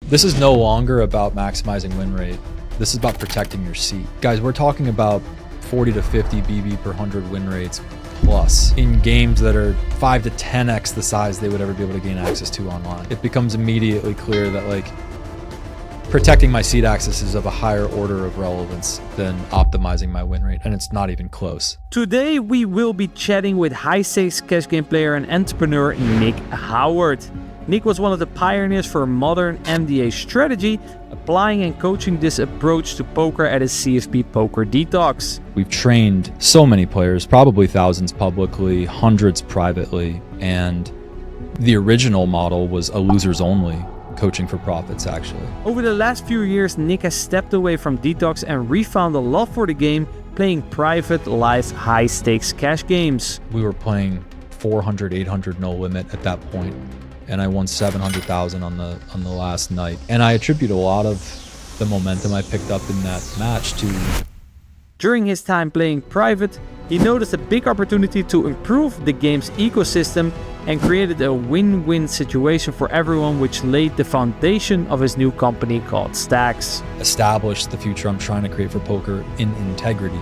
This is no longer about maximizing win rate. This is about protecting your seat. Guys, we're talking about 40 to 50 BB per 100 win rates plus in games that are 5 to 10x the size they would ever be able to gain access to online. It becomes immediately clear that like protecting my seat access is of a higher order of relevance than optimizing my win rate, and it's not even close. Today we will be chatting with high-stakes cash game player and entrepreneur Nick Howard. Nick was one of the pioneers for modern MDA strategy, applying and coaching this approach to poker at his CFP Poker Detox. We've trained so many players, probably thousands publicly, hundreds privately, and the original model was a losers only coaching for profits actually. Over the last few years, Nick has stepped away from Detox and refound a love for the game, playing private, live, high-stakes cash games. We were playing 400, 800 no limit at that point, and I won 700,000 on the last night. And I attribute a lot of the momentum I picked up in that match to... During his time playing private, he noticed a big opportunity to improve the game's ecosystem and created a win-win situation for everyone, which laid the foundation of his new company called Stax. Establish the future I'm trying to create for poker in integrity,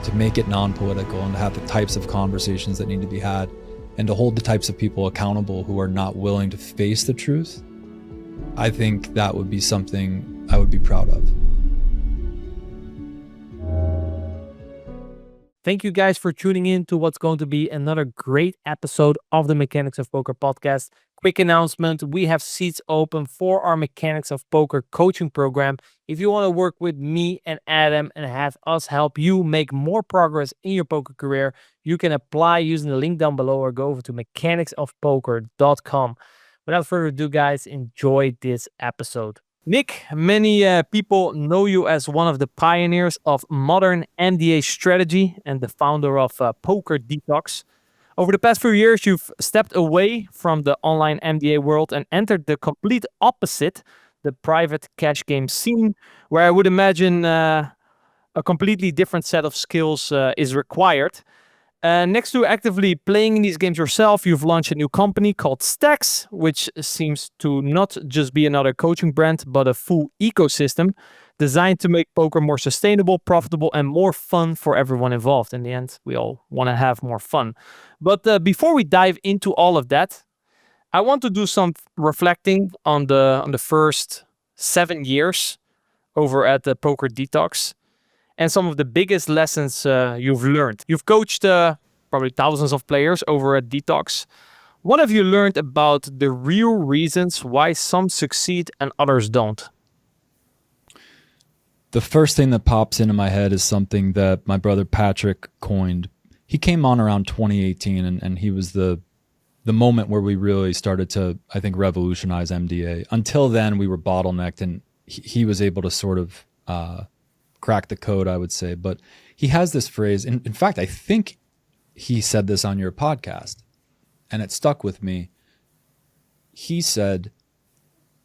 to make it non-political and to have the types of conversations that need to be had, and to hold the types of people accountable who are not willing to face the truth. I think that would be something I would be proud of. Thank you guys for tuning in to what's going to be another great episode of the Mechanics of Poker podcast. Quick announcement, we have seats open for our Mechanics of Poker coaching program. If you want to work with me and Adam and have us help you make more progress in your poker career, you can apply using the link down below or go over to mechanicsofpoker.com. Without further ado, guys, enjoy this episode. Nick, many people know you as one of the pioneers of modern MDA strategy and the founder of Poker Detox. Over the past few years, you've stepped away from the online MDA world and entered the complete opposite, the private cash game scene, where I would imagine a completely different set of skills is required. Next to actively playing in these games yourself, you've launched a new company called Stax, which seems to not just be another coaching brand, but a full ecosystem designed to make poker more sustainable, profitable, and more fun for everyone involved. In the end, we all want to have more fun. But before we dive into all of that, I want to do some reflecting on the first 7 years over at the Poker Detox, and some of the biggest lessons you've learned. You've coached probably thousands of players over at Detox. What have you learned about the real reasons why some succeed and others don't? The first thing that pops into my head is something that my brother Patrick coined. He came on around 2018, and he was the moment where we really started to, I think, revolutionize MDA. Until then, we were bottlenecked, and he was able to sort of crack the code, I would say. But he has this phrase, in fact, I think he said this on your podcast, and it stuck with me. He said,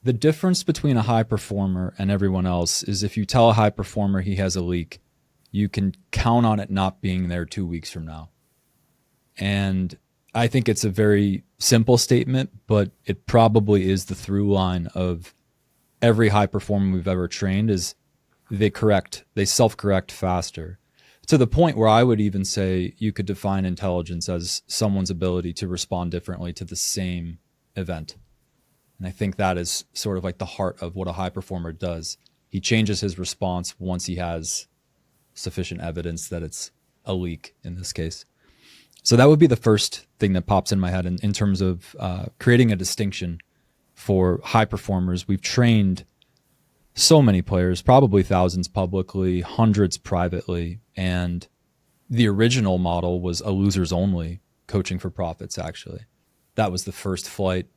the difference between a high performer and everyone else is if you tell a high performer he has a leak, you can count on it not being there 2 weeks from now. And I think it's a very simple statement, but it probably is the through line of every high performer we've ever trained is they self-correct faster, to the point where I would even say you could define intelligence as someone's ability to respond differently to the same event. And I think that is sort of like the heart of what a high performer does. He changes his response once he has sufficient evidence that it's a leak in this case. So that would be the first thing that pops in my head in terms of creating a distinction for high performers. We've trained so many players, probably thousands publicly, hundreds privately, and the original model was a losers only coaching for profits actually. That was the first flight,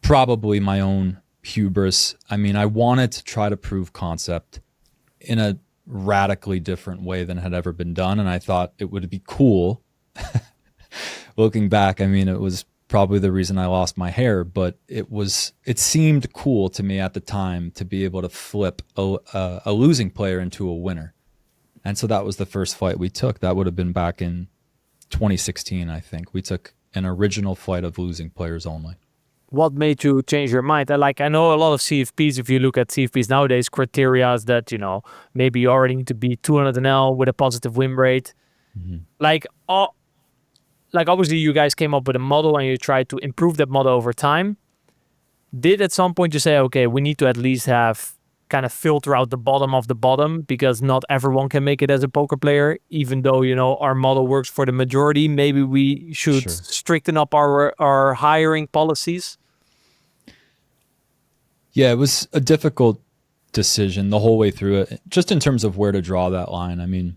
probably my own hubris. I mean, I wanted to try to prove concept in a radically different way than had ever been done, and I thought it would be cool. Looking back, I mean, it was probably the reason I lost my hair, but it seemed cool to me at the time to be able to flip a losing player into a winner. And so that was the first flight we took. That would have been back in 2016, I think. We took an original flight of losing players only. what made you change your mind? I know a lot of CFPs, if you look at CFPs nowadays, criteria is that, maybe you already need to be 200 NL with a positive win rate. Mhm. Like, obviously you guys came up with a model and you tried to improve that model over time. Did at some point you say, okay, we need to at least have kind of filter out the bottom of the bottom, because not everyone can make it as a poker player, even though, our model works for the majority. Maybe we should Sure. stricten up our hiring policies. Yeah, it was a difficult decision the whole way through it, just in terms of where to draw that line. I mean,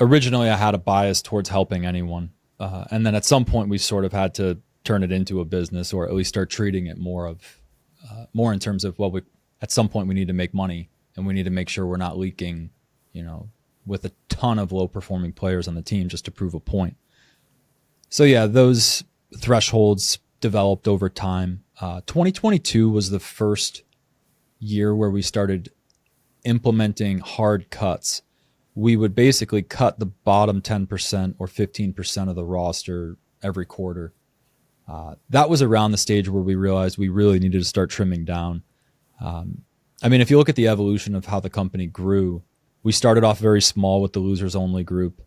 originally I had a bias towards helping anyone. And then at some point we sort of had to turn it into a business, or at least start treating it more in terms of, well, at some point we need to make money, and we need to make sure we're not leaking, with a ton of low performing players on the team just to prove a point. So yeah, those thresholds developed over time. 2022 was the first year where we started implementing hard cuts. We would basically cut the bottom 10% or 15% of the roster every quarter. That was around the stage where we realized we really needed to start trimming down. I mean, if you look at the evolution of how the company grew, we started off very small with the losers only group.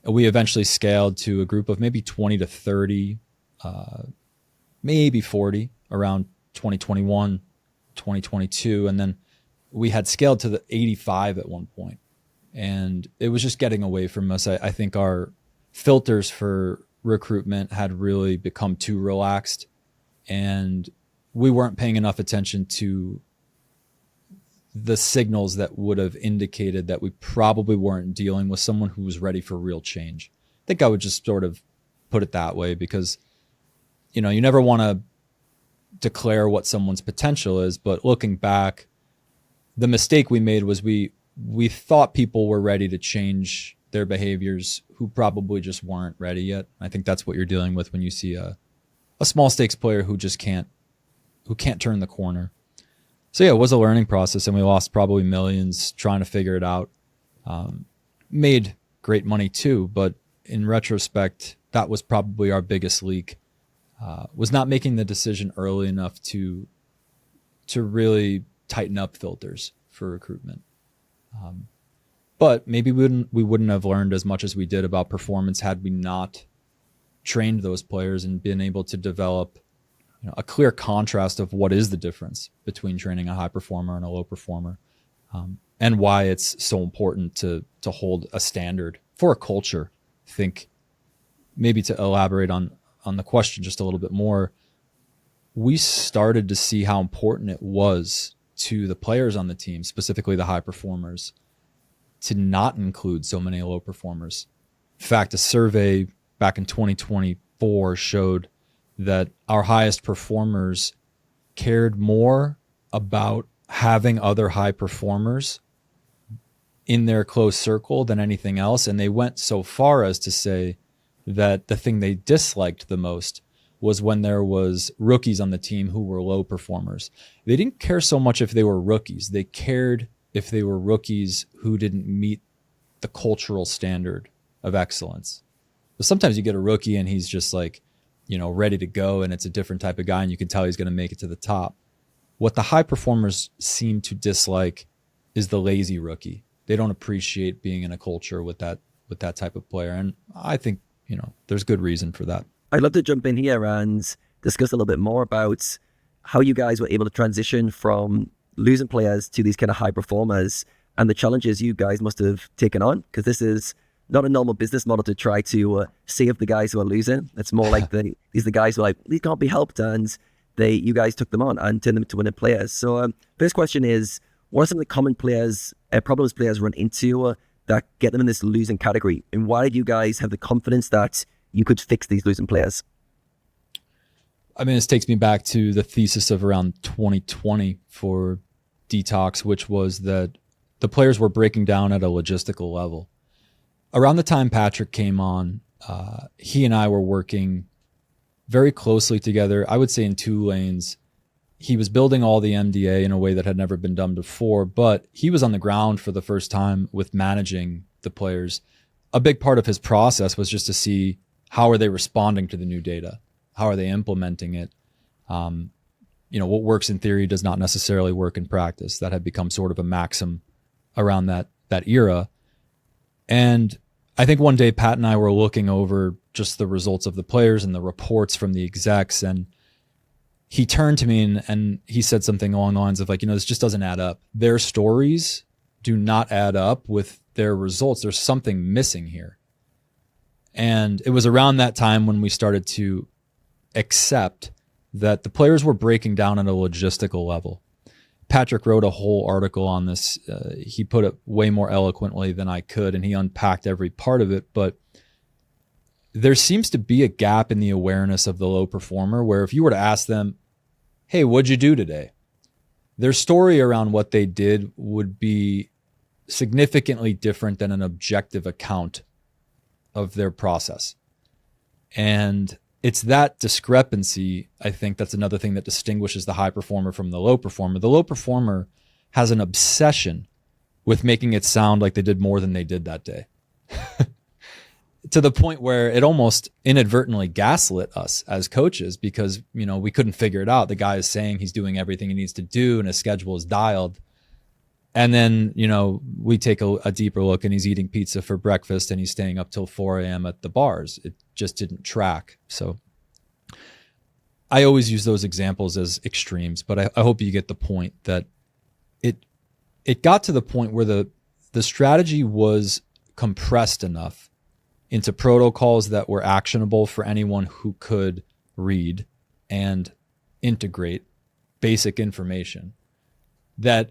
We eventually scaled to a group of maybe 20 to 30, maybe 40 around 2021, 2022. And then we had scaled to the 85 at one point. And it was just getting away from us. I think our filters for recruitment had really become too relaxed, and we weren't paying enough attention to the signals that would have indicated that we probably weren't dealing with someone who was ready for real change. I think I would just sort of put it that way, because, you never want to declare what someone's potential is, but looking back, the mistake we made was we thought people were ready to change their behaviors who probably just weren't ready yet. I think that's what you're dealing with when you see a small stakes player who can't turn the corner. So yeah, it was a learning process, and we lost probably millions trying to figure it out. Made great money too, but in retrospect, that was probably our biggest leak. Was not making the decision early enough to really tighten up filters for recruitment. But maybe we wouldn't have learned as much as we did about performance had we not trained those players and been able to develop a clear contrast of what is the difference between training a high performer and a low performer, and why it's so important to hold a standard for a culture. I think maybe to elaborate on the question just a little bit more, we started to see how important it was to the players on the team, specifically the high performers, to not include so many low performers. In fact, a survey back in 2024 showed that our highest performers cared more about having other high performers in their close circle than anything else. And they went so far as to say that the thing they disliked the most was when there was rookies on the team who were low performers. They didn't care so much if they were rookies. They cared if they were rookies who didn't meet the cultural standard of excellence. But sometimes you get a rookie and he's just like, ready to go, and it's a different type of guy, and you can tell he's going to make it to the top. What the high performers seem to dislike is the lazy rookie. They don't appreciate being in a culture with that type of player. And I think, there's good reason for that. I'd love to jump in here and discuss a little bit more about how you guys were able to transition from losing players to these kind of high performers, and the challenges you guys must have taken on, because this is not a normal business model to try to save the guys who are losing. It's more like these are the guys who are like, these can't be helped, and you guys took them on and turned them into winning players. So first question is, what are some of the common problems players run into that get them in this losing category, and why did you guys have the confidence that you could fix these losing players? I mean, this takes me back to the thesis of around 2020 for Detox, which was that the players were breaking down at a logistical level. Around the time Patrick came on, he and I were working very closely together, I would say in two lanes. He was building all the MDA in a way that had never been done before, but he was on the ground for the first time with managing the players. A big part of his process was just to see how are they responding to the new data? How are they implementing it? What works in theory does not necessarily work in practice. That had become sort of a maxim around that era. And I think one day Pat and I were looking over just the results of the players and the reports from the execs, and he turned to me and he said something along the lines of like, this just doesn't add up. Their stories do not add up with their results. There's something missing here. And it was around that time when we started to accept that the players were breaking down at a logistical level. Patrick wrote a whole article on this. He put it way more eloquently than I could, and he unpacked every part of it. But there seems to be a gap in the awareness of the low performer where if you were to ask them, hey, what'd you do today? Their story around what they did would be significantly different than an objective account of their process. And it's that discrepancy, I think, that's another thing that distinguishes the high performer from the low performer. The low performer has an obsession with making it sound like they did more than they did that day. To the point where it almost inadvertently gaslit us as coaches because, we couldn't figure it out. The guy is saying he's doing everything he needs to do and his schedule is dialed. And then, we take a deeper look and he's eating pizza for breakfast and he's staying up till 4 a.m. at the bars. It just didn't track. So I always use those examples as extremes, but I hope you get the point that it got to the point where the strategy was compressed enough into protocols that were actionable for anyone who could read and integrate basic information, that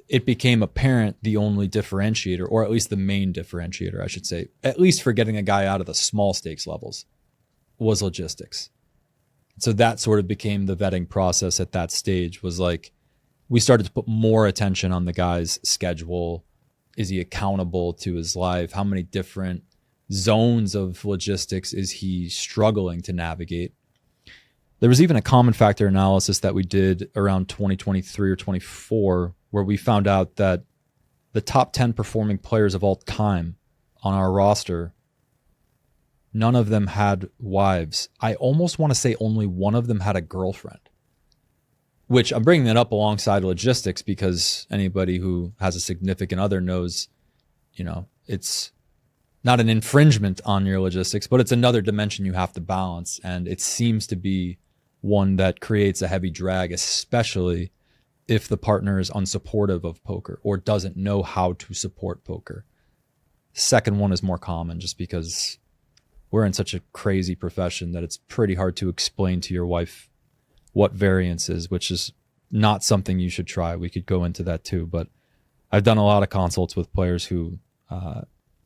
it became apparent the only differentiator, or at least the main differentiator, I should say, at least for getting a guy out of the small stakes levels, was logistics. So that sort of became the vetting process at that stage, was like, we started to put more attention on the guy's schedule. Is he accountable to his life? How many different zones of logistics is he struggling to navigate? There was even a common factor analysis that we did around 2023 or 24, where we found out that the top 10 performing players of all time on our roster, none of them had wives. I almost want to say only one of them had a girlfriend, which I'm bringing that up alongside logistics because anybody who has a significant other knows, it's not an infringement on your logistics, but it's another dimension you have to balance. And it seems to be one that creates a heavy drag, especially if the partner is unsupportive of poker or doesn't know how to support poker. Second one is more common just because we're in such a crazy profession that it's pretty hard to explain to your wife what variance is, which is not something you should try. We could go into that too, but I've done a lot of consults with players who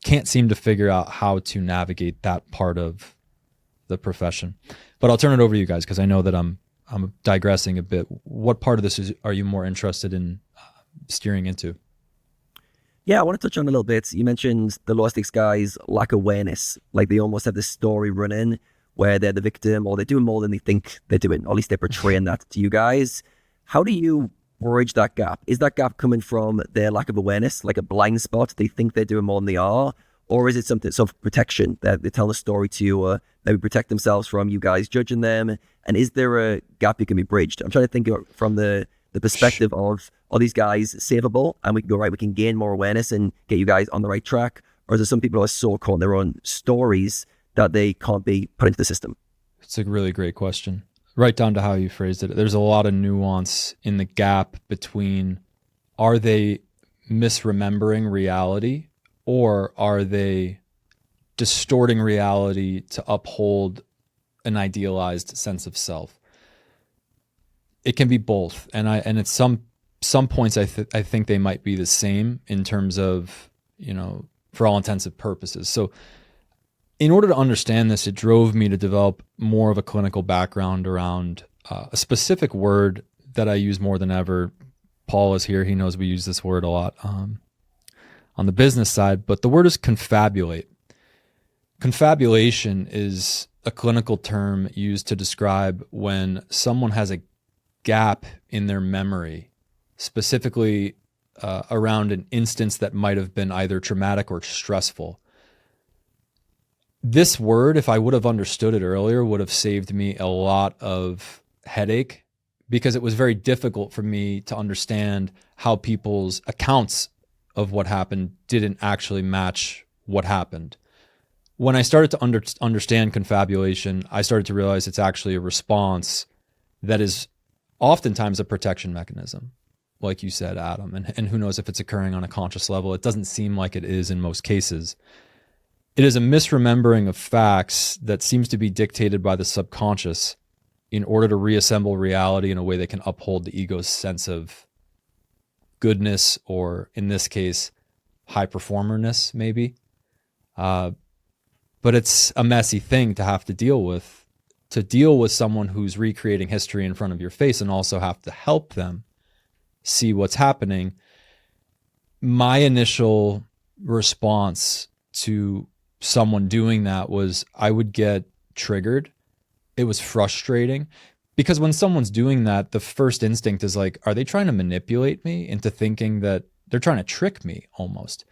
can't seem to figure out how to navigate that part of the profession. But I'll turn it over to you guys because I know that I'm digressing a bit. What part of this are you more interested in steering into? Yeah, I want to touch on a little bit. You mentioned the low stakes guys lack awareness. Like they almost have this story running where they're the victim or they're doing more than they think they're doing. Or at least they're portraying that to you guys. How do you bridge that gap? Is that gap coming from their lack of awareness, like a blind spot? They think they're doing more than they are? Or is it something sort of protection that they tell a story to maybe protect themselves from you guys judging them? And is there a gap that can be bridged? I'm trying to think from the perspective of, are these guys savable and we can go, right, we can gain more awareness and get you guys on the right track? Or is there some people who are so caught in their own stories that they can't be put into the system? It's a really great question. Right down to how you phrased it. There's a lot of nuance in the gap between, are they misremembering reality or are they distorting reality to uphold an idealized sense of self? It can be both. And at some points, I think they might be the same in terms of, for all intents and purposes. So in order to understand this, it drove me to develop more of a clinical background around a specific word that I use more than ever. Paul is here. He knows we use this word a lot on the business side, but the word is confabulate. Confabulation is a clinical term used to describe when someone has a gap in their memory, specifically around an instance that might have been either traumatic or stressful. This word, if I would have understood it earlier, would have saved me a lot of headache because it was very difficult for me to understand how people's accounts of what happened didn't actually match what happened. When I started to understand confabulation, I started to realize it's actually a response that is oftentimes a protection mechanism, like you said, Adam. And who knows if it's occurring on a conscious level. It doesn't seem like it is in most cases. It is a misremembering of facts that seems to be dictated by the subconscious in order to reassemble reality in a way that can uphold the ego's sense of goodness, or in this case, high performerness, maybe. But it's a messy thing to have to deal with someone who's recreating history in front of your face and also have to help them see what's happening. My initial response to someone doing that was I would get triggered. It was frustrating because when someone's doing that, the first instinct is like, are they trying to manipulate me into thinking that they're trying to trick me almost?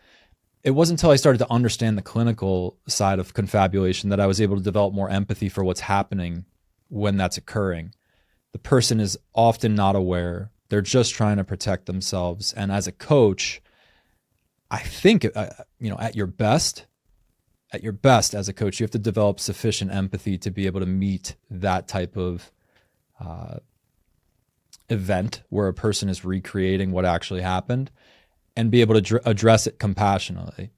It wasn't until I started to understand the clinical side of confabulation that I was able to develop more empathy for what's happening when that's occurring. The person is often not aware. They're just trying to protect themselves. And as a coach, I think, at your best as a coach, you have to develop sufficient empathy to be able to meet that type of event where a person is recreating what actually happened and be able to address it compassionately.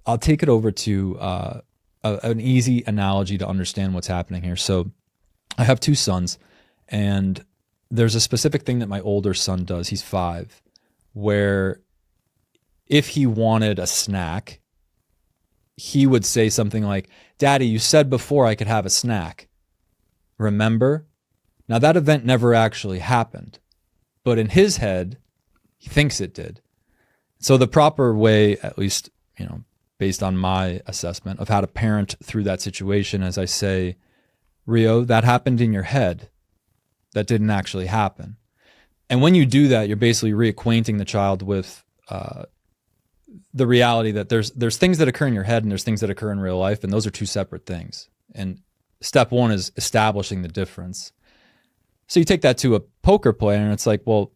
I'll take it over to an easy analogy to understand what's happening here. So I have 2 sons, and there's a specific thing that my older son does. He's 5, where if he wanted a snack, he would say something like, "Daddy, you said before I could have a snack. Remember?" Now that event never actually happened, but in his head, he thinks it did. So the proper way, at least, based on my assessment of how to parent through that situation, as I say, Rio, that happened in your head. That didn't actually happen. And when you do that, you're basically reacquainting the child with the reality that there's things that occur in your head and there's things that occur in real life, and those are 2 separate things. And step 1 is establishing the difference. So you take that to a poker player, and it's like, well,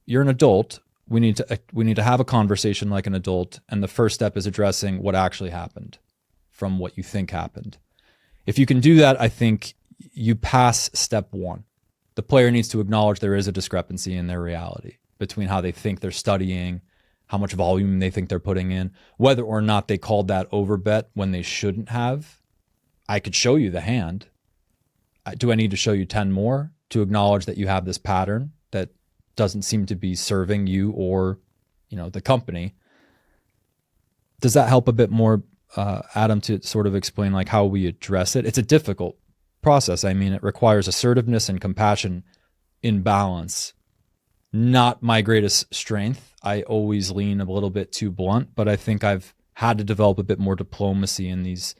you're an adult. We need to have a conversation like an adult, and the first step is addressing what actually happened from what you think happened. If you can do that, I think you pass step 1. The player needs to acknowledge there is a discrepancy in their reality between how they think they're studying, how much volume they think they're putting in, whether or not they called that overbet when they shouldn't have. I could show you the hand. Do I need to show you 10 more to acknowledge that you have this pattern that doesn't seem to be serving you or, the company? Does that help a bit more, Adam, to sort of explain like how we address it? It's a difficult process. I mean, it requires assertiveness and compassion in balance. Not my greatest strength. I always lean a little bit too blunt, but I think I've had to develop a bit more diplomacy in these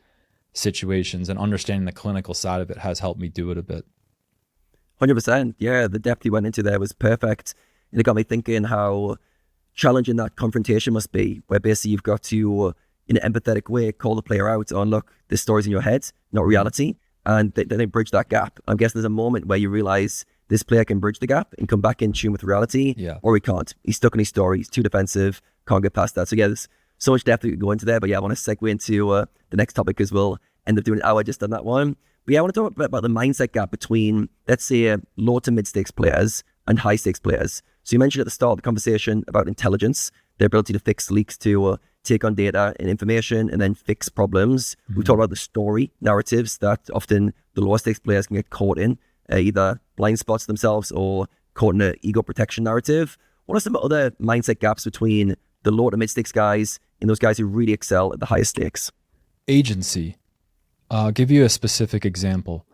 situations, and understanding the clinical side of it has helped me do it a bit. 100%. Yeah, the depth you went into there was perfect. And it got me thinking how challenging that confrontation must be, where basically you've got to, in an empathetic way, call the player out on, look, this story's in your head, not reality. And then they bridge that gap. I'm guessing there's a moment where you realize this player can bridge the gap and come back in tune with reality, or he can't. He's stuck in his story. He's too defensive, can't get past that. So yeah, there's so much depth that we can go into there. But yeah, I want to segue into the next topic, because we'll end up doing an hour just on that one. But yeah, I want to talk about the mindset gap between, let's say, low to mid stakes players and high stakes players. So you mentioned at the start of the conversation about intelligence, their ability to fix leaks, to take on data and information and then fix problems. Mm-hmm. We talked about the story narratives that often the lower stakes players can get caught in, either blind spots themselves or caught in an ego protection narrative. What are some other mindset gaps between the low to mid stakes guys and those guys who really excel at the highest stakes? Agency. I'll give you a specific example.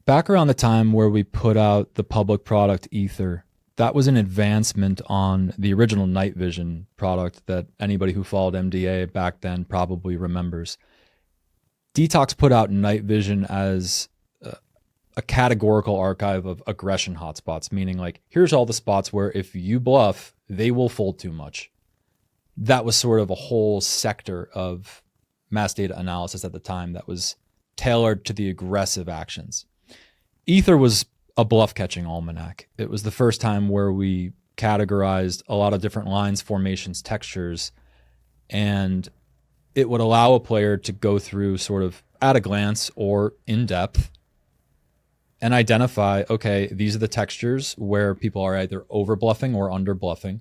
Back around the time where we put out the public product Ether, that was an advancement on the original night vision product that anybody who followed MDA back then probably remembers. Detox put out night vision as a categorical archive of aggression hotspots, meaning like, here's all the spots where if you bluff, they will fold too much. That was sort of a whole sector of mass data analysis at the time that was tailored to the aggressive actions. Ether was a bluff catching almanac. It was the first time where we categorized a lot of different lines, formations, textures, and it would allow a player to go through sort of at a glance or in depth and identify, okay, these are the textures where people are either over bluffing or under bluffing.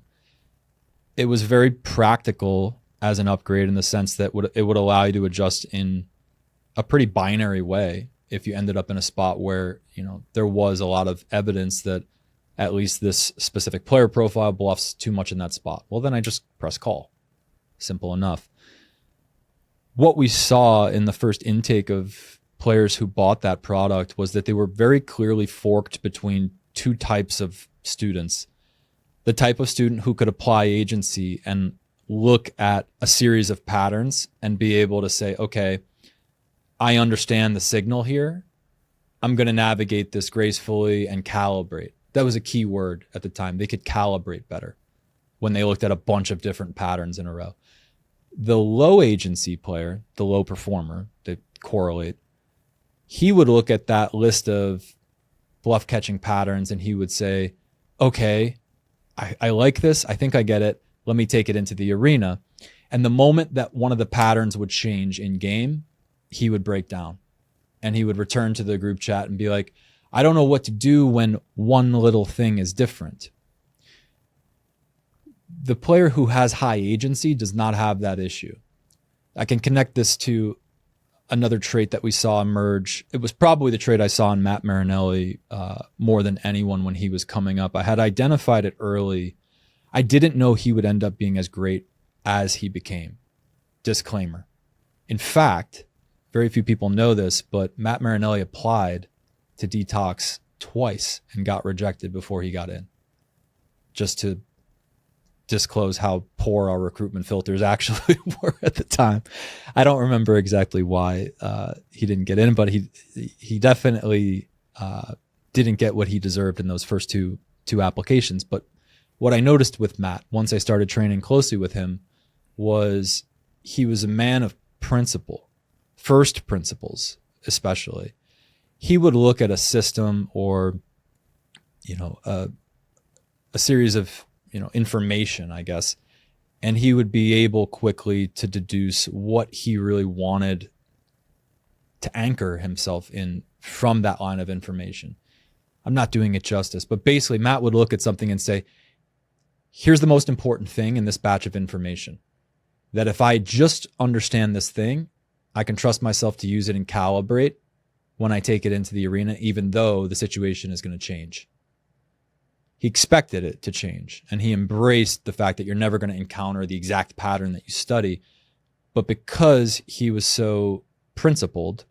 It was very practical as an upgrade in the sense that it would allow you to adjust in a pretty binary way if you ended up in a spot where, there was a lot of evidence that at least this specific player profile bluffs too much in that spot. Well, then I just press call. Simple enough. What we saw in the first intake of players who bought that product was that they were very clearly forked between two types of students. The type of student who could apply agency and look at a series of patterns and be able to say, okay, I understand the signal here. I'm going to navigate this gracefully and calibrate. That was a key word at the time. They could calibrate better when they looked at a bunch of different patterns in a row. The low agency player, the low performer, they correlate, he would look at that list of bluff catching patterns and he would say, okay, I like this. I think I get it. Let me take it into the arena. And the moment that one of the patterns would change in game, he would break down and he would return to the group chat and be like, I don't know what to do when one little thing is different. The player who has high agency does not have that issue. I can connect this to another trait that we saw emerge. It was probably the trait I saw in Matt Marinelli more than anyone when he was coming up. I had identified it early. I didn't know he would end up being as great as he became. Disclaimer. In fact, very few people know this, but Matt Marinelli applied to Detox twice and got rejected before he got in. Just to disclose how poor our recruitment filters actually were at the time. I don't remember exactly why he didn't get in, but he definitely didn't get what he deserved in those first two applications. But what I noticed with Matt, once I started training closely with him, was he was a man of principle, first principles especially. He would look at a system or, a series of, information, I guess, and he would be able quickly to deduce what he really wanted to anchor himself in from that line of information. I'm not doing it justice, but basically Matt would look at something and say, here's the most important thing in this batch of information, that if I just understand this thing, I can trust myself to use it and calibrate when I take it into the arena, even though the situation is going to change. He expected it to change, and he embraced the fact that you're never going to encounter the exact pattern that you study. But because he was so principled,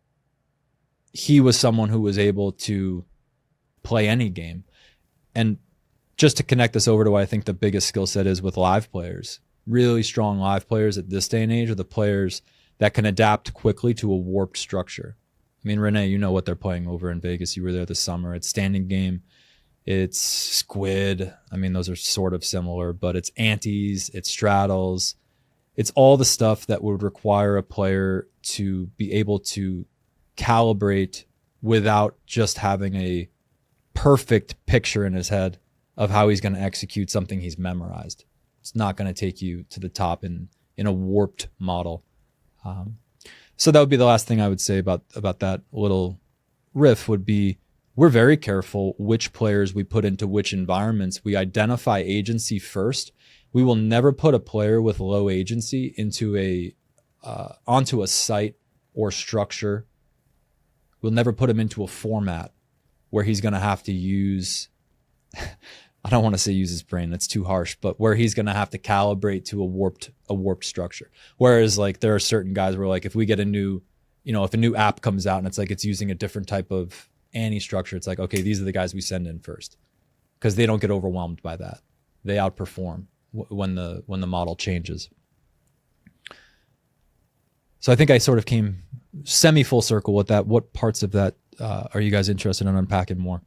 he was someone who was able to play any game. And just to connect this over to what I think the biggest skill set is with live players, really strong live players at this day and age are the players that can adapt quickly to a warped structure. I mean, Rene, you know what they're playing over in Vegas. You were there this summer. It's standing game. It's squid. I mean, those are sort of similar, but it's antes, it's straddles. It's all the stuff that would require a player to be able to calibrate without just having a perfect picture in his head of how he's going to execute something he's memorized. It's not going to take you to the top in a warped model. So that would be the last thing I would say about that little riff would be, we're very careful which players we put into which environments. We identify agency first. We will never put a player with low agency into onto a site or structure. We'll never put him into a format where he's going to have to use, I don't want to say use his brain, that's too harsh, but where he's going to have to calibrate to a warped structure. Whereas like there are certain guys where like if we get a new, if a new app comes out and it's like it's using a different type of Annie structure, it's like, okay, these are the guys we send in first because they don't get overwhelmed by that. They outperform when the model changes. So I think I sort of came semi full circle with that. What parts of that are you guys interested in unpacking more?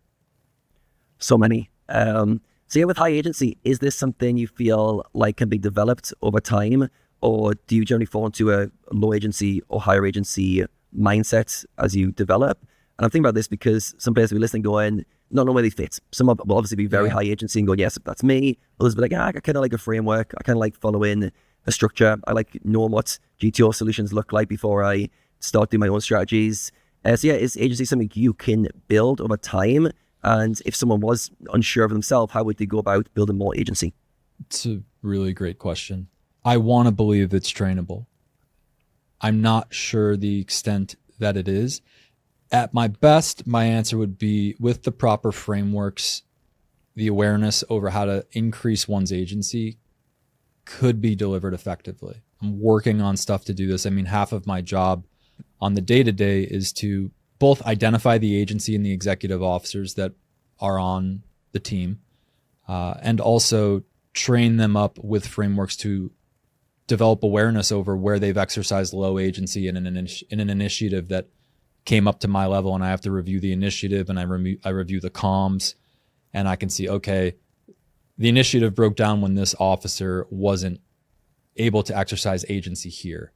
So many. So yeah, with high agency, is this something you feel like can be developed over time, or do you generally fall into a low agency or higher agency mindset as you develop? And I'm thinking about this because some players will be listening going, not know where they fit. Some will obviously be very high agency and go, yes, that's me. Others will be like, I kind of like a framework. I kind of like following a structure. I like knowing what GTO solutions look like before I start doing my own strategies. So yeah, is agency something you can build over time? And if someone was unsure of themselves, how would they go about building more agency? It's a really great question. I want to believe it's trainable. I'm not sure the extent that it is. At my best, my answer would be with the proper frameworks, the awareness over how to increase one's agency could be delivered effectively. I'm working on stuff to do this. I mean, half of my job on the day-to-day is to both identify the agency and the executive officers that are on the team, and also train them up with frameworks to develop awareness over where they've exercised low agency in an initiative that came up to my level, and I have to review the initiative, and I review the comms, and I can see, okay, the initiative broke down when this officer wasn't able to exercise agency here.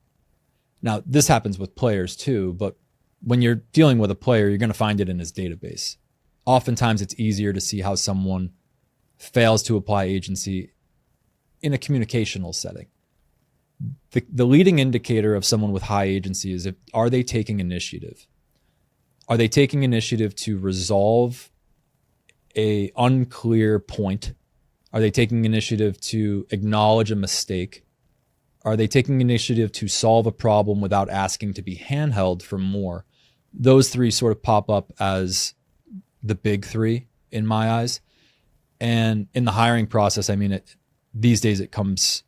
Now, this happens with players too, but when you're dealing with a player, you're going to find it in his database. Oftentimes, it's easier to see how someone fails to apply agency in a communicational setting. The leading indicator of someone with high agency is are they taking initiative? Are they taking initiative to resolve a unclear point? Are they taking initiative to acknowledge a mistake? Are they taking initiative to solve a problem without asking to be handheld for more? Those three sort of pop up as the big three in my eyes. And in the hiring process, I mean, these days it comes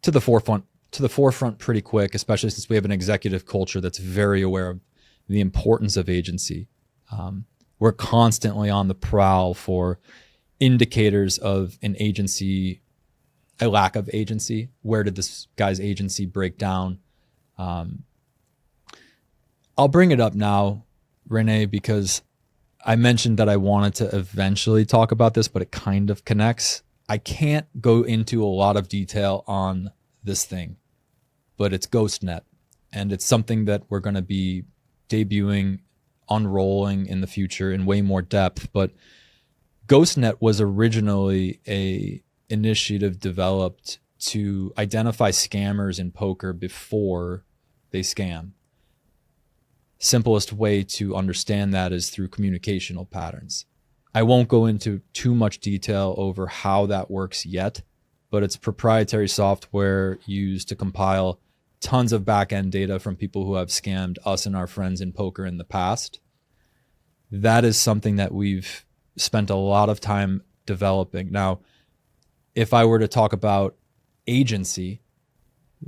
to the forefront pretty quick, especially since we have an executive culture that's very aware of the importance of agency. We're constantly on the prowl for indicators of an agency, a lack of agency. Where did this guy's agency break down? I'll bring it up now, Rene, because I mentioned that I wanted to eventually talk about this, but it kind of connects. I can't go into a lot of detail on this thing, but it's GhostNet, and it's something that we're going to be debuting, unrolling in the future in way more depth. But GhostNet was originally a initiative developed to identify scammers in poker before they scam. Simplest way to understand that is through communicational patterns. I won't go into too much detail over how that works yet, but it's proprietary software used to compile tons of back-end data from people who have scammed us and our friends in poker in the past. That is something that we've spent a lot of time developing. Now, if I were to talk about agency,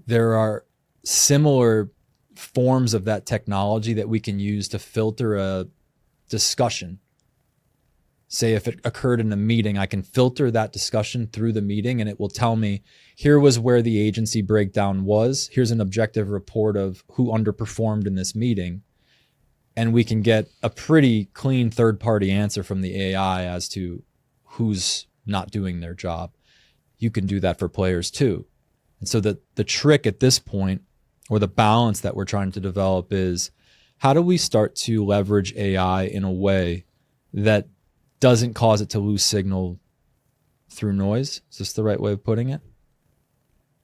there are similar forms of that technology that we can use to filter a discussion. Say if it occurred in a meeting, I can filter that discussion through the meeting, and it will tell me, here was where the agency breakdown was. Here's an objective report of who underperformed in this meeting. And we can get a pretty clean third-party answer from the AI as to who's not doing their job. You can do that for players too. And so the trick at this point, or the balance that we're trying to develop, is how do we start to leverage AI in a way that doesn't cause it to lose signal through noise? Is this the right way of putting it?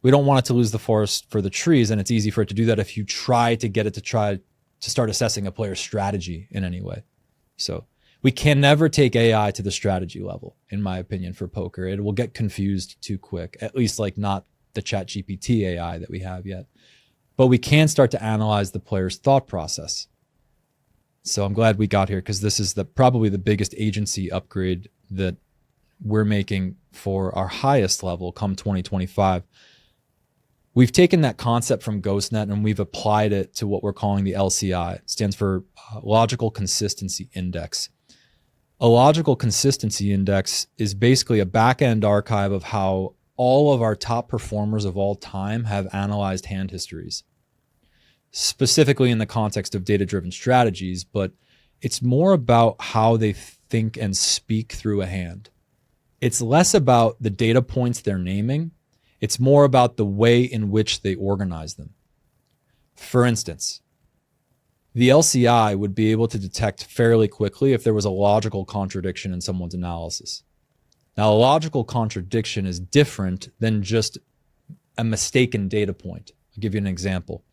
We don't want it to lose the forest for the trees, and it's easy for it to do that if you try to get it to start assessing a player's strategy in any way. So we can never take AI to the strategy level, in my opinion, for poker. It will get confused too quick, at least like not the ChatGPT AI that we have yet. But we can start to analyze the player's thought process. So I'm glad we got here, because this is probably the biggest agency upgrade that we're making for our highest level come 2025. We've taken that concept from GhostNet and we've applied it to what we're calling the LCI. It stands for Logical Consistency Index. A logical consistency index is basically a back-end archive of how all of our top performers of all time have analyzed hand histories, specifically in the context of data-driven strategies, but it's more about how they think and speak through a hand. It's less about the data points they're naming. It's more about the way in which they organize them. For instance, The LCI would be able to detect fairly quickly if there was a logical contradiction in someone's analysis. Now, a logical contradiction is different than just a mistaken data point. I'll give you an example.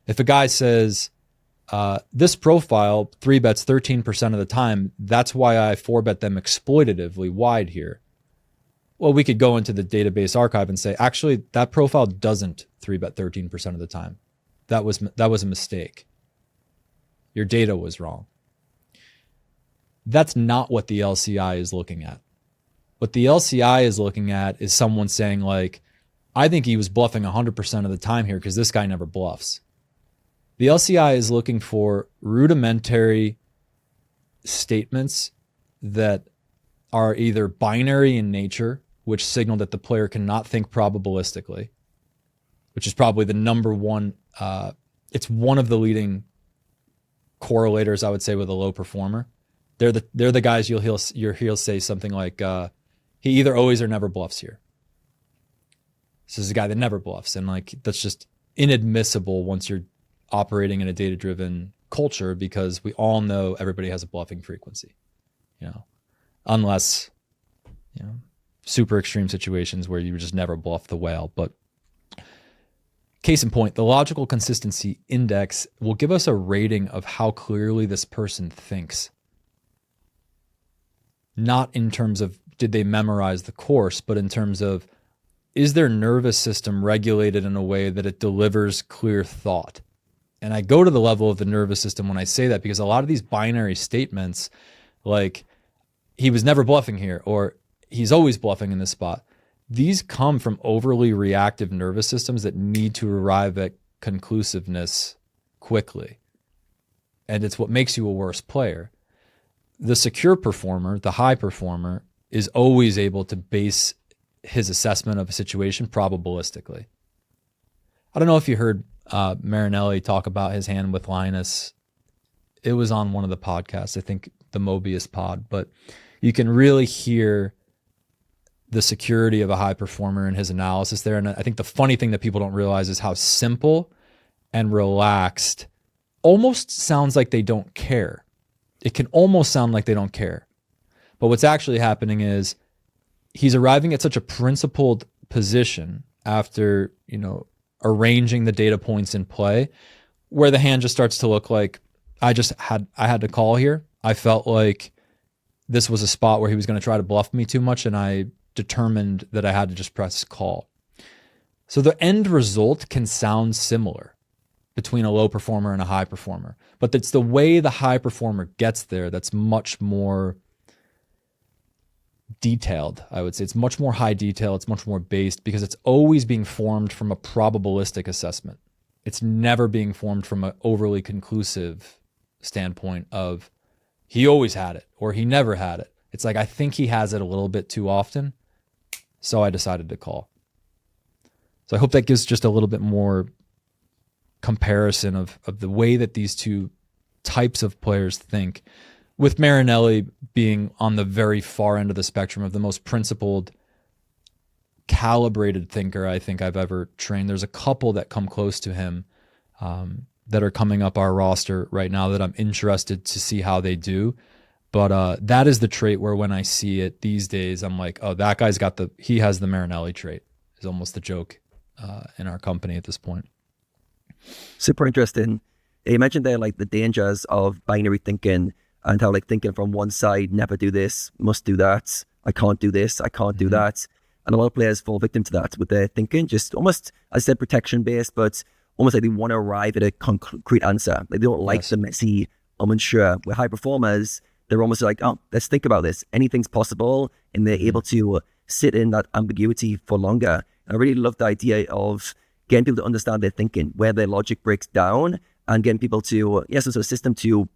If a guy says, this profile 3-bets 13% of the time, that's why I 4-bet them exploitatively wide here. Well, we could go into the database archive and say, actually, that profile doesn't 3-bet 13% of the time. That was a mistake. Your data was wrong. That's not what the LCI is looking at. What the LCI is looking at is someone saying, like, I think he was bluffing 100% of the time here because this guy never bluffs. The LCI is looking for rudimentary statements that are either binary in nature, which signal that the player cannot think probabilistically, which is probably the number one. It's one of the leading correlators, I would say, with a low performer. They're the guys you'll hear say something like, he either always or never bluffs here. This is a guy that never bluffs. And like, that's just inadmissible once you're operating in a data-driven culture, because we all know everybody has a bluffing frequency, unless, super extreme situations where you just never bluff the whale. But case in point, the logical consistency index will give us a rating of how clearly this person thinks. Not in terms of did they memorize the course, but in terms of, is their nervous system regulated in a way that it delivers clear thought? And I go to the level of the nervous system when I say that, because a lot of these binary statements, like he was never bluffing here, or he's always bluffing in this spot, these come from overly reactive nervous systems that need to arrive at conclusiveness quickly. And it's what makes you a worse player. The secure performer, the high performer, is always able to base his assessment of a situation probabilistically. I don't know if you heard Marinelli talk about his hand with Linus. It was on one of the podcasts, I think the Mobius pod, but you can really hear the security of a high performer in his analysis there. And I think the funny thing that people don't realize is how simple and relaxed almost sounds like they don't care. It can almost sound like they don't care. But what's actually happening is he's arriving at such a principled position after, arranging the data points in play, where the hand just starts to look like, I had to call here. I felt like this was a spot where he was going to try to bluff me too much, and I determined that I had to just press call. So the end result can sound similar between a low performer and a high performer, but it's the way the high performer gets there that's much more detailed. I would say it's much more high detail. It's much more based, because it's always being formed from a probabilistic assessment. It's never being formed from an overly conclusive standpoint of he always had it or he never had it. It's like, I think he has it a little bit too often, so I decided to call. So I hope that gives just a little bit more comparison of the way that these two types of players think, with Marinelli being on the very far end of the spectrum of the most principled, calibrated thinker I think I've ever trained. There's a couple that come close to him that are coming up our roster right now that I'm interested to see how they do. But that is the trait where when I see it these days, I'm like, oh, that guy's he has the Marinelli trait, is almost the joke in our company at this point. Super interesting. You mentioned there like the dangers of binary thinking, and how like thinking from one side, never do this, must do that, I can't do this, I can't do that. And a lot of players fall victim to that with their thinking, just almost, as I said, protection based, but almost like they want to arrive at a concrete answer. Like they don't like the messy, I'm unsure. Where high performers, they're almost like, oh, let's think about this. Anything's possible. And they're able to sit in that ambiguity for longer. And I really love the idea of getting people to understand their thinking, where their logic breaks down, and getting people to, some sort of system to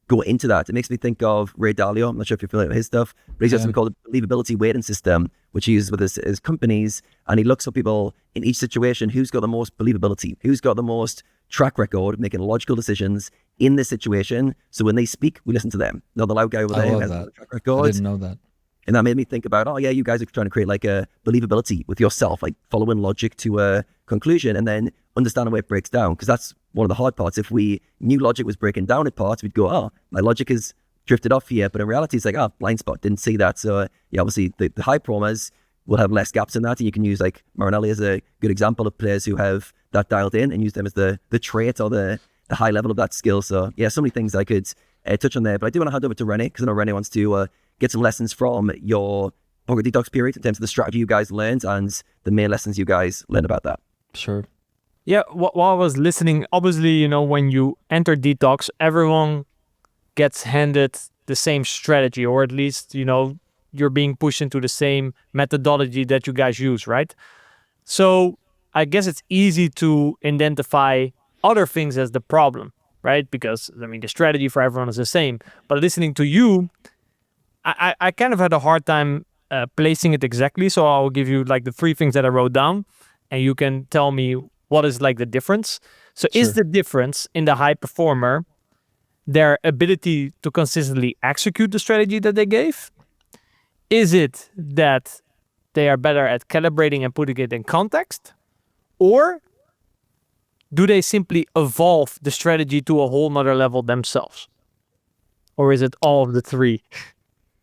go into that. It makes me think of Ray Dalio. I'm not sure if you're familiar with his stuff, but he's got something called the believability weighting system, which he uses with his companies. And he looks for people in each situation, who's got the most believability, who's got the most track record of making logical decisions in this situation. So when they speak, we listen to them. Not the loud guy over there has a track record. I didn't know that. And that made me think about, you guys are trying to create like a believability with yourself, like following logic to a conclusion. And then understanding where it breaks down, because that's one of the hard parts. If we knew logic was breaking down in parts, we'd go, oh, my logic is drifted off here. But in reality, it's like, oh, blind spot, didn't see that. So yeah, obviously the high performers will have less gaps in that. And you can use like Marinelli as a good example of players who have that dialed in and use them as the trait or the high level of that skill. So yeah, so many things I could touch on there. But I do want to hand over to Renes, because I know Renes wants to get some lessons from your Poker Detox period in terms of the strategy you guys learned and the main lessons you guys learned about that. Sure. Yeah, while I was listening, obviously, you know, when you enter Detox, everyone gets handed the same strategy, or at least, you know, you're being pushed into the same methodology that you guys use, right? So I guess it's easy to identify other things as the problem, right? Because, I mean, the strategy for everyone is the same. But listening to you, I kind of had a hard time placing it exactly. So I'll give you like the 3 things that I wrote down, and you can tell me what is like the difference. So Sure. Is the difference in the high performer their ability to consistently execute the strategy that they gave? Is it that they are better at calibrating and putting it in context? Or do they simply evolve the strategy to a whole nother level themselves? Or is it all of the 3?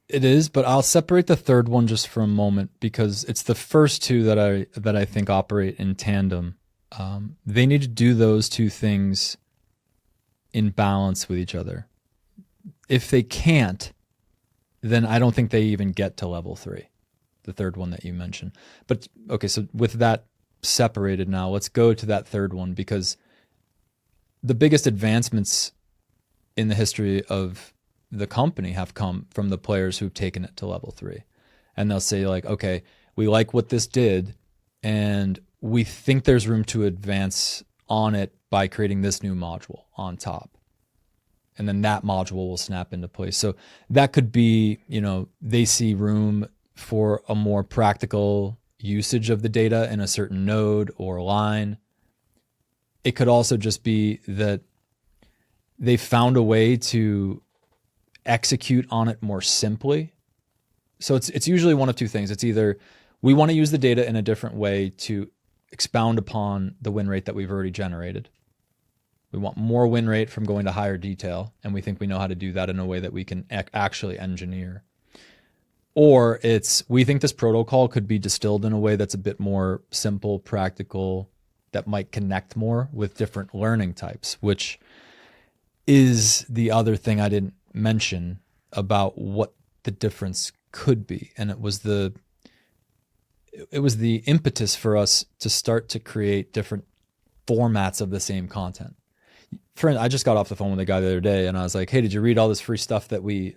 It is, but I'll separate the third one just for a moment, because it's the first 2 that I think operate in tandem. They need to do those 2 things in balance with each other. If they can't, then I don't think they even get to level 3, the third one that you mentioned. But okay, so with that separated now, let's go to that third one, because the biggest advancements in the history of the company have come from the players who've taken it to level 3. And they'll say like, okay, we like what this did, and we think there's room to advance on it by creating this new module on top. And then that module will snap into place. So that could be, you know, they see room for a more practical usage of the data in a certain node or line. It could also just be that they found a way to execute on it more simply. So it's usually one of 2 things. It's either we want to use the data in a different way to expound upon the win rate that we've already generated. We want more win rate from going to higher detail, and we think we know how to do that in a way that we can actually engineer. Or it's, we think this protocol could be distilled in a way that's a bit more simple, practical, that might connect more with different learning types, which is the other thing I didn't mention about what the difference could be. And it was the impetus for us to start to create different formats of the same content. Friend, I just got off the phone with a guy the other day, and I was like, hey, did you read all this free stuff that we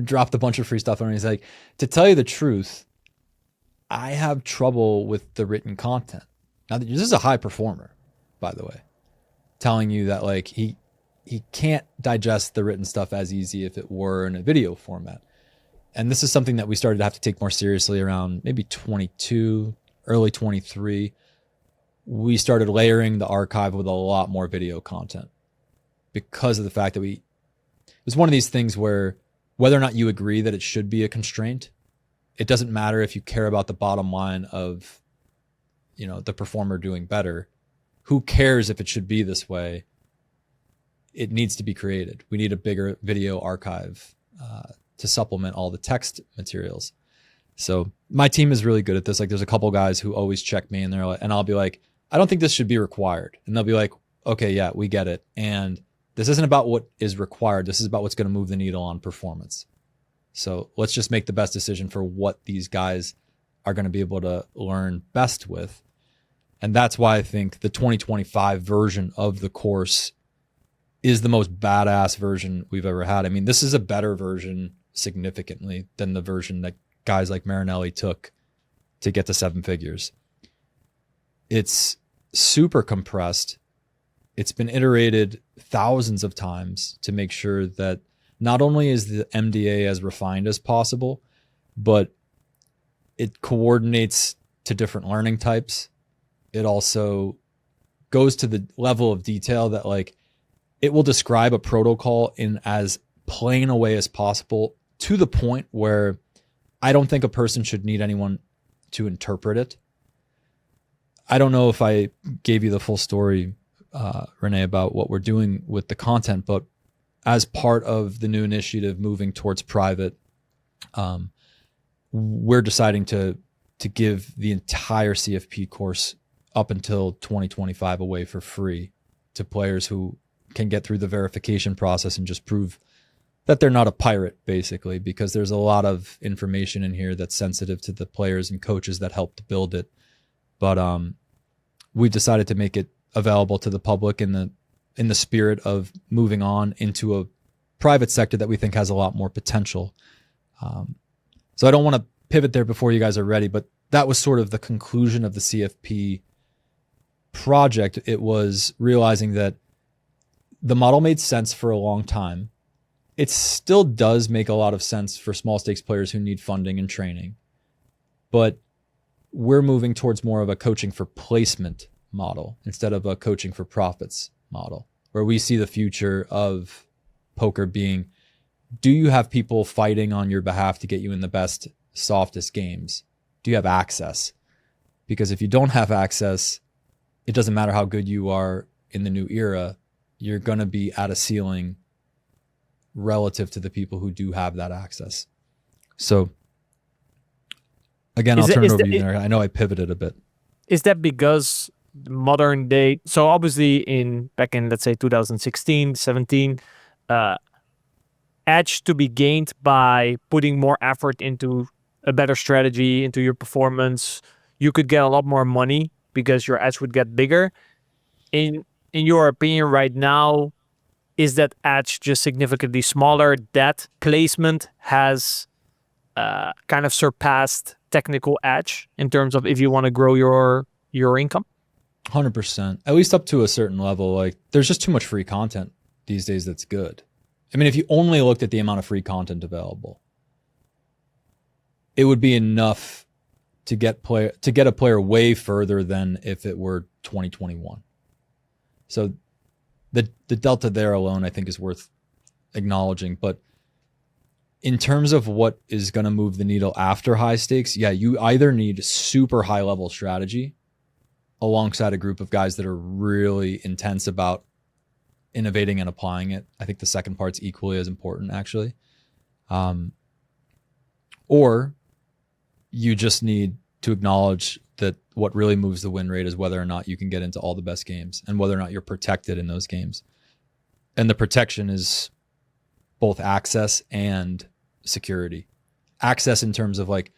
dropped a bunch of free stuff on? And he's like, to tell you the truth, I have trouble with the written content. Now, this is a high performer, by the way, telling you that like he can't digest the written stuff as easy if it were in a video format. And this is something that we started to have to take more seriously around maybe 22, early 23. We started layering the archive with a lot more video content because of the fact that it was one of these things where whether or not you agree that it should be a constraint, it doesn't matter if you care about the bottom line of, you know, the performer doing better. Who cares if it should be this way? It needs to be created. We need a bigger video archive to supplement all the text materials. So my team is really good at this. Like there's a couple guys who always check me, and they're like, and I'll be like, I don't think this should be required. And they'll be like, okay, yeah, we get it. And this isn't about what is required. This is about what's going to move the needle on performance. So let's just make the best decision for what these guys are going to be able to learn best with. And that's why I think the 2025 version of the course is the most badass version we've ever had. I mean, this is a better version significantly than the version that guys like Marinelli took to get to 7 figures. It's super compressed. It's been iterated thousands of times to make sure that not only is the MDA as refined as possible, but it coordinates to different learning types. It also goes to the level of detail that like it will describe a protocol in as plain a way as possible, to the point where I don't think a person should need anyone to interpret it. I don't know if I gave you the full story, Rene, about what we're doing with the content, but as part of the new initiative moving towards private, we're deciding to give the entire CFP course up until 2025 away for free to players who can get through the verification process and just prove that they're not a pirate, basically, because there's a lot of information in here that's sensitive to the players and coaches that helped build it. But we've decided to make it available to the public in the spirit of moving on into a private sector that we think has a lot more potential. So I don't want to pivot there before you guys are ready, but that was sort of the conclusion of the CFP project. It was realizing that the model made sense for a long time. It still does make a lot of sense for small stakes players who need funding and training, but we're moving towards more of a coaching for placement model instead of a coaching for profits model, where we see the future of poker being, do you have people fighting on your behalf to get you in the best, softest games? Do you have access? Because if you don't have access, it doesn't matter how good you are in the new era, you're going to be at a ceiling relative to the people who do have that access. So again, I'll turn it over to you there. I know I pivoted a bit. Is that because modern day, so obviously back in, let's say 2016, 17, edge to be gained by putting more effort into a better strategy, into your performance, you could get a lot more money because your edge would get bigger. In your opinion right now, is that edge just significantly smaller? That placement has kind of surpassed technical edge in terms of if you want to grow your income? 100%. At least up to a certain level. Like, there's just too much free content these days that's good. I mean, if you only looked at the amount of free content available, it would be enough to get a player way further than if it were 2021. So the delta there alone, I think, is worth acknowledging. But in terms of what is going to move the needle after high stakes, yeah, you either need super high level strategy alongside a group of guys that are really intense about innovating and applying it. I think the second part's equally as important, actually. Or you just need to acknowledge that what really moves the win rate is whether or not you can get into all the best games and whether or not you're protected in those games. And the protection is both access and security. Access in terms of, like,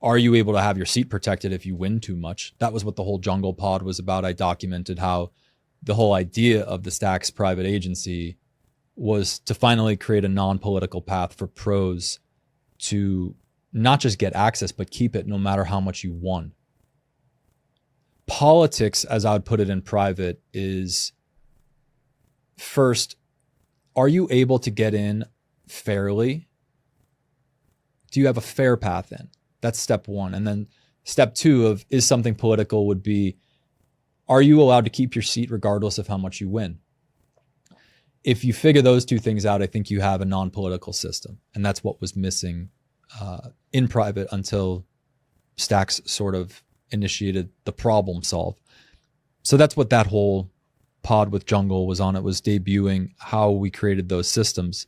are you able to have your seat protected if you win too much? That was what the whole jungle pod was about. I documented how the whole idea of the Stax private agency was to finally create a non-political path for pros to not just get access, but keep it no matter how much you won. Politics, as I would put it in private, is first, are you able to get in fairly? Do you have a fair path in? That's step one. And then step two of is something political would be, are you allowed to keep your seat regardless of how much you win? If you figure those two things out, I think you have a non-political system. And that's what was missing in private until Stax sort of initiated the problem solve. So that's what that whole pod with Jungle was on. It was debuting how we created those systems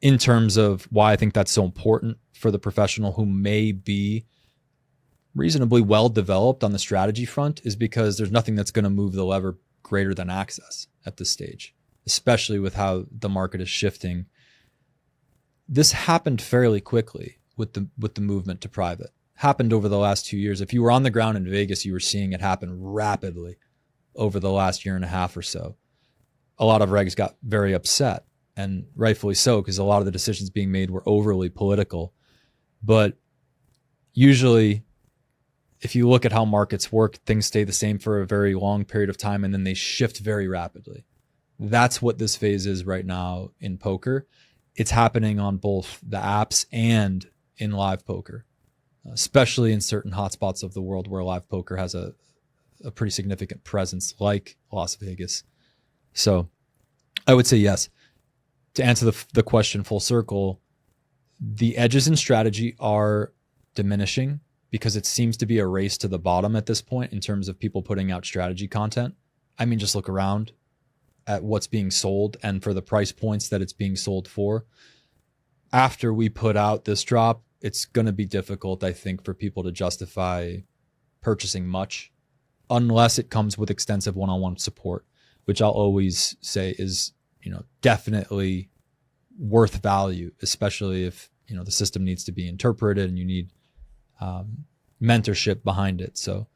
in terms of why I think that's so important for the professional who may be reasonably well developed on the strategy front, is because there's nothing that's going to move the lever greater than access at this stage, especially with how the market is shifting. This happened fairly quickly with the movement to private. Happened over the last 2 years. If you were on the ground in Vegas, you were seeing it happen rapidly over the last year and a half or so. A lot of regs got very upset, and rightfully so, because a lot of the decisions being made were overly political. But usually, if you look at how markets work, things stay the same for a very long period of time, and then they shift very rapidly. That's what this phase is right now in poker. It's happening on both the apps and in live poker, especially in certain hotspots of the world where live poker has a pretty significant presence, like Las Vegas. So I would say yes. To answer the question full circle, the edges in strategy are diminishing because it seems to be a race to the bottom at this point in terms of people putting out strategy content. I mean, just look around at what's being sold and for the price points that it's being sold for. After we put out this drop, it's going to be difficult, I think, for people to justify purchasing much unless it comes with extensive one-on-one support, which I'll always say is, definitely worth value, especially if, the system needs to be interpreted and you need mentorship behind it. So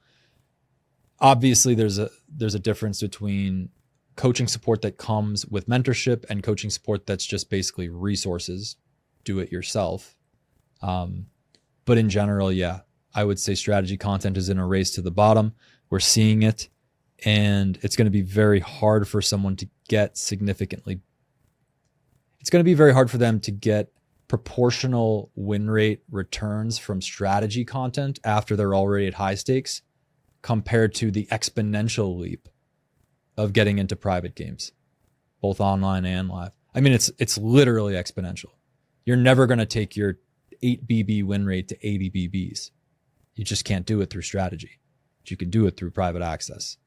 obviously there's a difference between coaching support that comes with mentorship and coaching support that's just basically resources, do it yourself. But in general, yeah, I would say strategy content is in a race to the bottom. We're seeing it, and it's going to be very hard for someone to get it's going to be very hard for them to get proportional win rate returns from strategy content after they're already at high stakes compared to the exponential leap of getting into private games, both online and live. I mean, it's literally exponential. You're never going to take your 8 BB win rate to 80 BBs. You just can't do it through strategy. But you can do it through private access.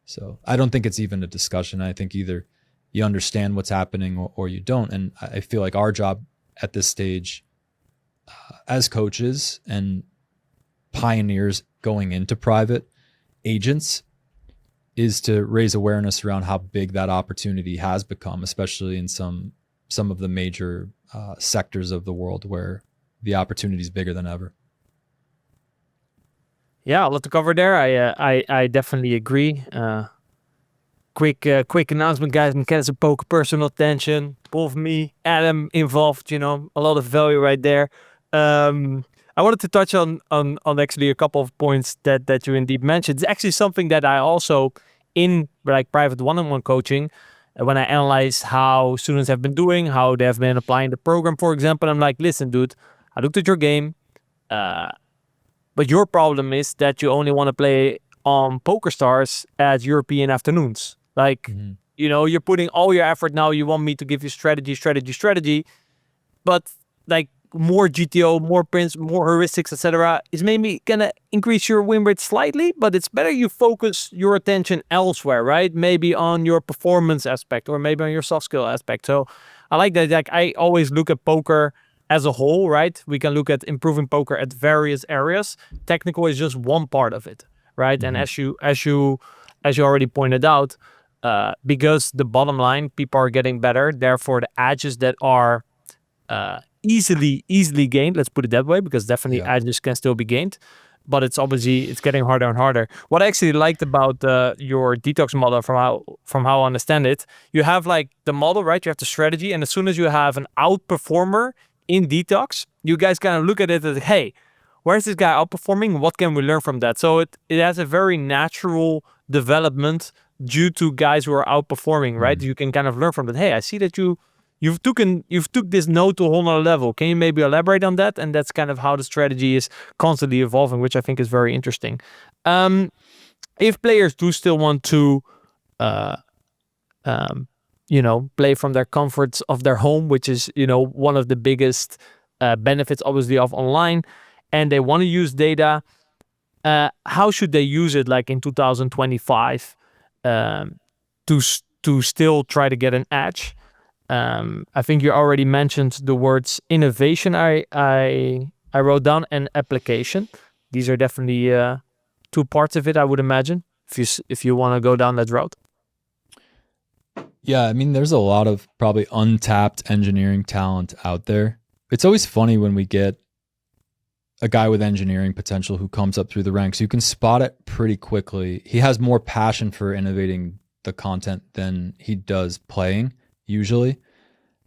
So I don't think it's even a discussion. I think either you understand what's happening or you don't. And I feel like our job at this stage as coaches and pioneers going into private agents is to raise awareness around how big that opportunity has become, especially in some of the major sectors of the world where the opportunity is bigger than ever. Yeah, a lot to cover there. I definitely agree. Quick announcement, guys. Mechanics of Poker, personal attention. Both me, Adam involved. A lot of value right there. I wanted to touch on actually a couple of points that you indeed mentioned. It's actually something that I also in private one-on-one coaching, when I analyze how students have been doing, how they have been applying the program, for example, I'm like, listen, dude, I looked at your game, but your problem is that you only want to play on PokerStars at European afternoons. You're putting all your effort now. You want me to give you strategy, but more GTO, more prints, more heuristics, etc. is maybe gonna increase your win rate slightly, but it's better you focus your attention elsewhere, right? Maybe on your performance aspect or maybe on your soft skill aspect. So I like that. I always look at poker as a whole, right? We can look at improving poker at various areas. Technical is just one part of it, right? Mm-hmm. And as you already pointed out, because the bottom line, people are getting better. Therefore, the edges that are easily gained, let's put it that way, because definitely edges can still be gained, but it's getting harder and harder. What I actually liked about your detox model, from how I understand it, you have the model, right? You have the strategy, and as soon as you have an outperformer in detox, you guys kind of look at it as, hey, where's this guy outperforming? What can we learn from that? So it has a very natural development due to guys who are outperforming, right? Mm-hmm. You can kind of learn from that. Hey, I see that you've took this node to a whole nother level. Can you maybe elaborate on that? And that's kind of how the strategy is constantly evolving, which I think is very interesting. If players do still want to, play from their comforts of their home, which is, one of the biggest benefits, obviously, of online, and they want to use data, how should they use it, in 2025, to still try to get an edge? I think you already mentioned the words innovation. I wrote down, and application. These are definitely two parts of it, I would imagine, if you want to go down that route. Yeah, I mean, there's a lot of probably untapped engineering talent out there. It's always funny when we get a guy with engineering potential who comes up through the ranks. You can spot it pretty quickly. He has more passion for innovating the content than he does playing, usually.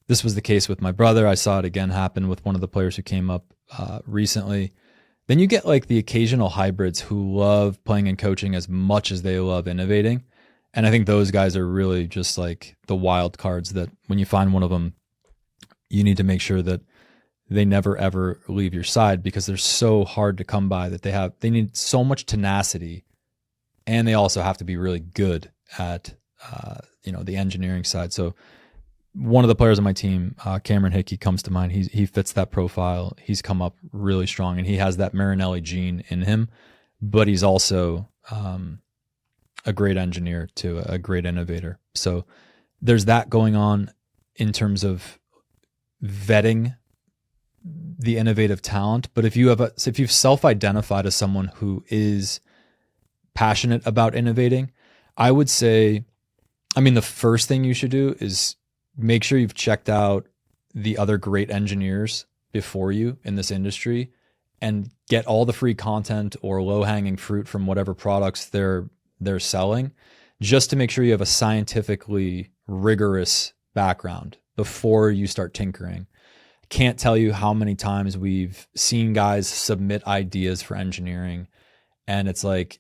This was the case with my brother. I saw it again happen with one of the players who came up recently. Then you get the occasional hybrids who love playing and coaching as much as they love innovating. And I think those guys are really just the wild cards that when you find one of them, you need to make sure that they never ever leave your side, because they're so hard to come by, that they need so much tenacity, and they also have to be really good at the engineering side. So one of the players on my team, Cameron Hickey, comes to mind. He fits that profile. He's come up really strong, and he has that Marinelli gene in him, but he's also a great engineer to a great innovator. So there's that going on in terms of vetting the innovative talent. But if you've self-identified as someone who is passionate about innovating, I would say, the first thing you should do is make sure you've checked out the other great engineers before you in this industry and get all the free content or low-hanging fruit from whatever products they're selling, just to make sure you have a scientifically rigorous background before you start tinkering. I can't tell you how many times we've seen guys submit ideas for engineering, and it's like,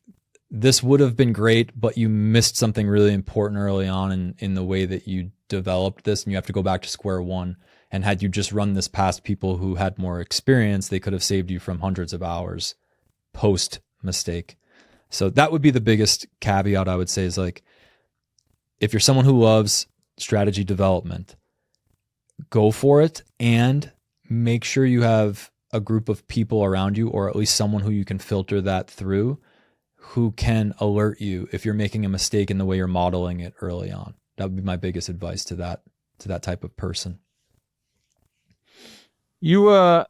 this would have been great, but you missed something really important early on in the way that you developed this, and you have to go back to square one. And had you just run this past people who had more experience, they could have saved you from hundreds of hours post mistake. So that would be the biggest caveat I would say, is like, if you're someone who loves strategy development, go for it, and make sure you have a group of people around you, or at least someone who you can filter that through, who can alert you if you're making a mistake in the way you're modeling it early on. That would be my biggest advice to that type of person. You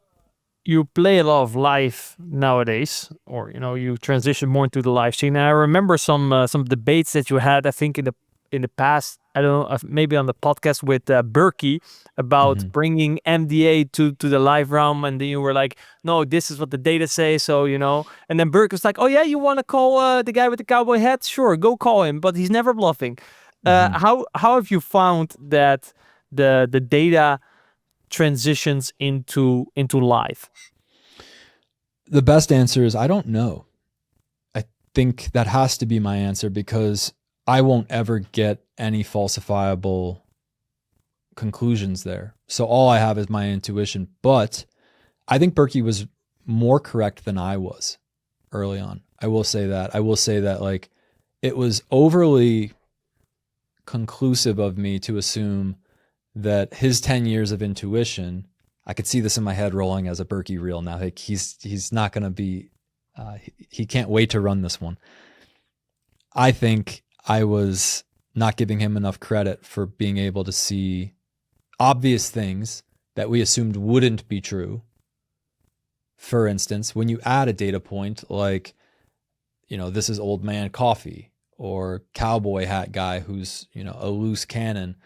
play a lot of live nowadays, or you transition more into the live scene. And I remember some debates that you had, I think in the past. I don't know, maybe on the podcast with Berkey about bringing MDA to the live realm, and then you were like, no, this is what the data say, so And then Berkey was like, oh yeah, you want to call the guy with the cowboy hat? Sure, go call him, but he's never bluffing. How have you found that the data transitions into live? The best answer is I don't know. I think that has to be my answer, because I won't ever get any falsifiable conclusions there. So all I have is my intuition. But I think Berkey was more correct than I was early on. I will say that like, it was overly conclusive of me to assume that his 10 years of intuition, I could see this in my head rolling as a Berkey reel now. Like, he's not going to be, he can't wait to run this one. I think I was not giving him enough credit for being able to see obvious things that we assumed wouldn't be true. For instance, when you add a data point like, this is old man coffee, or cowboy hat guy who's, a loose cannon,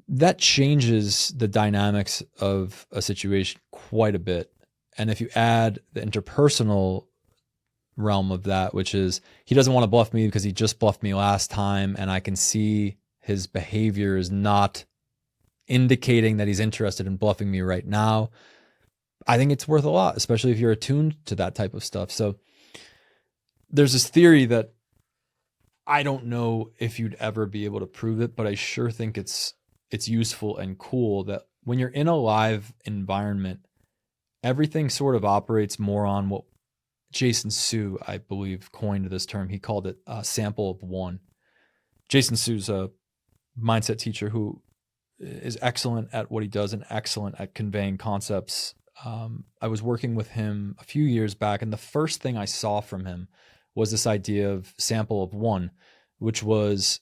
that changes the dynamics of a situation quite a bit. And if you add the interpersonal realm of that, which is, he doesn't want to bluff me because he just bluffed me last time, and I can see his behavior is not indicating that he's interested in bluffing me right now, I think it's worth a lot, especially if you're attuned to that type of stuff. So there's this theory that I don't know if you'd ever be able to prove it, but I sure think it's useful and cool that when you're in a live environment, everything sort of operates more on what Jason Su, I believe, coined this term. He called it a sample of one. Jason Su's a mindset teacher who is excellent at what he does and excellent at conveying concepts. I was working with him a few years back, and the first thing I saw from him was this idea of sample of one, which was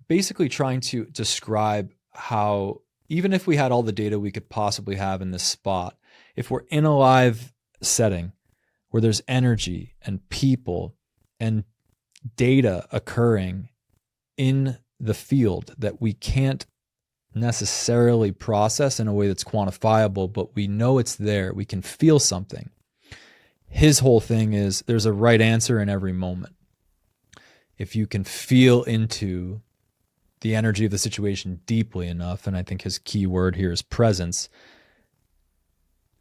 basically trying to describe how, even if we had all the data we could possibly have in this spot, if we're in a live setting where there's energy and people and data occurring in the field that we can't necessarily process in a way that's quantifiable, but we know it's there, we can feel something. His whole thing is there's a right answer in every moment. If you can feel into the energy of the situation deeply enough, and I think his key word here is presence,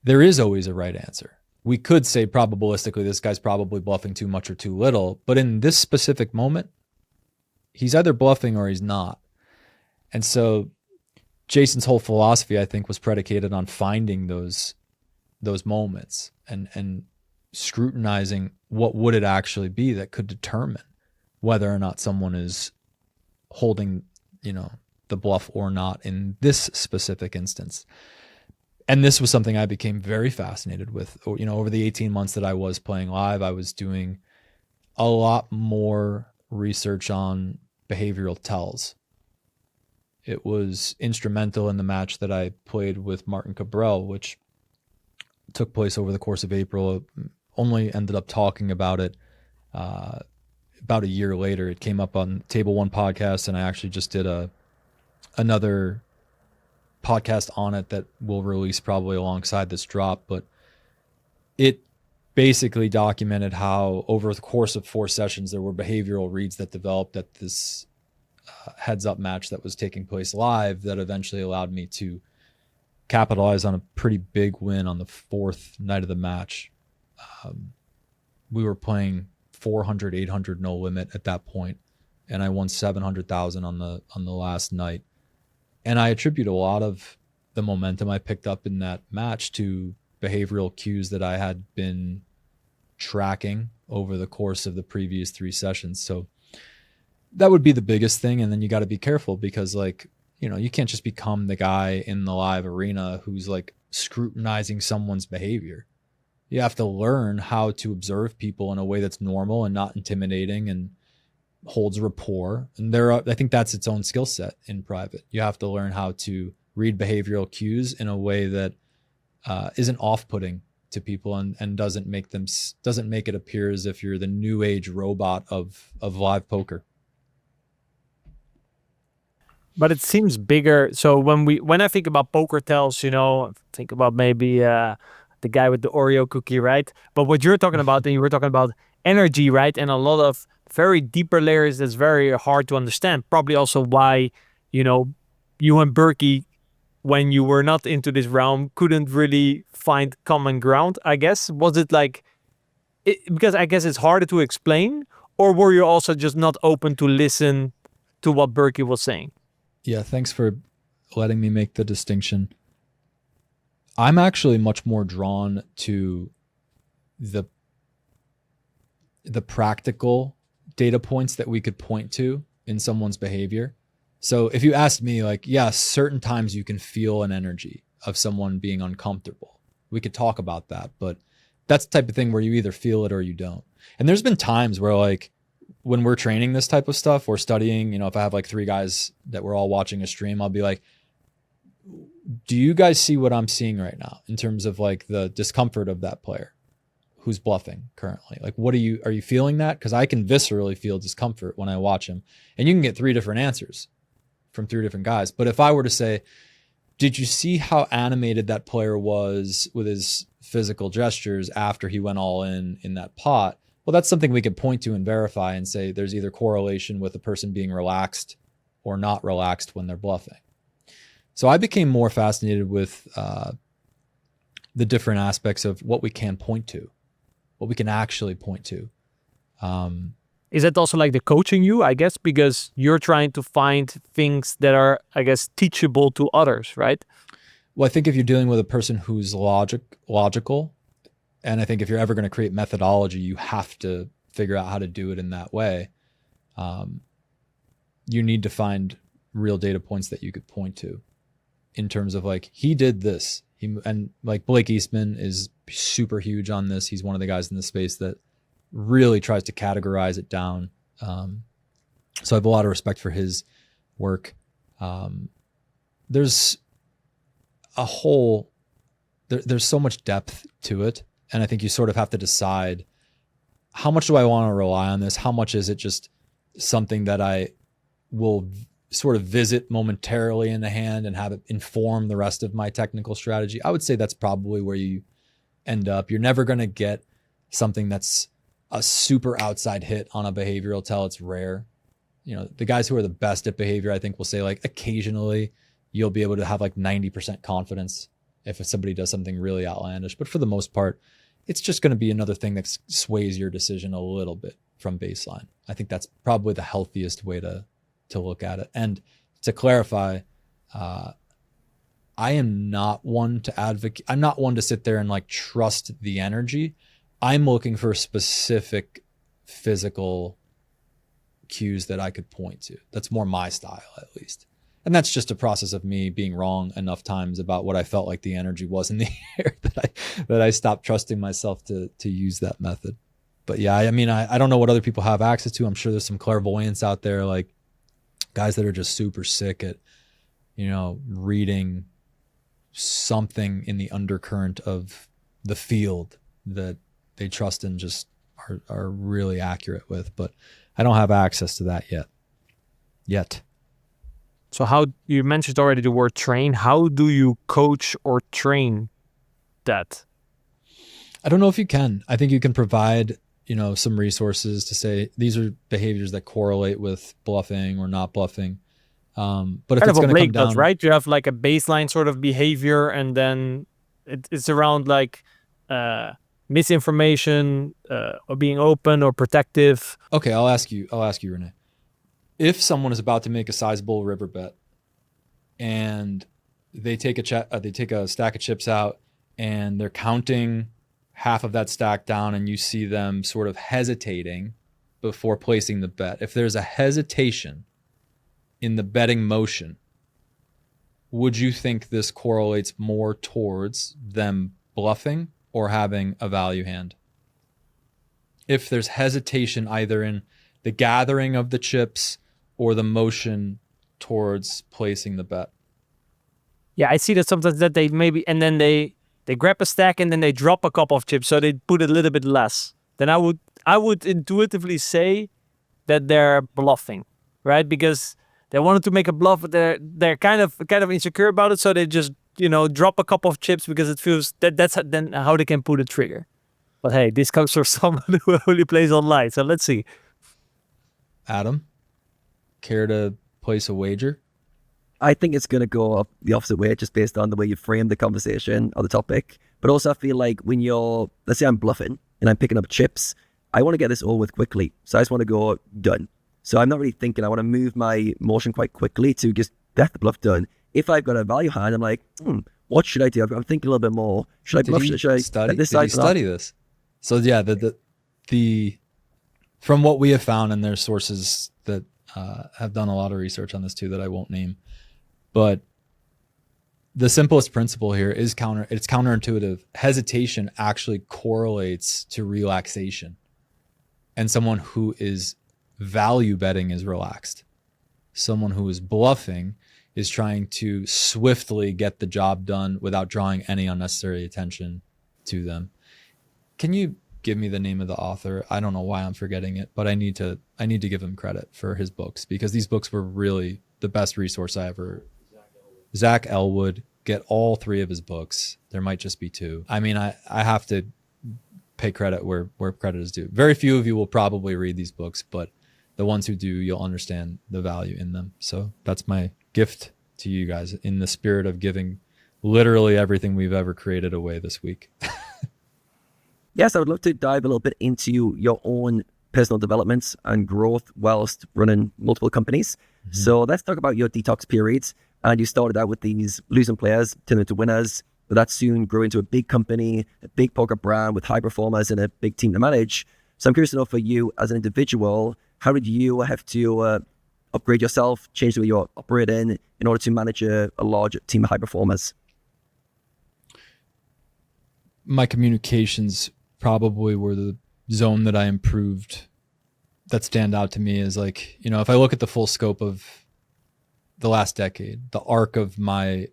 there is always a right answer. We could say probabilistically, this guy's probably bluffing too much or too little, but in this specific moment, he's either bluffing or he's not. And so Jason's whole philosophy, I think, was predicated on finding those moments and scrutinizing what would it actually be that could determine whether or not someone is holding, the bluff or not in this specific instance. And this was something I became very fascinated with. Over the 18 months that I was playing live, I was doing a lot more research on behavioral tells. It was instrumental in the match that I played with Martin Cabral, which took place over the course of April. Only ended up talking about it about a year later. It came up on Table One podcast, and I actually just did another podcast on it that will release probably alongside this drop. But it basically documented how over the course of 4 sessions, there were behavioral reads that developed at this heads up match that was taking place live that eventually allowed me to capitalize on a pretty big win on the 4th night of the match. We were playing 400, 800 no limit at that point, and I won 700,000 on the last night. And I attribute a lot of the momentum I picked up in that match to behavioral cues that I had been tracking over the course of the previous 3 sessions. So that would be the biggest thing. And then you got to be careful because you can't just become the guy in the live arena who's like scrutinizing someone's behavior. You have to learn how to observe people in a way that's normal and not intimidating and holds rapport. And I think that's its own skill set in private. You have to learn how to read behavioral cues in a way that isn't off-putting to people and doesn't make it appear as if you're the new age robot of live poker. But it seems bigger. So when I think about poker tells, think about maybe the guy with the Oreo cookie, right? But what you're talking about, and you were talking about energy, right? And a lot of very deeper layers that's very hard to understand. Probably also why, you and Berkey, when you were not into this realm, couldn't really find common ground, I guess. Was it because I guess it's harder to explain, or were you also just not open to listen to what Berkey was saying? Yeah, thanks for letting me make the distinction. I'm actually much more drawn to the practical data points that we could point to in someone's behavior. So if you asked me, yes, certain times you can feel an energy of someone being uncomfortable. We could talk about that, but that's the type of thing where you either feel it or you don't. And there's been times where when we're training this type of stuff or studying, if I have 3 guys that we're all watching a stream, I'll be like, do you guys see what I'm seeing right now in terms of the discomfort of that player who's bluffing currently? What are you feeling that? Because I can viscerally feel discomfort when I watch him, and you can get 3 different answers from 3 different guys. But if I were to say, did you see how animated that player was with his physical gestures after he went all in that pot? Well, that's something we could point to and verify and say there's either correlation with the person being relaxed or not relaxed when they're bluffing. So I became more fascinated with the different aspects of what we can point to, what we can actually point to. Is that also the coaching you, I guess, because you're trying to find things that are, I guess, teachable to others, right? Well, I think if you're dealing with a person who's logical, and I think if you're ever going to create methodology, you have to figure out how to do it in that way. You need to find real data points that you could point to in terms of he did this. Blake Eastman is super huge on this. He's one of the guys in the space that really tries to categorize it down. So I have a lot of respect for his work. There's there's so much depth to it. And I think you sort of have to decide, how much do I want to rely on this? How much is it just something that I will sort of visit momentarily in the hand and have it inform the rest of my technical strategy? I would say that's probably where you end up. You're never going to get something that's a super outside hit on a behavioral tell. It's rare. The guys who are the best at behavior, I think, will say occasionally you'll be able to have 90% confidence if somebody does something really outlandish. But for the most part, it's just going to be another thing that sways your decision a little bit from baseline. I think that's probably the healthiest way to look at it. And to clarify, I am not one to advocate. I'm not one to sit there and trust the energy. I'm looking for specific physical cues that I could point to. That's more my style, at least. And that's just a process of me being wrong enough times about what I felt like the energy was in the air that I stopped trusting myself to use that method. But yeah, I mean, I don't know what other people have access to. I'm sure there's some clairvoyants out there, like guys that are just super sick at, reading something in the undercurrent of the field that they trust and just are really accurate with. But I don't have access to that yet. So how, you mentioned already the word train. How do you coach or train that? I don't know if you can. I think you can provide, some resources to say these are behaviors that correlate with bluffing or not bluffing. But if Kind it's of going what to come Blake does, down, right? You have like a baseline sort of behavior, and then it's around like misinformation or being open or protective. okay, I'll ask you, Rene. If someone is about to make a sizable river bet and they take a stack of chips out and they're counting half of that stack down, and you see them sort of hesitating before placing the bet. If there's a hesitation in the betting motion, would you think this correlates more towards them bluffing or having a value hand? If there's hesitation either in the gathering of the chips or the motion towards placing the bet. Yeah, I see that sometimes that they maybe, and then they grab a stack and then they drop a couple of chips, so they put a little bit less. Then I would intuitively say that they're bluffing, right? Because they wanted to make a bluff, but they're kind of insecure about it, so they just drop a couple of chips because it feels that's then how they can put a trigger. But hey, this comes from someone who only plays online, so let's see. Adam, care to place a wager? I think it's going to go up the opposite way just based on the way you frame the conversation or the topic. But also I feel like when let's say I'm bluffing and I'm picking up chips, I want to get this over with quickly. So I just want to go done. So I'm not really thinking. I want to move my motion quite quickly to just get the bluff done. If I've got a value hand, I'm like, what should I do? I'm thinking a little bit more. Should I bluff? Should I study? this Did you study this? So yeah, the from what we have found, and there's sources that have done a lot of research on this too that I won't name, but the simplest principle here is it's counterintuitive. Hesitation actually correlates to relaxation, and someone who is value betting is relaxed. Someone who is bluffing is trying to swiftly get the job done without drawing any unnecessary attention to them. Can you give me the name of the author? I don't know why I'm forgetting it, but I need to give him credit for his books, because these books were really the best resource I ever. Zach Elwood. Get all 3 of his books. There might just be 2. I mean, I have to pay credit where credit is due. Very few of you will probably read these books, but the ones who do, you'll understand the value in them. So that's my gift to you guys in the spirit of giving literally everything we've ever created away this week. Yes, I would love to dive a little bit into your own personal developments and growth whilst running multiple companies. Mm-hmm. So let's talk about your detox periods. And you started out with these losing players, turned into winners, but that soon grew into a big company, a big poker brand with high performers and a big team to manage. So I'm curious to know, for you as an individual, how did you have to upgrade yourself, change the way you're operating in order to manage a large team of high performers? My communications probably were the zone that I improved that stand out to me. Is like, if I look at the full scope of the last decade, the arc of my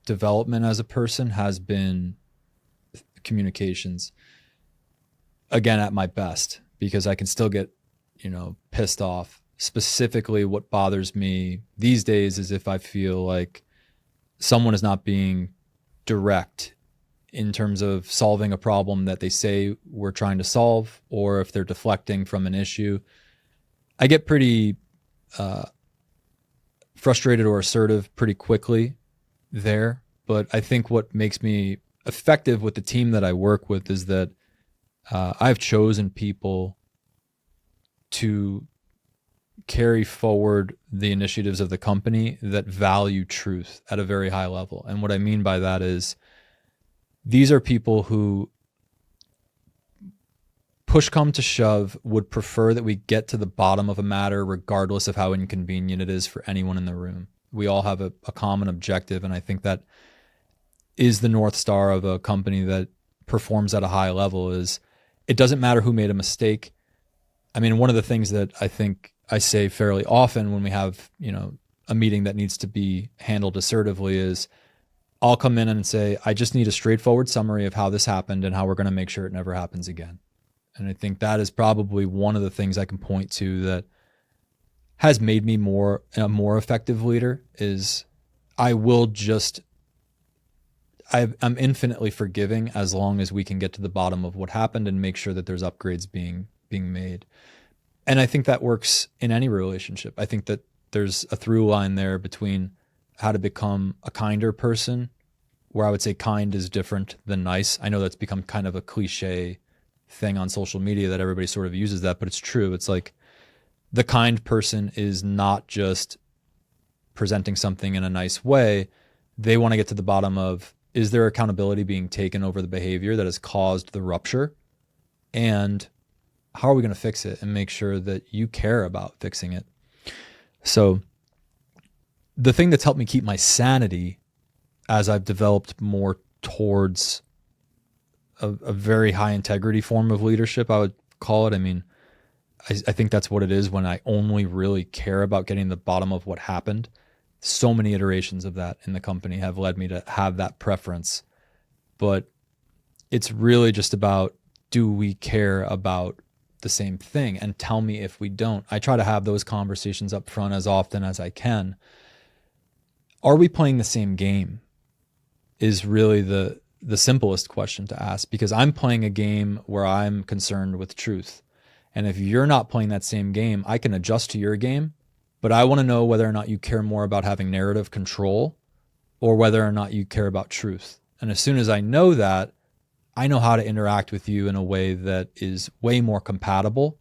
development as a person has been communications, again, at my best, because I can still get, pissed off. Specifically, what bothers me these days is if I feel like someone is not being direct in terms of solving a problem that they say we're trying to solve, or if they're deflecting from an issue. I get pretty frustrated or assertive pretty quickly there. But I think what makes me effective with the team that I work with is that I've chosen people to carry forward the initiatives of the company that value truth at a very high level. And what I mean by that is these are people who push come to shove, would prefer that we get to the bottom of a matter regardless of how inconvenient it is for anyone in the room. We all have a common objective, and I think that is the North Star of a company that performs at a high level. Is it doesn't matter who made a mistake. I mean, one of the things that I think I say fairly often when we have, a meeting that needs to be handled assertively is I'll come in and say, I just need a straightforward summary of how this happened and how we're going to make sure it never happens again. And I think that is probably one of the things I can point to that has made me a more effective leader. Is I'm infinitely forgiving as long as we can get to the bottom of what happened and make sure that there's upgrades being made. And I think that works in any relationship. I think that there's a through line there between how to become a kinder person, where I would say kind is different than nice. I know that's become kind of a cliche thing on social media that everybody sort of uses that, but it's true. It's like the kind person is not just presenting something in a nice way. They want to get to the bottom of, is there accountability being taken over the behavior that has caused the rupture? And how are we going to fix it and make sure that you care about fixing it? So the thing that's helped me keep my sanity as I've developed more towards a very high integrity form of leadership, I would call it. I mean, I think that's what it is when I only really care about getting the bottom of what happened. So many iterations of that in the company have led me to have that preference. But it's really just about, do we care about the same thing? And tell me if we don't. I try to have those conversations up front as often as I can. Are we playing the same game is really the simplest question to ask, because I'm playing a game where I'm concerned with truth. And if you're not playing that same game, I can adjust to your game, but I want to know whether or not you care more about having narrative control or whether or not you care about truth. And as soon as I know that, I know how to interact with you in a way that is way more compatible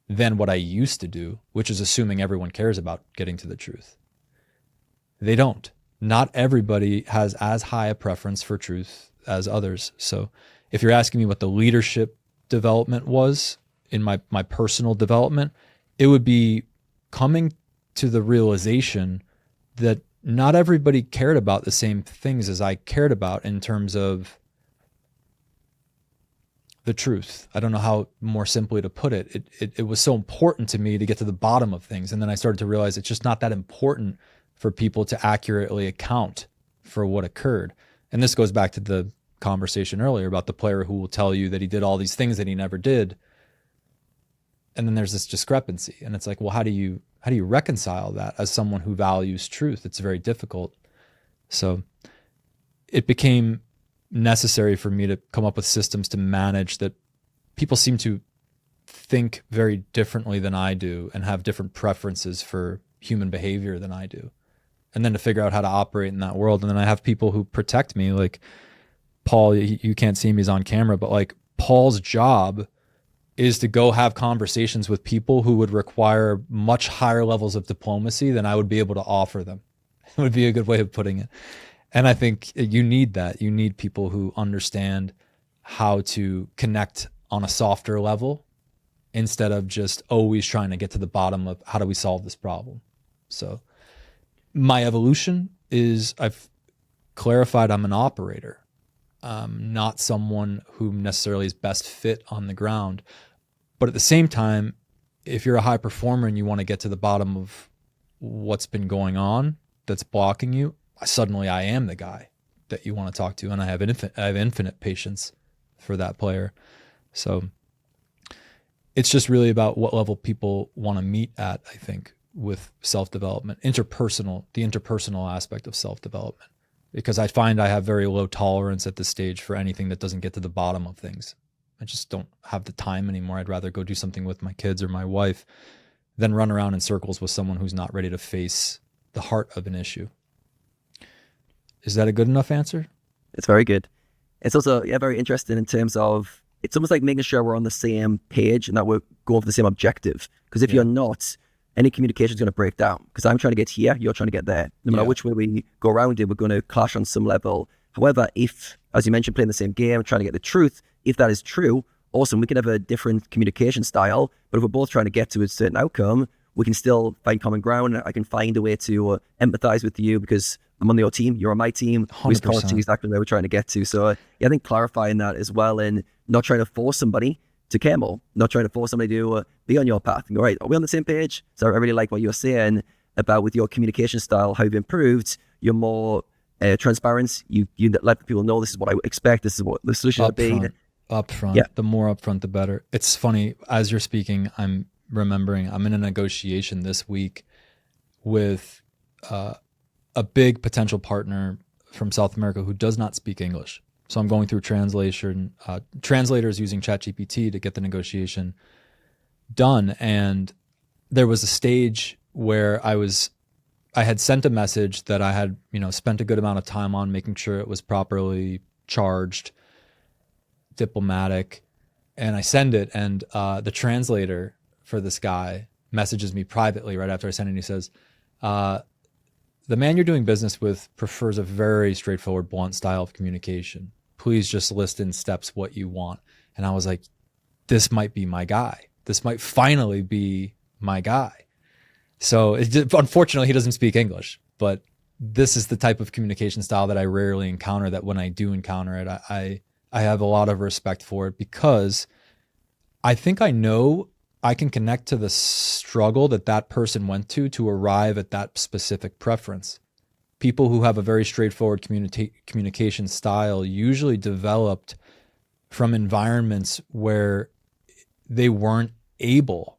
than what I used to do, which is assuming everyone cares about getting to the truth. They don't. Not everybody has as high a preference for truth as others. So if you're asking me what the leadership development was in my personal development, it would be coming to the realization that not everybody cared about the same things as I cared about in terms of the truth. I don't know how more simply to put it. It was so important to me to get to the bottom of things. And then I started to realize it's just not that important for people to accurately account for what occurred. And this goes back to the conversation earlier about the player who will tell you that he did all these things that he never did. And then there's this discrepancy. And it's like, well, how do you reconcile that as someone who values truth? It's very difficult. So it became necessary for me to come up with systems to manage that. People seem to think very differently than I do and have different preferences for human behavior than I do. And then to figure out how to operate in that world. And then I have people who protect me, like Paul. You can't see him, he's on camera, but like Paul's job is to go have conversations with people who would require much higher levels of diplomacy than I would be able to offer them. It would be a good way of putting it. And I think you need that. You need people who understand how to connect on a softer level instead of just always trying to get to the bottom of how do we solve this problem. So my evolution is I've clarified I'm an operator, not someone who necessarily is best fit on the ground. But at the same time, if you're a high performer and you want to get to the bottom of what's been going on that's blocking you, suddenly I am the guy that you want to talk to, and I have infinite patience for that player. So it's just really about what level people want to meet at, I think, with self-development, the interpersonal aspect of self-development, because I find I have very low tolerance at this stage for anything that doesn't get to the bottom of things. I just don't have the time anymore. I'd rather go do something with my kids or my wife than run around in circles with someone who's not ready to face the heart of an issue. Is that a good enough answer? It's very good. It's also very interesting in terms of, it's almost like making sure we're on the same page and that we're going for the same objective. Because if you're not, any communication is going to break down. Because I'm trying to get here, you're trying to get there. No matter which way we go around it, we're going to clash on some level. However, if, as you mentioned, playing the same game, trying to get the truth, if that is true, awesome, we can have a different communication style, but if we're both trying to get to a certain outcome, we can still find common ground. I can find a way to empathize with you because I'm on your team, you're on my team. We're 100%. exactly where we're trying to get to. So yeah, I think clarifying that as well, and not trying to force somebody to care more, not trying to force somebody to be on your path and go, right, are we on the same page? So I really like what you were saying about with your communication style, how you've improved. You're more transparent. You let people know this is what I expect. This is what the solution will be. Upfront. Yeah. The more upfront, the better. It's funny, as you're speaking, I'm remembering I'm in a negotiation this week with a big potential partner from South America who does not speak English. So I'm going through translation, translators using ChatGPT to get the negotiation done. And there was a stage where I had sent a message that I had, spent a good amount of time on making sure it was properly charged, diplomatic, and I send it, and the translator for this guy messages me privately right after I send it, and he says, the man you're doing business with prefers a very straightforward, blunt style of communication. Please just list in steps what you want. And I was like, this might be my guy. This might finally be my guy. So unfortunately, he doesn't speak English, but this is the type of communication style that I rarely encounter, that when I do encounter it, I have a lot of respect for it, because I think I know I can connect to the struggle that person went to arrive at that specific preference. People who have a very straightforward communication style usually developed from environments where they weren't able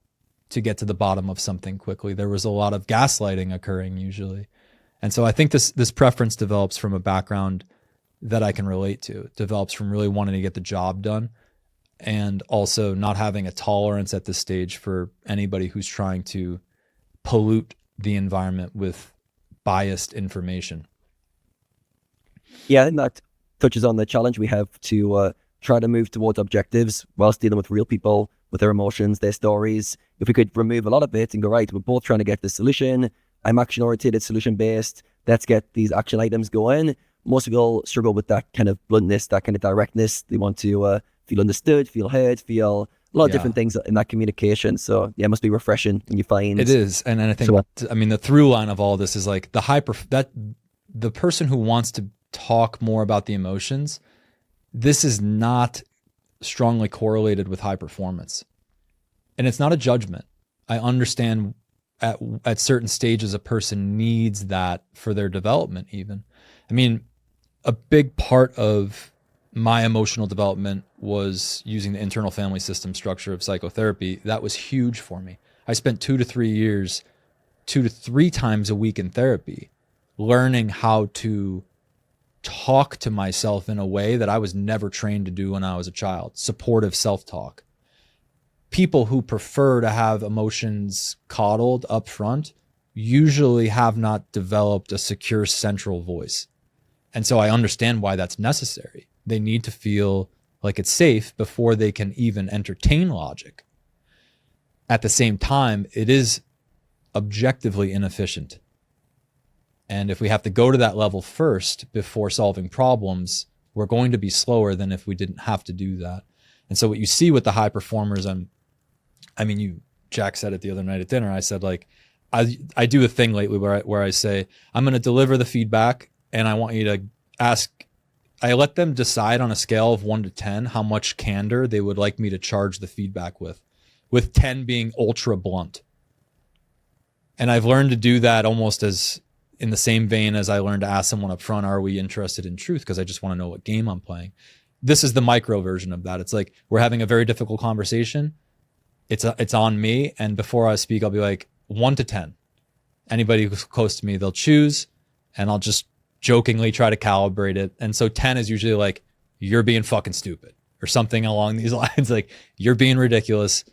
to get to the bottom of something quickly. There was a lot of gaslighting occurring usually. And so I think this preference develops from a background that I can relate to. It develops from really wanting to get the job done, and also not having a tolerance at this stage for anybody who's trying to pollute the environment with biased information. Yeah, I think that touches on the challenge we have to try to move towards objectives whilst dealing with real people, with their emotions, their stories. If we could remove a lot of it and go, right, we're both trying to get the solution. I'm action-oriented, solution-based. Let's get these action items going. Most people struggle with that kind of bluntness, that kind of directness. They want to feel understood, feel heard, feel a lot of different things in that communication. So yeah, it must be refreshing when you find it is. And I think, the through line of all this is like the person who wants to talk more about the emotions, this is not strongly correlated with high performance. And it's not a judgment. I understand at certain stages a person needs that for their development even. I mean, a big part of my emotional development was using the internal family system structure of psychotherapy. That was huge for me. I spent 2 to 3 years, 2 to 3 times a week in therapy, learning how to talk to myself in a way that I was never trained to do when I was a child. Supportive self-talk. People who prefer to have emotions coddled up front usually have not developed a secure central voice. And so I understand why that's necessary. They need to feel like it's safe before they can even entertain logic. At the same time, it is objectively inefficient. And if we have to go to that level first before solving problems, we're going to be slower than if we didn't have to do that. And so what you see with the high performers, Jack said it the other night at dinner. I said, like, I do a thing lately where I say, I'm going to deliver the feedback and I want you to ask, I let them decide on a scale of 1 to 10 how much candor they would like me to charge the feedback with 10 being ultra blunt. And I've learned to do that almost as in the same vein as I learned to ask someone up front, are we interested in truth? Because I just want to know what game I'm playing. This is the micro version of that. It's like, we're having a very difficult conversation. It's on me. And before I speak, I'll be like 1 to 10. Anybody who's close to me, they'll choose, and I'll just jokingly try to calibrate it. And so 10 is usually like, you're being fucking stupid or something along these lines. Like, you're being ridiculous.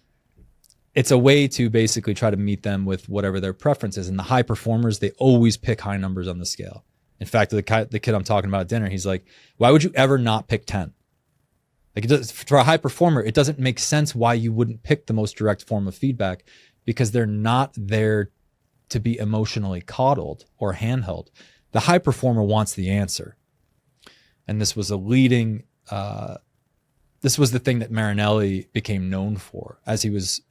It's a way to basically try to meet them with whatever their preference is. And the high performers, they always pick high numbers on the scale. In fact, the kid I'm talking about at dinner, he's like, why would you ever not pick 10? Like, for a high performer, it doesn't make sense why you wouldn't pick the most direct form of feedback, because they're not there to be emotionally coddled or handheld. The high performer wants the answer. And this was a leading this was the thing that Marinelli became known for as he was,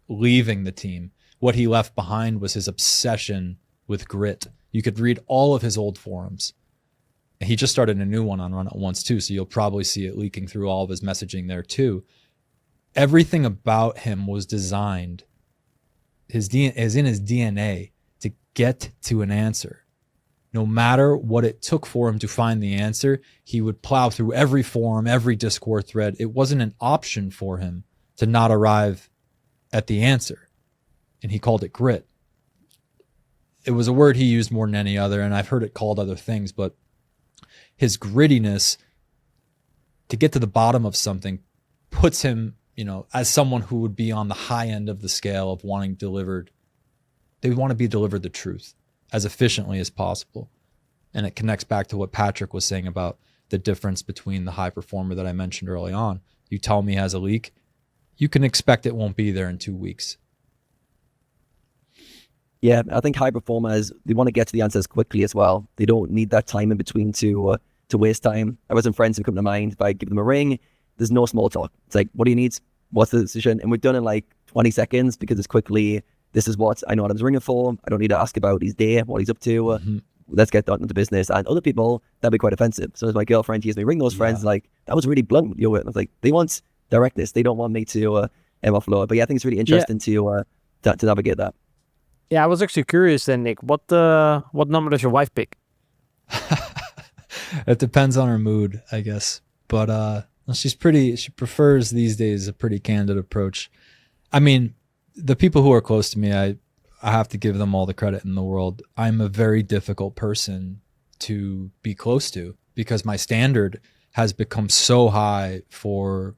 leaving the team. What he left behind was his obsession with grit. You could read all of his old forums. He just started a new one on Run It Once too, so you'll probably see it leaking through all of his messaging there too. Everything about him was designed, is in his DNA, to get to an answer. No matter what it took for him to find the answer, he would plow through every forum, every Discord thread. It wasn't an option for him to not arrive at the answer. And he called it grit. It was a word he used more than any other, and I've heard it called other things, but his grittiness to get to the bottom of something puts him, as someone who would be on the high end of the scale of wanting delivered. They want to be delivered the truth as efficiently as possible. And it connects back to what Patrick was saying about the difference between the high performer that I mentioned early on. You tell me he has a leak, you can expect it won't be there in 2 weeks. Yeah, I think high performers, they want to get to the answers quickly as well. They don't need that time in between to waste time. I have some friends who come to mind. If I give them a ring, there's no small talk. It's like, what do you need? What's the decision? And we've done it in like 20 seconds because it's quickly, this is what I know Adam's ringing for. I don't need to ask about his day, what he's up to. Let's get down to business. And other people, that'd be quite offensive. So as my girlfriend hears me ring those friends, like, that was really blunt. And I was like, they want directness. They don't want me to offload. But yeah, I think it's really interesting to navigate that. Yeah, I was actually curious then, Nick. What number does your wife pick? It depends on her mood, I guess. But she prefers these days a pretty candid approach. I mean, the people who are close to me, I have to give them all the credit in the world. I'm a very difficult person to be close to because my standard has become so high for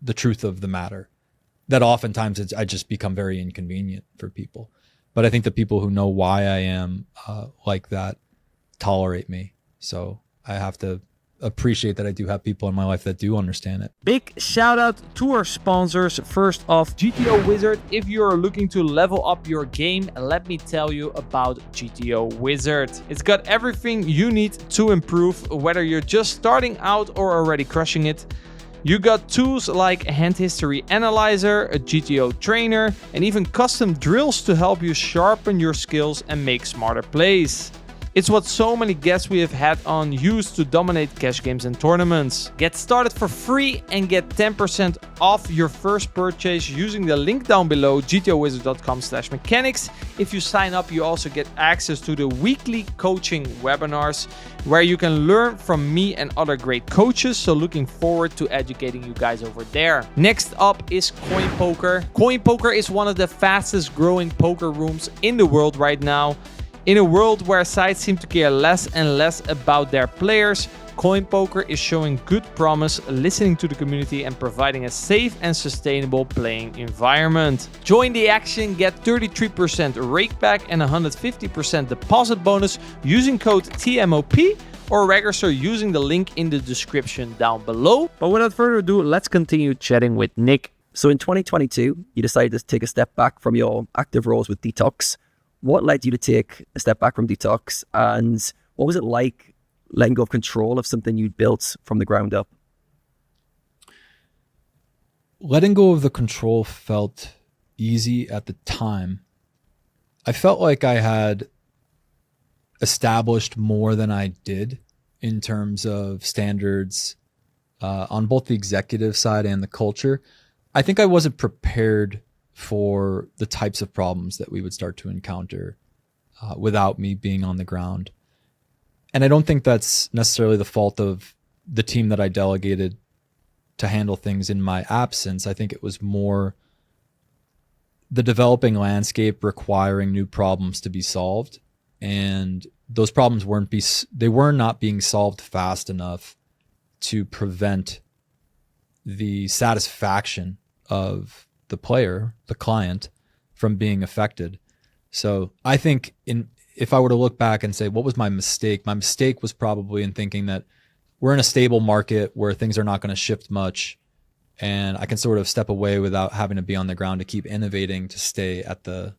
the truth of the matter that oftentimes I just become very inconvenient for people. But I think the people who know why I am like that tolerate me. So I have to appreciate that I do have people in my life that do understand it. Big shout out to our sponsors. First off, GTO Wizard. If you're looking to level up your game, let me tell you about GTO Wizard. It's got everything you need to improve, whether you're just starting out or already crushing it. You got tools like a hand history analyzer, a GTO trainer, and even custom drills to help you sharpen your skills and make smarter plays. It's what so many guests we have had on use to dominate cash games and tournaments. Get started for free and get 10% off your first purchase using the link down below, gtowizard.com/mechanics. If you sign up, you also get access to the weekly coaching webinars where you can learn from me and other great coaches. So looking forward to educating you guys over there. Next up is Coinpoker. Coinpoker is one of the fastest growing poker rooms in the world right now. In a world where sites seem to care less and less about their players, Coinpoker is showing good promise, listening to the community and providing a safe and sustainable playing environment. Join the action, get 33% rakeback and 150% deposit bonus using code TMOP or register using the link in the description down below. But without further ado, let's continue chatting with Nick. So in 2022, you decided to take a step back from your active roles with Detox. What led you to take a step back from Detox, and what was it like letting go of control of something you'd built from the ground up? Letting go of the control felt easy at the time. I felt like I had established more than I did in terms of standards on both the executive side and the culture. I think I wasn't prepared for the types of problems that we would start to encounter without me being on the ground. And I don't think that's necessarily the fault of the team that I delegated to handle things in my absence. I think it was more the developing landscape requiring new problems to be solved. And those problems were not being solved fast enough to prevent the satisfaction of the player, the client, from being affected. So I think if I were to look back and say, what was my mistake? My mistake was probably in thinking that we're in a stable market where things are not going to shift much. And I can sort of step away without having to be on the ground to keep innovating, to stay at the,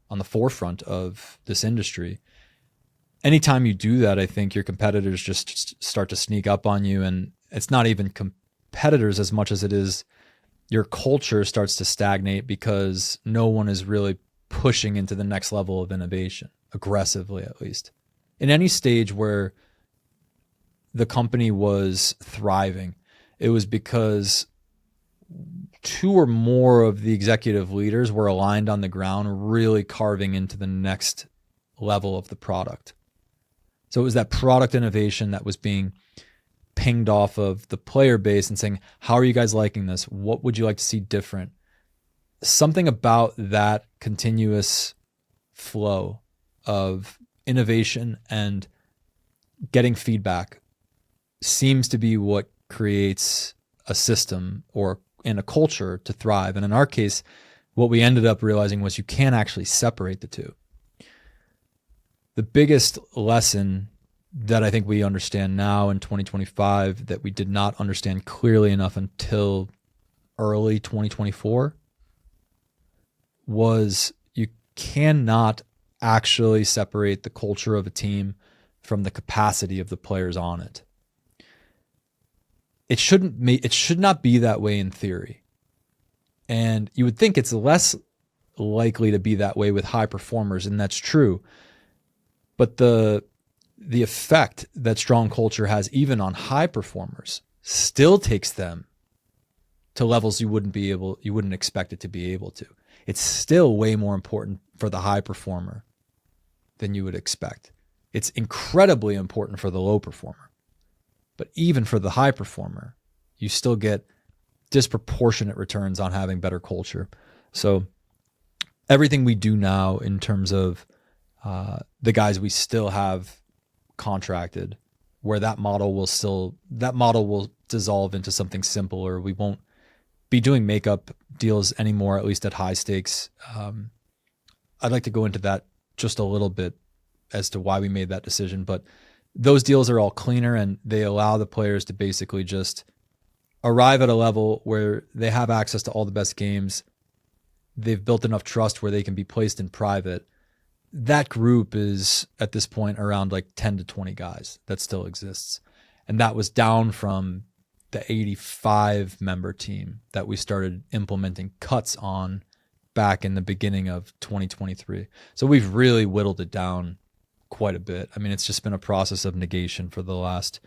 on the forefront of this industry. Anytime you do that, I think your competitors just start to sneak up on you, and it's not even competitors as much as it is your culture starts to stagnate because no one is really pushing into the next level of innovation, aggressively at least. In any stage where the company was thriving, it was because two or more of the executive leaders were aligned on the ground, really carving into the next level of the product. So it was that product innovation that was being pinged off of the player base and saying, how are you guys liking this? What would you like to see different? Something about that continuous flow of innovation and getting feedback seems to be what creates a system or in a culture to thrive. And in our case, what we ended up realizing was you can't actually separate the two. The biggest lesson that I think we understand now in 2025 that we did not understand clearly enough until early 2024 was you cannot actually separate the culture of a team from the capacity of the players on it. It should not be that way in theory. And you would think it's less likely to be that way with high performers, and that's true. But the effect that strong culture has even on high performers still takes them to levels you wouldn't expect it to be able to. It's still way more important for the high performer than you would expect. It's incredibly important for the low performer. But even for the high performer, you still get disproportionate returns on having better culture. So everything we do now in terms of the guys we still have contracted, where that model will dissolve into something simpler. We won't be doing makeup deals anymore, at least at high stakes. I'd like to go into that just a little bit as to why we made that decision, but those deals are all cleaner and they allow the players to basically just arrive at a level where they have access to all the best games. They've built enough trust where they can be placed in private. That group is at this point around like 10 to 20 guys that still exists. And that was down from the 85 member team that we started implementing cuts on back in the beginning of 2023. So we've really whittled it down quite a bit. I mean, it's just been a process of negation for the last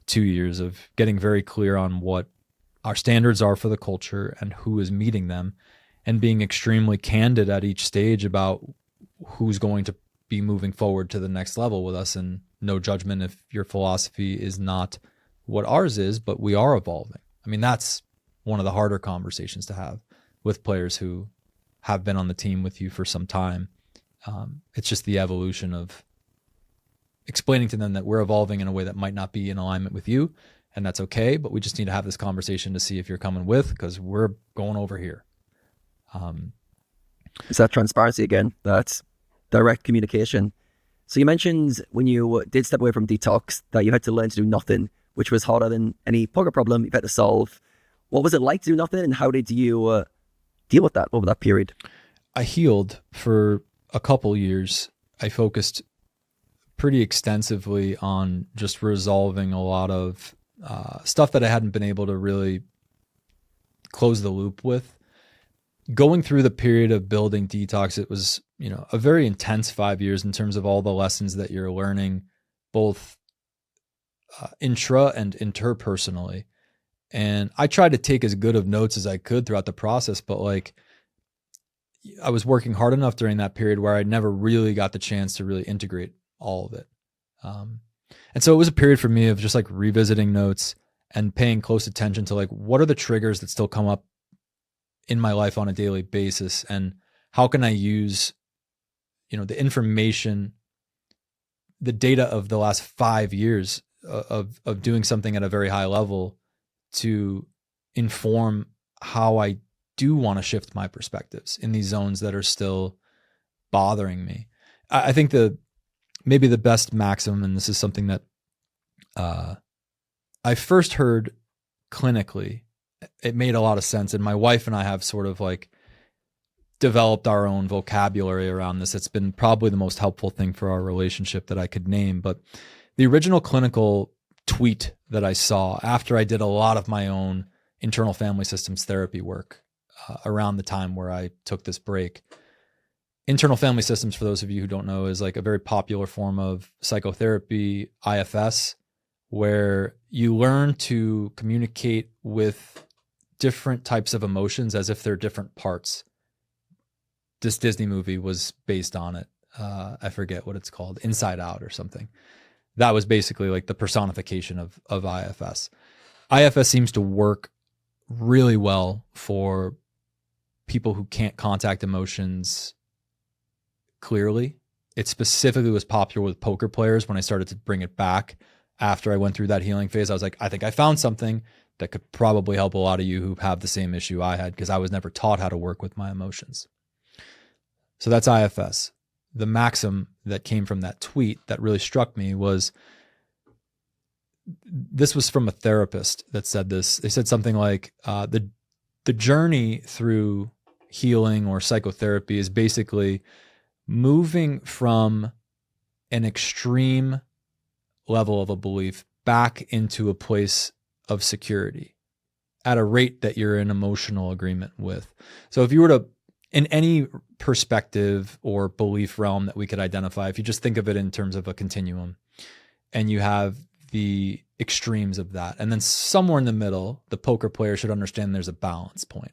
2 years of getting very clear on what our standards are for the culture and who is meeting them, and being extremely candid at each stage about who's going to be moving forward to the next level with us, and no judgment if your philosophy is not what ours is, but we are evolving. I mean, that's one of the harder conversations to have with players who have been on the team with you for some time. It's just the evolution of explaining to them that we're evolving in a way that might not be in alignment with you, and that's okay, but we just need to have this conversation to see if you're coming with, because we're going over here. Is that transparency again? That's direct communication. So you mentioned when you did step away from Detox that you had to learn to do nothing, which was harder than any poker problem you've had to solve. What was it like to do nothing, and how did you deal with that over that period? I healed for a couple years. I focused pretty extensively on just resolving a lot of stuff that I hadn't been able to really close the loop with. Going through the period of building Detox, it was, a very intense 5 years in terms of all the lessons that you're learning, both intra and interpersonally. And I tried to take as good of notes as I could throughout the process, but I was working hard enough during that period where I never really got the chance to really integrate all of it. And so it was a period for me of just revisiting notes and paying close attention to what are the triggers that still come up in my life on a daily basis, and how can I use, the information, the data of the last 5 years of doing something at a very high level to inform how I do want to shift my perspectives in these zones that are still bothering me. I think maybe the best maxim, and this is something that I first heard clinically, it made a lot of sense. And my wife and I have sort of developed our own vocabulary around this. It's been probably the most helpful thing for our relationship that I could name. But the original clinical tweet that I saw after I did a lot of my own internal family systems therapy work around the time where I took this break. Internal family systems, for those of you who don't know, is like a very popular form of psychotherapy, IFS, where you learn to communicate with different types of emotions as if they're different parts. This Disney movie was based on it. I forget what it's called, Inside Out or something. That was basically like the personification of IFS. IFS seems to work really well for people who can't contact emotions clearly. It specifically was popular with poker players. When I started to bring it back after I went through that healing phase, I was like, I think I found something that could probably help a lot of you who have the same issue I had, because I was never taught how to work with my emotions. So that's IFS. The maxim that came from that tweet that really struck me was, this was from a therapist that said this. They said something like, the journey through healing or psychotherapy is basically moving from an extreme level of a belief back into a place of security at a rate that you're in emotional agreement with. So if you were to, in any perspective or belief realm that we could identify, if you just think of it in terms of a continuum, and you have the extremes of that, and then somewhere in the middle, the poker player should understand there's a balance point.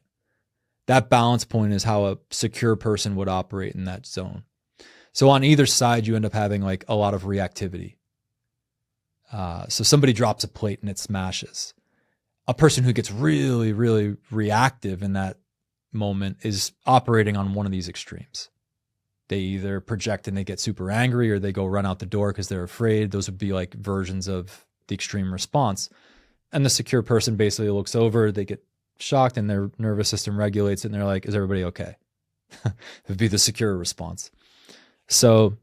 That balance point is how a secure person would operate in that zone. So on either side, you end up having like a lot of reactivity. So somebody drops a plate and it smashes. A person who gets really, really reactive in that moment is operating on one of these extremes. They either project and they get super angry, or they go run out the door because they're afraid. Those would be like versions of the extreme response. And the secure person basically looks over, they get shocked and their nervous system regulates it, and they're like, is everybody okay? It would be the secure response. So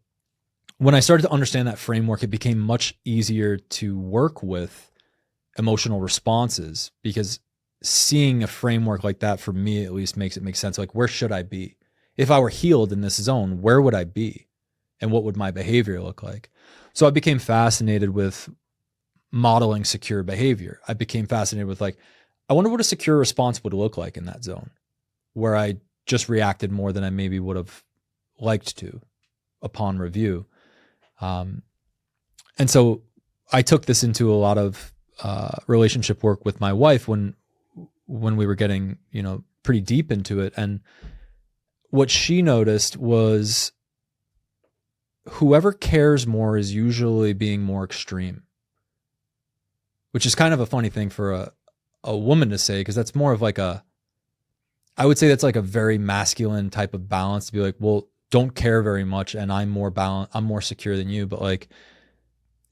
when I started to understand that framework, it became much easier to work with emotional responses, because seeing a framework like that, for me at least, makes it make sense. Like, where should I be? If I were healed in this zone, where would I be? And what would my behavior look like? So I became fascinated with modeling secure behavior. I became fascinated with like, I wonder what a secure response would look like in that zone, where I just reacted more than I maybe would have liked to upon review. And so I took this into a lot of relationship work with my wife when we were getting, pretty deep into it. And what she noticed was, whoever cares more is usually being more extreme, which is kind of a funny thing for a woman to say, because that's more of like I would say that's like a very masculine type of balance, to be like, well, don't care very much and I'm more balanced, I'm more secure than you. But like,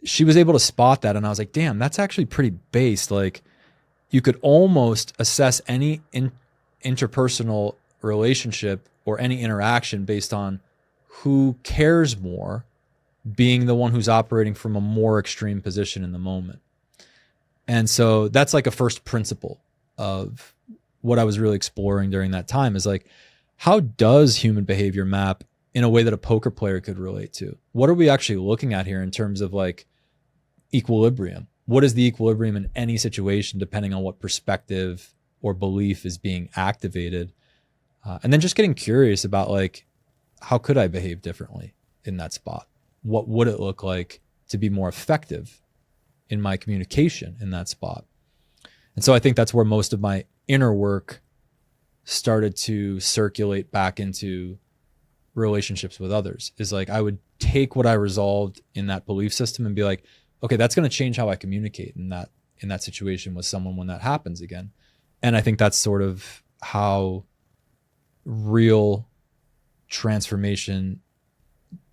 she was able to spot that, and I was like, damn, that's actually pretty based. Like, you could almost assess any interpersonal relationship or any interaction based on who cares more, being the one who's operating from a more extreme position in the moment. And so that's like a first principle of what I was really exploring during that time, is like, how does human behavior map in a way that a poker player could relate to? What are we actually looking at here in terms of like equilibrium? What is the equilibrium in any situation, depending on what perspective or belief is being activated? And then just getting curious about like, how could I behave differently in that spot? What would it look like to be more effective in my communication in that spot? And so I think that's where most of my inner work started to circulate back into relationships with others, is like, I would take what I resolved in that belief system and be like, okay, that's going to change how I communicate in that situation with someone when that happens again. And I think that's sort of how real transformation,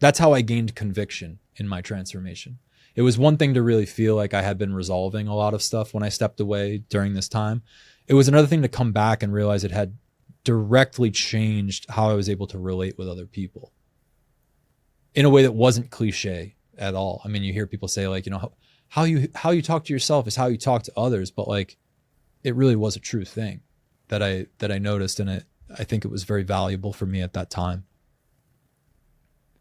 that's how I gained conviction in my transformation. It was one thing to really feel like I had been resolving a lot of stuff when I stepped away during this time. It was another thing to come back and realize it had directly changed how I was able to relate with other people in a way that wasn't cliche at all. I mean, you hear people say like, how you talk to yourself is how you talk to others, but like, it really was a true thing that I noticed, and I think it was very valuable for me at that time.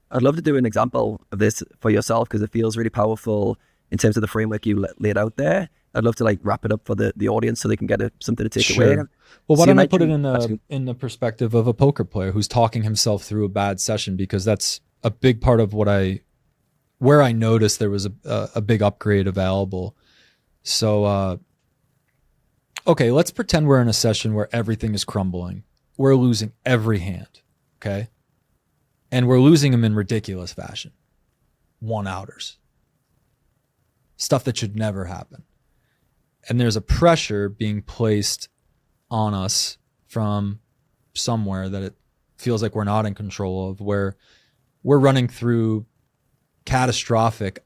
I'd love to do an example of this for yourself, because it feels really powerful in terms of the framework you laid out there. I'd love to like wrap it up for the audience so they can get something to take Sure. away. Well, why So you don't I put it mentioned- in the perspective of a poker player who's talking himself through a bad session, because that's a big part of where I noticed there was a big upgrade available. So, okay, let's pretend we're in a session where everything is crumbling. We're losing every hand, okay? And we're losing them in ridiculous fashion. One-outers. Stuff that should never happen. And there's a pressure being placed on us from somewhere that it feels like we're not in control of, where we're running through catastrophic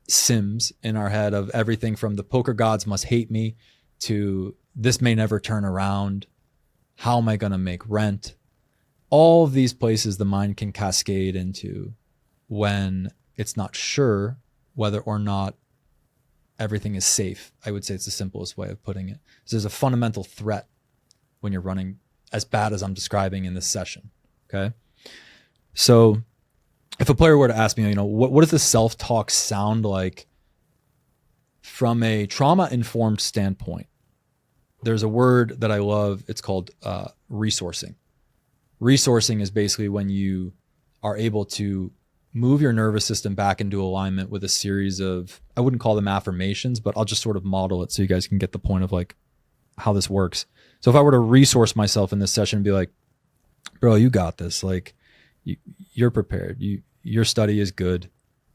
sims in our head of everything from the poker gods must hate me to this may never turn around. How am I going to make rent? All of these places the mind can cascade into when it's not sure whether or not everything is safe. I would say it's the simplest way of putting it. So there's a fundamental threat when you're running as bad as I'm describing in this session. Okay. So if a player were to ask me, what does the self-talk sound like from a trauma-informed standpoint? There's a word that I love. It's called resourcing. Resourcing is basically when you are able to move your nervous system back into alignment with a series of, I wouldn't call them affirmations, but I'll just sort of model it so you guys can get the point of like how this works. So if I were to resource myself in this session and be like, bro, you got this. Like you're prepared. Your study is good.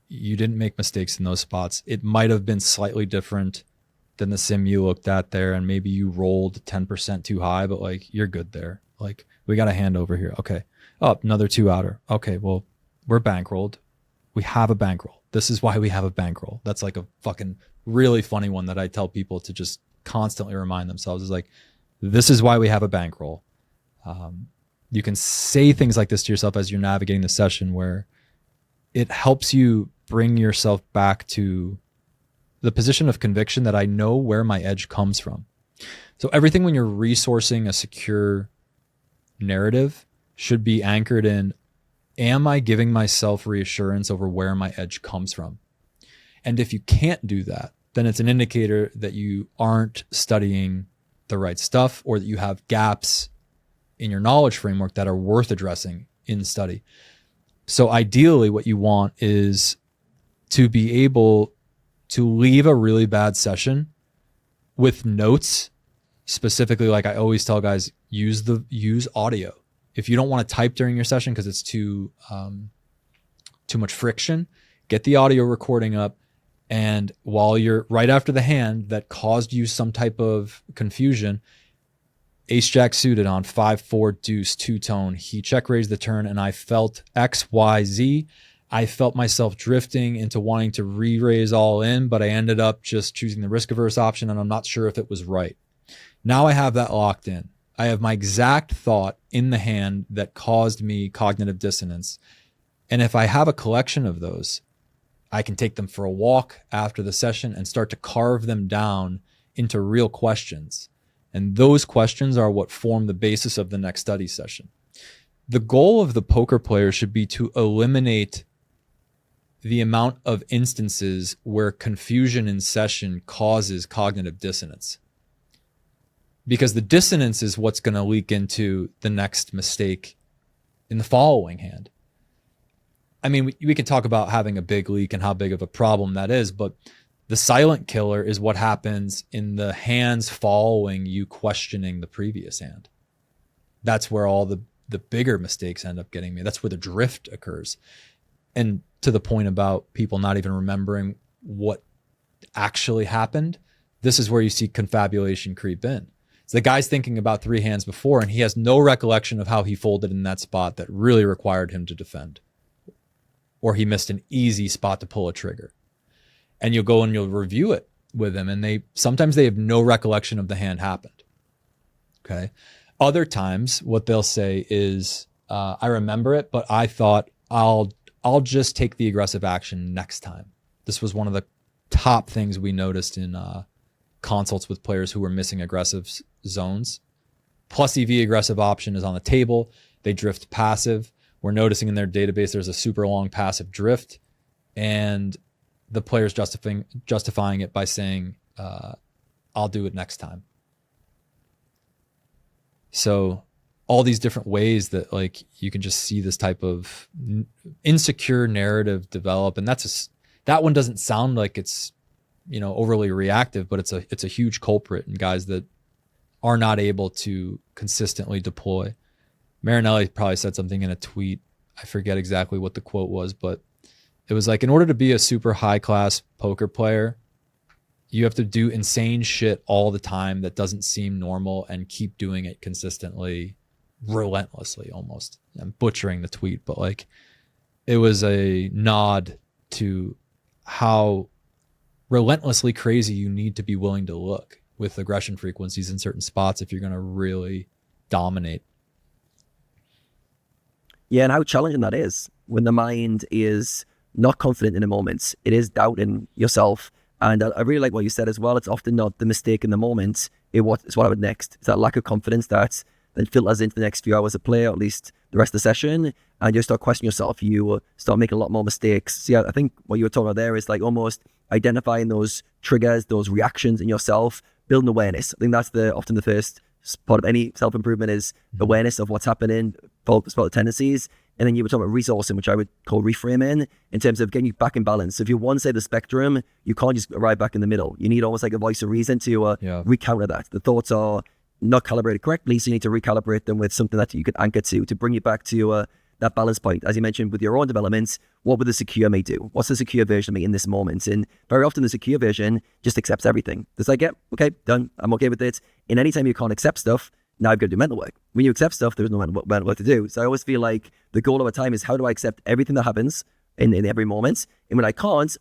You didn't make mistakes in those spots. It might have been slightly different than the sim you looked at there. And maybe you rolled 10% too high, but like, you're good there. Like we got a hand over here. Okay. Oh, another 2-outer. Okay. Well, we're bankrolled. We have a bankroll. This is why we have a bankroll. That's like a fucking really funny one that I tell people to just constantly remind themselves is like, this is why we have a bankroll. You can say things like this to yourself as you're navigating the session, where it helps you bring yourself back to the position of conviction that I know where my edge comes from. So everything when you're resourcing a secure narrative should be anchored in, am I giving myself reassurance over where my edge comes from? And if you can't do that, then it's an indicator that you aren't studying the right stuff, or that you have gaps in your knowledge framework that are worth addressing in study. So ideally what you want is to be able to leave a really bad session with notes. Specifically, like I always tell guys, use audio. If you don't want to type during your session because it's too much friction, get the audio recording up. And while you're right after the hand that caused you some type of confusion, ace jack suited on 5-4 deuce 2-tone, he check raised the turn and I felt XYZ. I felt myself drifting into wanting to re-raise all in, but I ended up just choosing the risk averse option and I'm not sure if it was right. Now I have that locked in. I have my exact thought in the hand that caused me cognitive dissonance. And if I have a collection of those, I can take them for a walk after the session and start to carve them down into real questions. And those questions are what form the basis of the next study session. The goal of the poker player should be to eliminate the amount of instances where confusion in session causes cognitive dissonance. Because the dissonance is what's going to leak into the next mistake in the following hand. I mean, we can talk about having a big leak and how big of a problem that is, but the silent killer is what happens in the hands following you questioning the previous hand. That's where all the bigger mistakes end up getting me. That's where the drift occurs. And to the point about people not even remembering what actually happened, this is where you see confabulation creep in. So the guy's thinking about 3 hands before, and he has no recollection of how he folded in that spot that really required him to defend. Or he missed an easy spot to pull a trigger. And you'll go and you'll review it with him, and sometimes they have no recollection of the hand happened. Okay. Other times what they'll say is, I remember it, but I thought I'll just take the aggressive action next time. This was one of the top things we noticed in consults with players who were missing aggressive zones. Plus EV aggressive option is on the table. They drift passive. We're noticing in their database there's a super long passive drift. And the player's justifying it by saying, I'll do it next time. So all these different ways that like you can just see this type of insecure narrative develop. And that one doesn't sound like it's, overly reactive, but it's a huge culprit in guys that are not able to consistently deploy. Marinelli probably said something in a tweet. I forget exactly what the quote was, but it was like, in order to be a super high class poker player, you have to do insane shit all the time that doesn't seem normal and keep doing it consistently, relentlessly almost. I'm butchering the tweet, but like it was a nod to how relentlessly crazy you need to be willing to look with aggression frequencies in certain spots if you're going to really dominate. Yeah, and how challenging that is when the mind is not confident in a moment. It is doubting yourself. And I really like what you said as well. It's often not the mistake in the moment. It's what I would next. It's that lack of confidence that then filters into the next few hours of play, or at least the rest of the session. And you start questioning yourself. You start making a lot more mistakes. So yeah, I think what you were talking about there is like almost identifying those triggers, those reactions in yourself, building awareness. I think that's often the first part of any self-improvement is awareness of what's happening, about the tendencies. And then you were talking about resourcing, which I would call reframing, in terms of getting you back in balance. So if you're one side of the spectrum, you can't just arrive back in the middle. You need almost like a voice of reason to recounter that. The thoughts are not calibrated correctly, so you need to recalibrate them with something that you can anchor to bring you back to that balance point. As you mentioned with your own developments, what would the secure me do? What's the secure version of me in this moment? And very often the secure version just accepts everything. It's like, yeah, okay, done. I'm okay with it. And anytime you can't accept stuff, now I've got to do mental work. When you accept stuff, there's no mental work to do. So I always feel like the goal of a time is, how do I accept everything that happens in every moment? And when I can't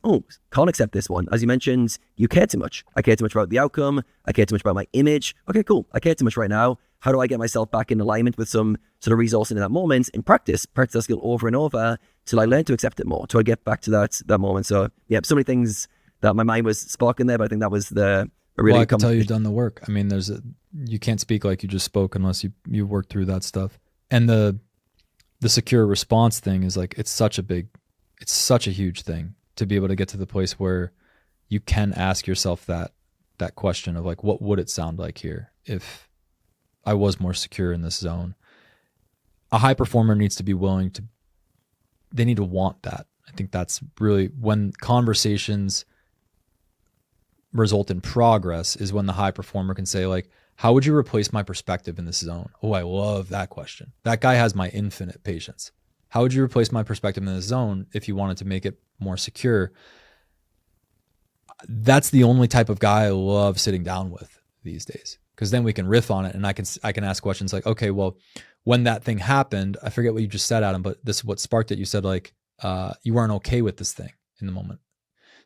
accept this one. As you mentioned, you care too much. I care too much about the outcome. I care too much about my image. Okay, cool. I care too much right now. How do I get myself back in alignment with some sort of resourcing in that moment and practice that skill over and over till I learn to accept it more, till I get back to that moment. So yeah, so many things that my mind was sparking there, but I think that was well, I can tell you've done the work. I mean, you can't speak like you just spoke unless you work through that stuff. And the secure response thing is like, it's such a huge thing to be able to get to the place where you can ask yourself that question of like, what would it sound like here if I was more secure in this zone? A high performer needs to be willing to, they need to want that. I think that's really when conversations result in progress, is when the high performer can say like, how would you replace my perspective in this zone? Oh, I love that question. That guy has my infinite patience. How would you replace my perspective in this zone if you wanted to make it more secure? That's the only type of guy I love sitting down with these days, because then we can riff on it and I can ask questions like, okay, well, when that thing happened, I forget what you just said, Adam, but this is what sparked it. You said like, you weren't okay with this thing in the moment.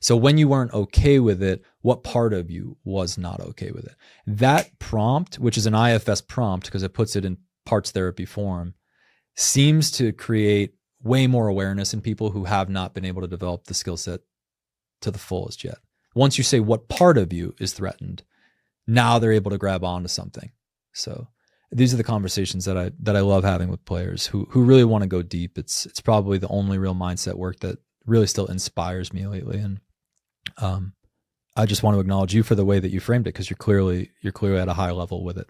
So when you weren't okay with it, what part of you was not okay with it? That prompt, which is an IFS prompt because it puts it in parts therapy form, seems to create way more awareness in people who have not been able to develop the skill set to the fullest yet. Once you say what part of you is threatened, now they're able to grab onto something. So these are the conversations that I love having with players who really want to go deep. It's probably the only real mindset work that really still inspires me lately. And I just want to acknowledge you for the way that you framed it, because you're clearly at a high level with it.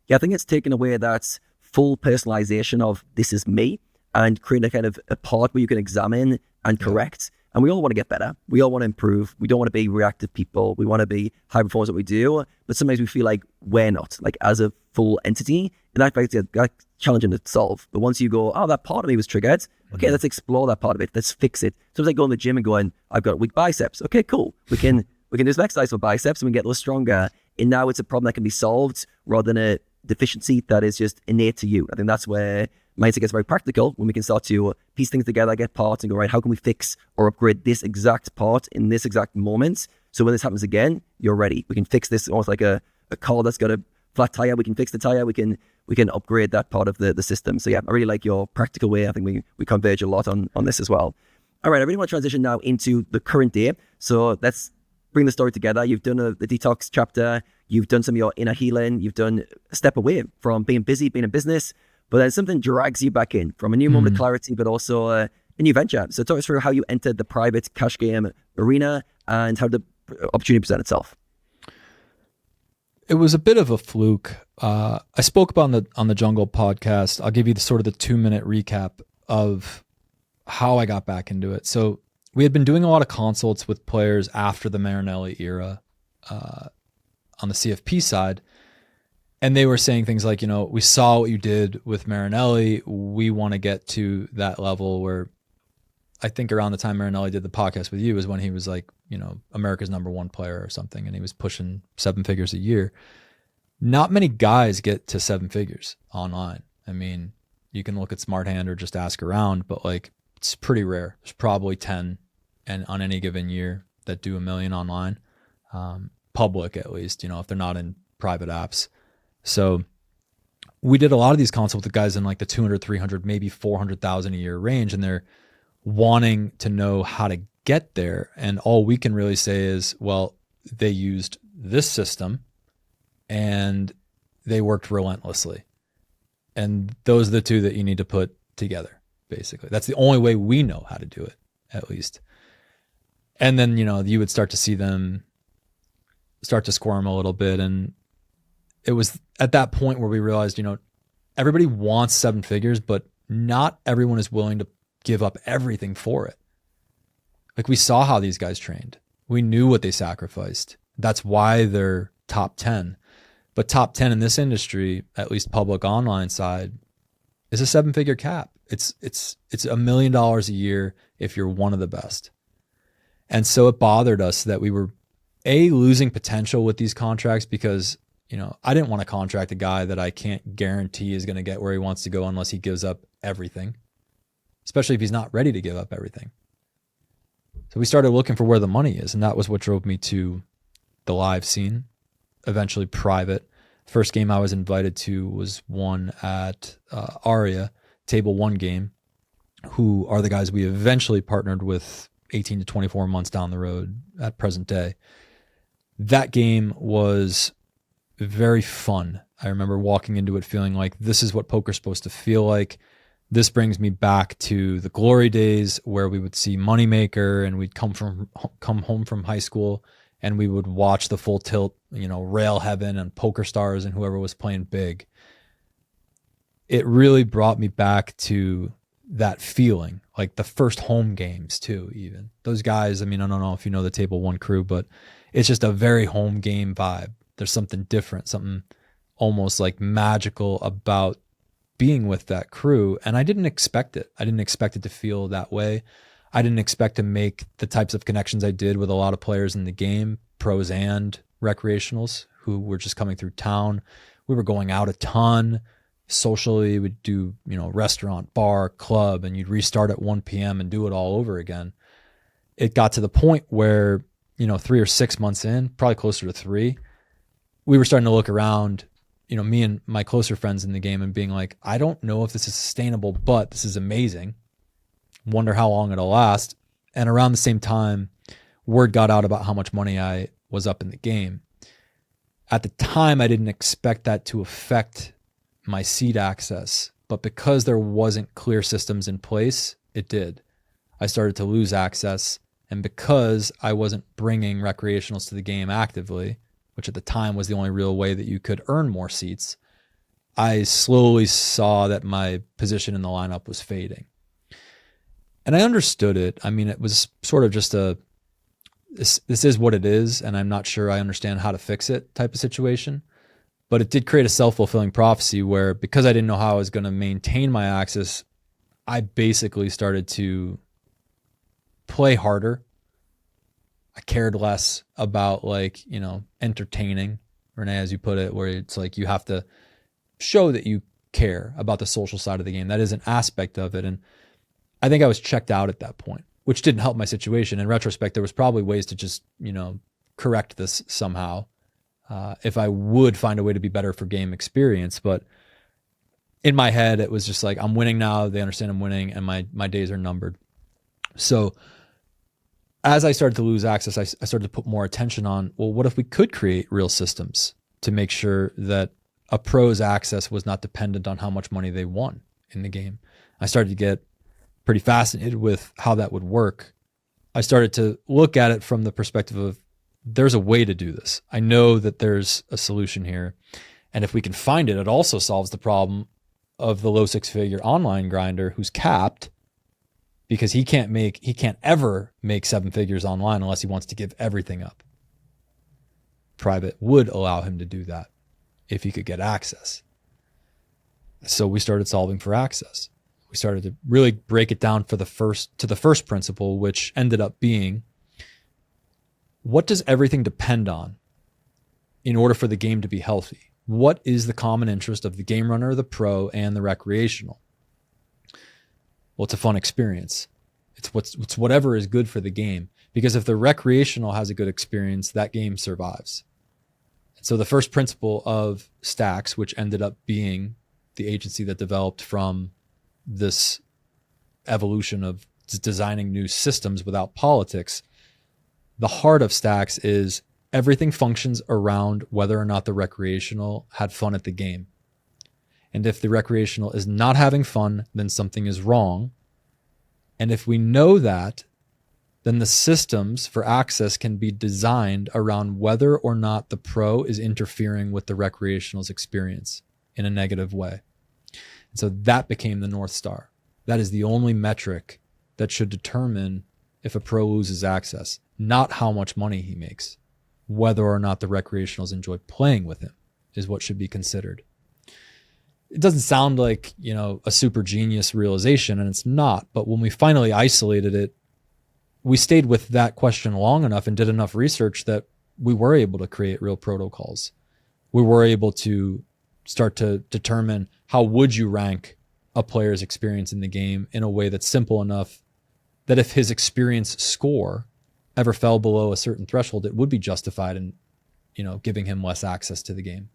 Yeah, I think it's taken away that full personalization of this is me and creating a kind of a part where you can examine and correct. And we all want to get better. We all want to improve. We don't want to be reactive people. We want to be high performers at what we do. But sometimes we feel like we're not, like as a full entity. And that's challenging to solve. But once you go, oh, that part of me was triggered. Okay, let's explore that part of it. Let's fix it. So it's like going to the gym and going, I've got weak biceps. Okay, cool. We can do some exercise for biceps and we can get those stronger. And now it's a problem that can be solved rather than a deficiency that is just innate to you. I think that's where mindset gets very practical, when we can start to piece things together, get parts and go, right, how can we fix or upgrade this exact part in this exact moment? So when this happens again, you're ready. We can fix this almost like a car that's got a flat tire. We can fix the tire. We can upgrade that part of the system. So yeah, I really like your practical way. I think we converge a lot on this as well. All right, I really want to transition now into the current day. So let's bring the story together. You've done the detox chapter. You've done some of your inner healing. You've done a step away from being busy, being in business, but then something drags you back in from a new moment of clarity, but also a new venture. So talk us through how you entered the private cash game arena and how the opportunity presented itself. It was a bit of a fluke. I spoke about on the Jungle podcast. I'll give you the sort of the 2-minute recap of how I got back into it. So we had been doing a lot of consults with players after the Marinelli era on the CFP side. And they were saying things like, we saw what you did with Marinelli. We want to get to that level where I think around the time Marinelli did the podcast with you is when he was like, America's #1 player or something. And he was pushing 7 figures a year. Not many guys get to 7 figures online. I mean, you can look at Smart Hand or just ask around, but like it's pretty rare. There's probably 10 and on any given year that do $1 million online, public at least, if they're not in private apps. So we did a lot of these consults with guys in like the 200, 300, maybe 400,000 a year range, and they're wanting to know how to get there. And all we can really say is, well, they used this system and they worked relentlessly. And those are the two that you need to put together, basically. That's the only way we know how to do it, at least. And then, you would start to see them start to squirm a little bit. And it was at that point where we realized, everybody wants 7 figures, but not everyone is willing to give up everything for it. Like we saw how these guys trained. We knew what they sacrificed. That's why they're top 10. But top 10 in this industry, at least public online side, is a 7-figure cap. It's $1 million a year if you're one of the best. And so it bothered us that we were losing potential with these contracts because, I didn't want to contract a guy that I can't guarantee is going to get where he wants to go unless he gives up everything, especially if he's not ready to give up everything. So we started looking for where the money is, and that was what drove me to the live scene, eventually private. First game I was invited to was one at Aria, Table 1 game, who are the guys we eventually partnered with 18 to 24 months down the road at present day. That game was very fun. I remember walking into it feeling like this is what poker's supposed to feel like. This brings me back to the glory days where we would see Moneymaker and we'd come home from high school and we would watch the Full Tilt, Rail Heaven and Poker Stars and whoever was playing big. It really brought me back to that feeling, like the first home games too, even. Those guys, I don't know if you know the Table 1 crew, but it's just a very home game vibe. There's something different, something almost like magical about being with that crew. And I didn't expect it. I didn't expect it to feel that way. I didn't expect to make the types of connections I did with a lot of players in the game, pros and recreationals who were just coming through town. We were going out a ton socially. We'd do, restaurant, bar, club, and you'd restart at 1 p.m. and do it all over again. It got to the point where, 3 or 6 months in, probably closer to 3, we were starting to look around, me and my closer friends in the game and being like, I don't know if this is sustainable, but this is amazing. Wonder how long it'll last. And around the same time, word got out about how much money I was up in the game. At the time, I didn't expect that to affect my seed access, but because there wasn't clear systems in place, it did. I started to lose access, and because I wasn't bringing recreationals to the game actively, which at the time was the only real way that you could earn more seats, I slowly saw that my position in the lineup was fading. And I understood it. It was sort of just this is what it is, and I'm not sure I understand how to fix it type of situation. But it did create a self-fulfilling prophecy where, because I didn't know how I was going to maintain my access, I basically started to play harder. I cared less about entertaining, Renes, as you put it, where it's like you have to show that you care about the social side of the game. That is an aspect of it. And I think I was checked out at that point, which didn't help my situation. In retrospect, there was probably ways to just, correct this somehow. If I would find a way to be better for game experience. But in my head, it was just like, I'm winning now. They understand I'm winning and my days are numbered. So as I started to lose access, I started to put more attention on, well, what if we could create real systems to make sure that a pro's access was not dependent on how much money they won in the game? I started to get pretty fascinated with how that would work, I started to look at it from the perspective of there's a way to do this. I know that there's a solution here. And if we can find it, it also solves the problem of the low six-figure online grinder who's capped because he can't ever make seven figures online unless he wants to give everything up. Private would allow him to do that if he could get access. So we started solving for access. We started to really break it down to the first principle, which ended up being, what does everything depend on in order for the game to be healthy? What is the common interest of the game runner, the pro, and the recreational? Well, it's a fun experience. It's whatever is good for the game. Because if the recreational has a good experience, that game survives. And so the first principle of Stax, which ended up being the agency that developed from this evolution of designing new systems without politics, the heart of Stax is everything functions around whether or not the recreational had fun at the game. And if the recreational is not having fun, then something is wrong. And if we know that, then the systems for access can be designed around whether or not the pro is interfering with the recreational's experience in a negative way. And so that became the North Star. That is the only metric that should determine if a pro loses access, not how much money he makes. Whether or not the recreationals enjoy playing with him is what should be considered. It doesn't sound like, a super genius realization, and it's not. But when we finally isolated it, we stayed with that question long enough and did enough research that we were able to create real protocols. We were able to start to determine how would you rank a player's experience in the game in a way that's simple enough that if his experience score ever fell below a certain threshold, it would be justified in, giving him less access to the game.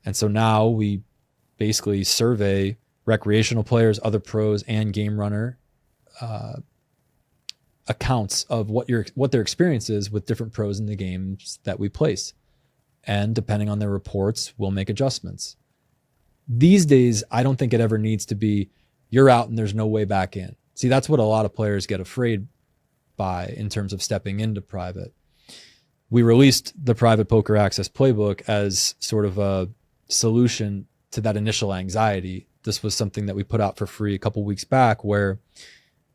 And so now we basically survey recreational players, other pros, and game runner accounts of what their experience is with different pros in the games that we place. And depending on their reports, we'll make adjustments. These days, I don't think it ever needs to be, you're out and there's no way back in. See, that's what a lot of players get afraid by in terms of stepping into private. We released the Private Poker Access Playbook as sort of a solution to that initial anxiety. This was something that we put out for free a couple weeks back, where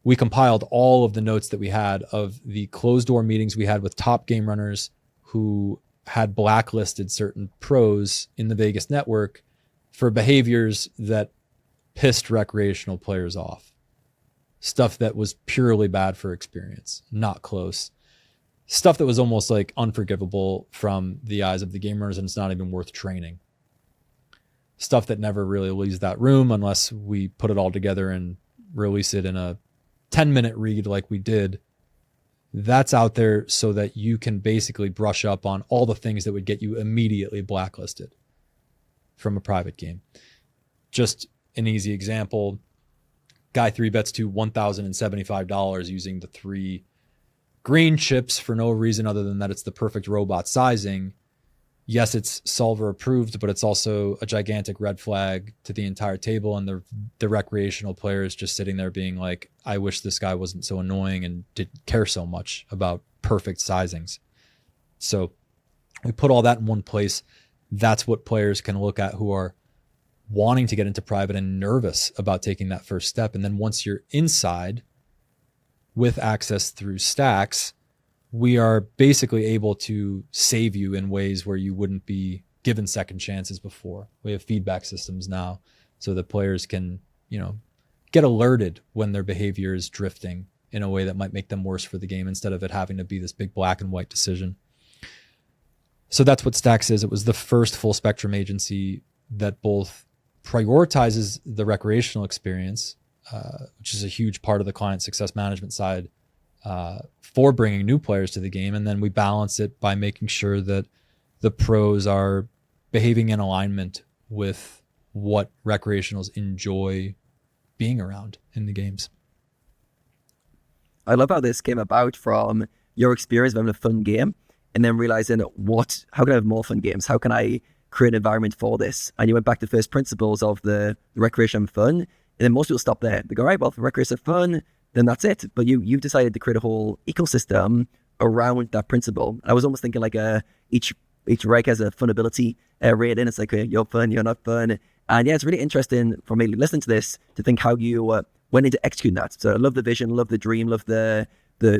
we compiled all of the notes that we had of the closed door meetings we had with top game runners who had blacklisted certain pros in the Vegas network for behaviors that pissed recreational players off. Stuff that was purely bad for experience, not close. Stuff that was almost like unforgivable from the eyes of the game runners, and it's not even worth training. Stuff that never really leaves that room unless we put it all together and release it in a 10-minute read like we did. That's out there so that you can basically brush up on all the things that would get you immediately blacklisted from a private game. Just an easy example. Guy 3-bets to $1,075 using the 3 green chips for no reason other than that it's the perfect robot sizing. Yes, it's solver approved, but it's also a gigantic red flag to the entire table. And the recreational player is just sitting there being like, I wish this guy wasn't so annoying and didn't care so much about perfect sizings. So we put all that in one place. That's what players can look at who are wanting to get into private and nervous about taking that first step. And then once you're inside with access through Stax, we are basically able to save you in ways where you wouldn't be given second chances before. We have feedback systems now so that players can, get alerted when their behavior is drifting in a way that might make them worse for the game instead of it having to be this big black and white decision. So that's what Stax is. It was the first full spectrum agency that both prioritizes the recreational experience, which is a huge part of the client success management side, for bringing new players to the game. And then we balance it by making sure that the pros are behaving in alignment with what recreationals enjoy being around in the games. I love how this came about from your experience of having a fun game and then realizing how can I have more fun games? How can I create an environment for this? And you went back to first principles of the recreation and fun then most people stop there. They go, right, well, for recreational fun, then that's it. But you've decided to create a whole ecosystem around that principle. I was almost thinking like each reg has a funability rating. It's like, you're fun, you're not fun. And yeah, it's really interesting for me listening to this to think how you went into executing that. So I love the vision, love the dream, love the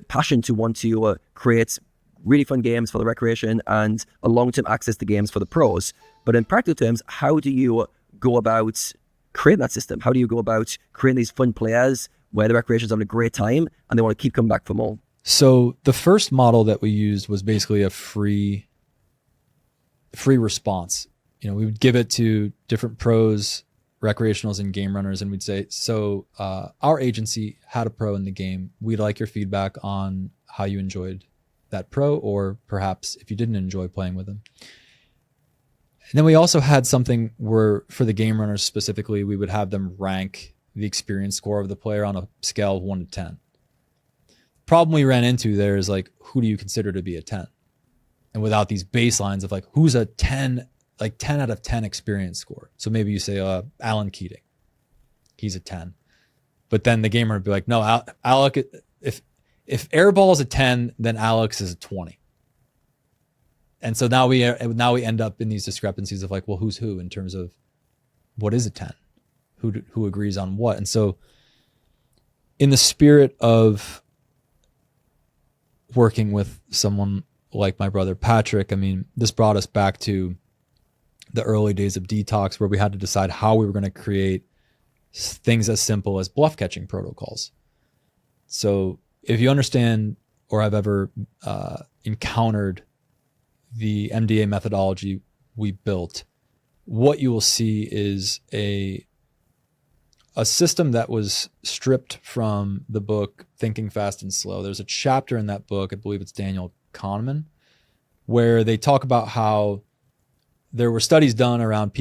passion to want to create really fun games for the recreation and a long-term access to games for the pros. But in practical terms, how do you go about creating that system? How do you go about creating these fun players where the recreation's having a great time and they want to keep coming back for more? So the first model that we used was basically a free response. We would give it to different pros, recreationals, and game runners, and we'd say, so our agency had a pro in the game. We'd like your feedback on how you enjoyed that pro, or perhaps if you didn't enjoy playing with them. And then we also had something where, for the game runners specifically, we would have them rank the experience score of the player on a scale of 1 to 10. Problem we ran into there is like, who do you consider to be a 10? And without these baselines of like, who's a 10, like 10 out of 10 experience score. So maybe you say Alan Keating, he's a 10. But then the gamer would be like, no, Alec, if Airball is a 10, then Alex is a 20. And so now we end up in these discrepancies of like, well, who's who in terms of what is a 10? Who agrees on what? And so in the spirit of working with someone like my brother Patrick, I mean, this brought us back to the early days of Detox, where we had to decide how we were going to create things as simple as bluff catching protocols. So if you understand or have ever encountered the MDA methodology we built, what you will see is a system that was stripped from the book Thinking Fast and Slow. There's a chapter in that book, I believe it's Daniel Kahneman, where they talk about how there were studies done around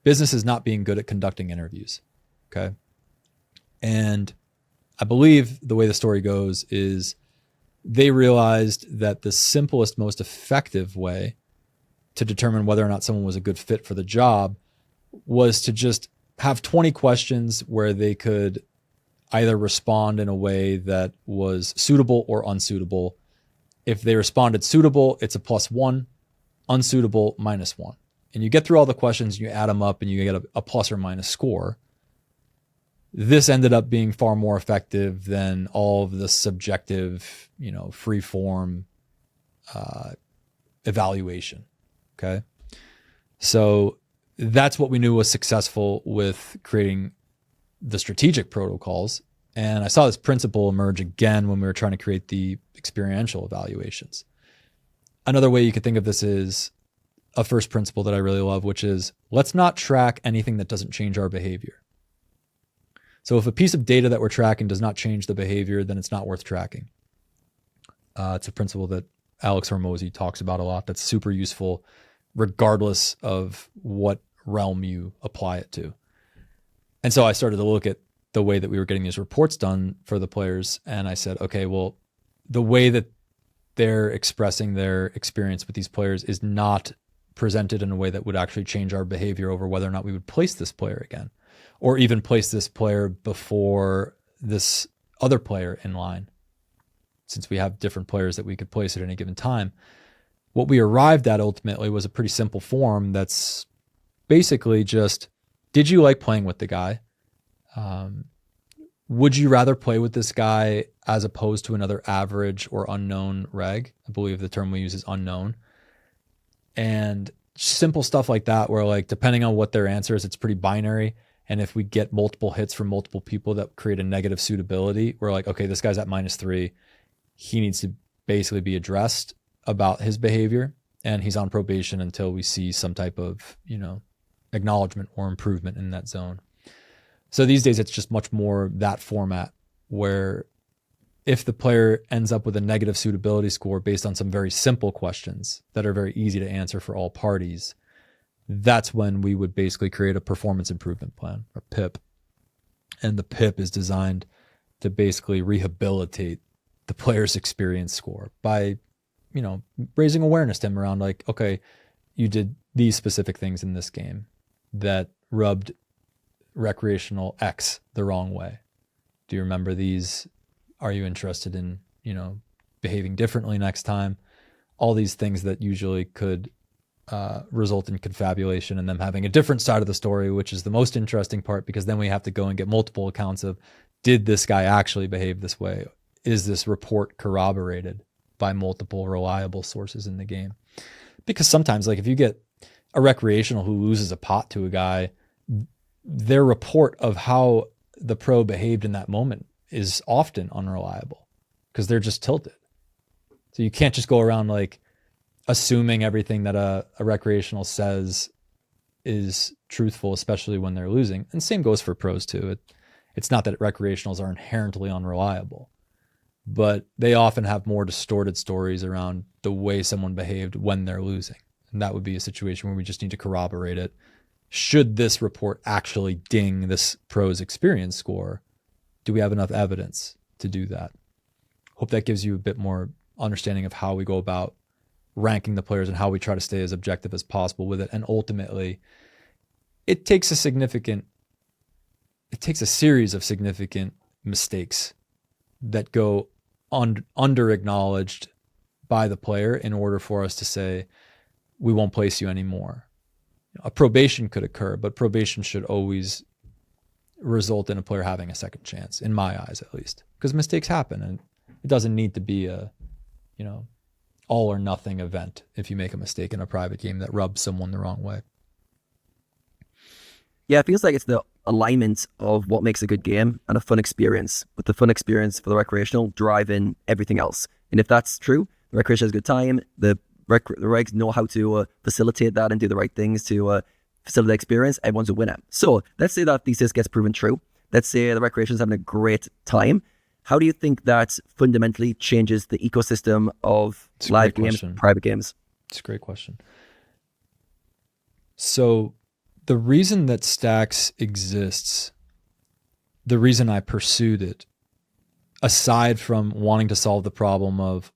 businesses not being good at conducting interviews. Okay. And I believe the way the story goes is they realized that the simplest, most effective way to determine whether or not someone was a good fit for the job was to just have 20 questions where they could either respond in a way that was suitable or unsuitable. If they responded suitable, it's a +1, unsuitable, -1. And you get through all the questions, you add them up, and you get a plus or minus score. This ended up being far more effective than all of the subjective, free form evaluation. Okay. So that's what we knew was successful with creating the strategic protocols. And I saw this principle emerge again when we were trying to create the experiential evaluations. Another way you could think of this is a first principle that I really love, which is let's not track anything that doesn't change our behavior. So if a piece of data that we're tracking does not change the behavior, then it's not worth tracking. It's a principle that Alex Hormozy talks about a lot. That's super useful, regardless of what realm you apply it to. And so I started to look at the way that we were getting these reports done for the players. And I said, okay, well, the way that they're expressing their experience with these players is not presented in a way that would actually change our behavior over whether or not we would place this player again, or even place this player before this other player in line, since we have different players that we could place at any given time. What we arrived at ultimately was a pretty simple form that's basically just, did you like playing with the guy? Would you rather play with this guy as opposed to another average or unknown reg? I believe the term we use is unknown. And simple stuff like that, where like, depending on what their answer is, it's pretty binary. And if we get multiple hits from multiple people that create a negative suitability, we're like, okay, this guy's at -3. He needs to basically be addressed about his behavior, and he's on probation until we see some type of, acknowledgement or improvement in that zone. So these days it's just much more that format, where if the player ends up with a negative suitability score based on some very simple questions that are very easy to answer for all parties, that's when we would basically create a performance improvement plan, or PIP. And the PIP is designed to basically rehabilitate the player's experience score by, raising awareness to him around like, okay, you did these specific things in this game that rubbed recreational X the wrong way? Do you remember these? Are you interested in, behaving differently next time? All these things that usually could result in confabulation and them having a different side of the story, which is the most interesting part, because then we have to go and get multiple accounts of, did this guy actually behave this way? Is this report corroborated by multiple reliable sources in the game? Because sometimes, like, if you get a recreational who loses a pot to a guy, their report of how the pro behaved in that moment is often unreliable because they're just tilted. So you can't just go around like assuming everything that a recreational says is truthful, especially when they're losing. And same goes for pros too. It's not that recreationals are inherently unreliable, but they often have more distorted stories around the way someone behaved when they're losing. And that would be a situation where we just need to corroborate it. Should this report actually ding this pro's experience score? Do we have enough evidence to do that? Hope that gives you a bit more understanding of how we go about ranking the players and how we try to stay as objective as possible with it. And ultimately, it takes a series of significant mistakes that go under acknowledged by the player in order for us to say, we won't place you anymore. A probation could occur, but probation should always result in a player having a second chance, in my eyes at least, because mistakes happen and it doesn't need to be a, all or nothing event if you make a mistake in a private game that rubs someone the wrong way. Yeah, it feels like it's the alignment of what makes a good game and a fun experience, with the fun experience for the recreational driving everything else. And if that's true, the recreational has a good time, the regs know how to facilitate that and do the right things to facilitate the experience, everyone's a winner. So let's say that thesis gets proven true. Let's say the recreational is having a great time. How do you think that fundamentally changes the ecosystem of live games, private games? It's a great question. So the reason that Stax exists, the reason I pursued it, aside from wanting to solve the problem of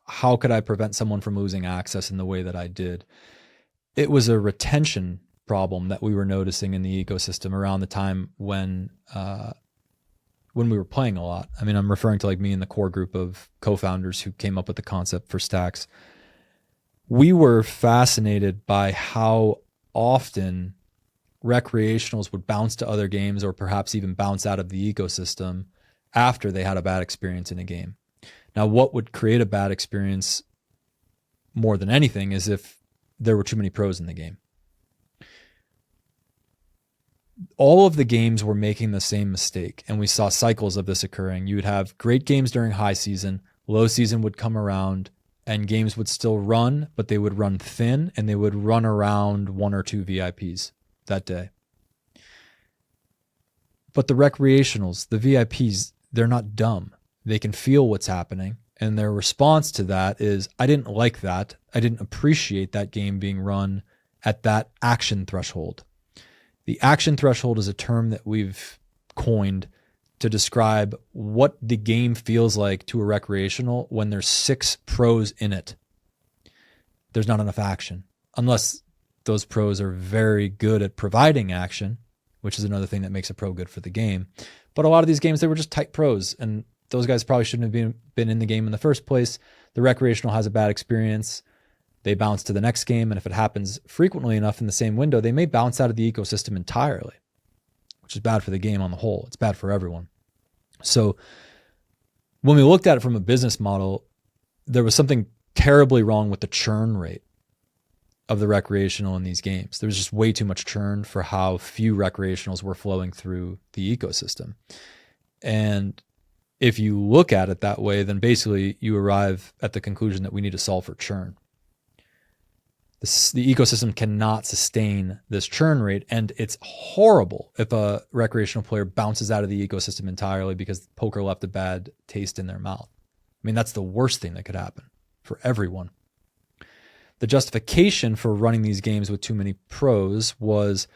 how could I prevent someone from losing access in the way that I did, it was a retention problem that we were noticing in the ecosystem around the time when we were playing a lot. I mean, I'm referring to like me and the core group of co-founders who came up with the concept for Stax. We were fascinated by how often recreationals would bounce to other games or perhaps even bounce out of the ecosystem after they had a bad experience in a game. Now, what would create a bad experience more than anything is if there were too many pros in the game. All of the games were making the same mistake, and we saw cycles of this occurring. You would have great games during high season, low season would come around, and games would still run, but they would run thin, and they would run around one or two VIPs that day. But the recreationals, the VIPs, they're not dumb. They can feel what's happening, and their response to that is, I didn't like that. I didn't appreciate that game being run at that action threshold. The action threshold is a term that we've coined to describe what the game feels like to a recreational when there's 6 pros in it. There's not enough action, unless those pros are very good at providing action, which is another thing that makes a pro good for the game. But a lot of these games, they were just tight pros, and those guys probably shouldn't have been in the game in the first place. The recreational has a bad experience. They bounce to the next game, and if it happens frequently enough in the same window, they may bounce out of the ecosystem entirely, which is bad for the game on the whole. It's bad for everyone. So when we looked at it from a business model, there was something terribly wrong with the churn rate of the recreational in these games. There was just way too much churn for how few recreationals were flowing through the ecosystem. And if you look at it that way, then basically you arrive at the conclusion that we need to solve for churn. The ecosystem cannot sustain this churn rate, and it's horrible if a recreational player bounces out of the ecosystem entirely because poker left a bad taste in their mouth. I mean, that's the worst thing that could happen for everyone. The justification for running these games with too many pros was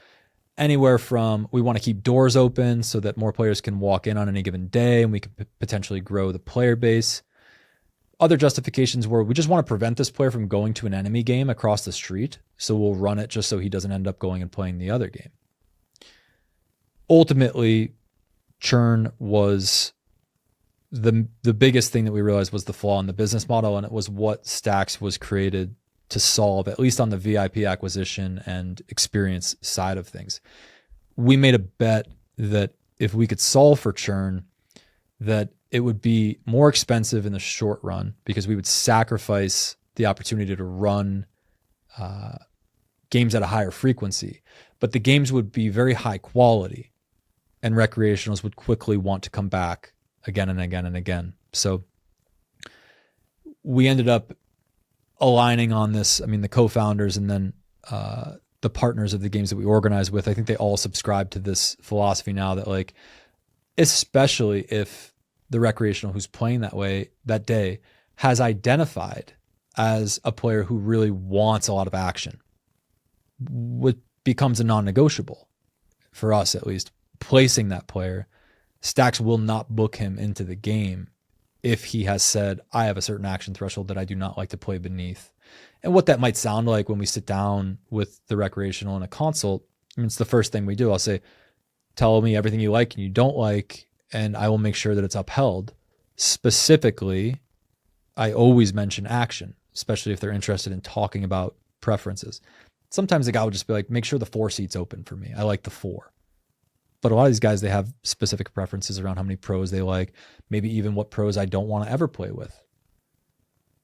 anywhere from, we want to keep doors open so that more players can walk in on any given day and we could potentially grow the player base. Other justifications were, we just want to prevent this player from going to an enemy game across the street, so we'll run it just so he doesn't end up going and playing the other game. ultimately, churn was the biggest thing that we realized was the flaw in the business model, and it was what Stax was created to solve, at least on the VIP acquisition and experience side of things. We made a bet that if we could solve for churn, that it would be more expensive in the short run because we would sacrifice the opportunity to run games at a higher frequency, but the games would be very high quality and recreationals would quickly want to come back again and again and again. So we ended up aligning on this. I mean, the co-founders and then the partners of the games that we organize with, I think they all subscribe to this philosophy now that, like, especially if the recreational who's playing that way that day has identified as a player who really wants a lot of action, what becomes a non-negotiable for us, at least, placing that player. Stax will not book him into the game if he has said, I have a certain action threshold that I do not like to play beneath. And what that might sound like when we sit down with the recreational in a consult, I mean, it's the first thing we do. I'll say, tell me everything you like and you don't like, and I will make sure that it's upheld. Specifically, I always mention action, especially if they're interested in talking about preferences. Sometimes the guy will just be like, make sure the 4 seat's open for me. I like the 4. But a lot of these guys, they have specific preferences around how many pros they like, maybe even what pros I don't want to ever play with.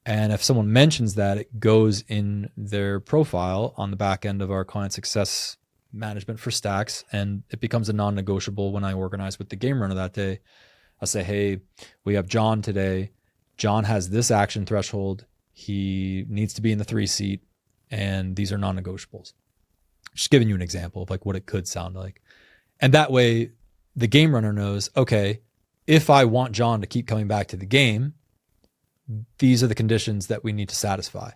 And if someone mentions that, it goes in their profile on the back end of our client success management for Stax, and it becomes a non-negotiable when I organize with the game runner that day. I'll say, hey, we have John today. John has this action threshold. He needs to be in the 3 seat, and these are non-negotiables. Just giving you an example of like what it could sound like. And that way the game runner knows, okay, if I want John to keep coming back to the game, these are the conditions that we need to satisfy.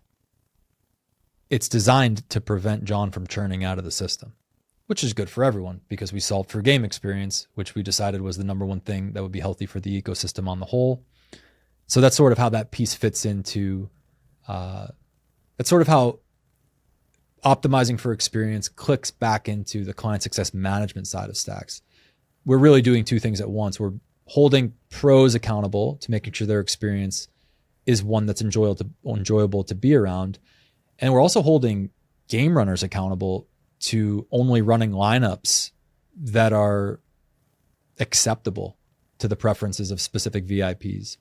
It's designed to prevent John from churning out of the system, which is good for everyone because we solved for game experience, which we decided was the number one thing that would be healthy for the ecosystem on the whole. So that's sort of how that piece fits into, that's sort of how optimizing for experience clicks back into the client success management side of Stax. We're really doing 2 things at once. We're holding pros accountable to making sure their experience is one that's enjoyable to be around. And we're also holding game runners accountable to only running lineups that are acceptable to the preferences of specific VIPs.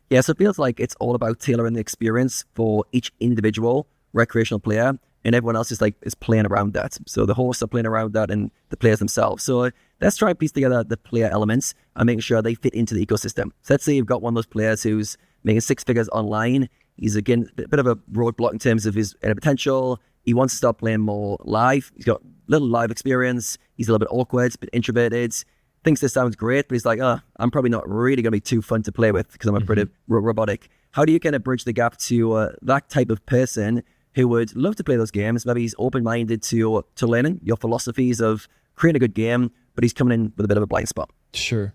Yeah, so it feels like it's all about tailoring the experience for each individual recreational player, and everyone else is playing around that. So the hosts are playing around that and the players themselves. So let's try and piece together the player elements and make sure they fit into the ecosystem. So let's say you've got one of those players who's making 6 figures online. He's, again, a bit of a roadblock in terms of his potential. He wants to start playing more live. He's got little live experience. He's a little bit awkward, a bit introverted. Thinks this sounds great, but he's like, I'm probably not really going to be too fun to play with because I'm a bit robotic. How do you kind of bridge the gap to that type of person who would love to play those games? Maybe he's open-minded to learning your philosophies of creating a good game, but he's coming in with a bit of a blind spot. Sure.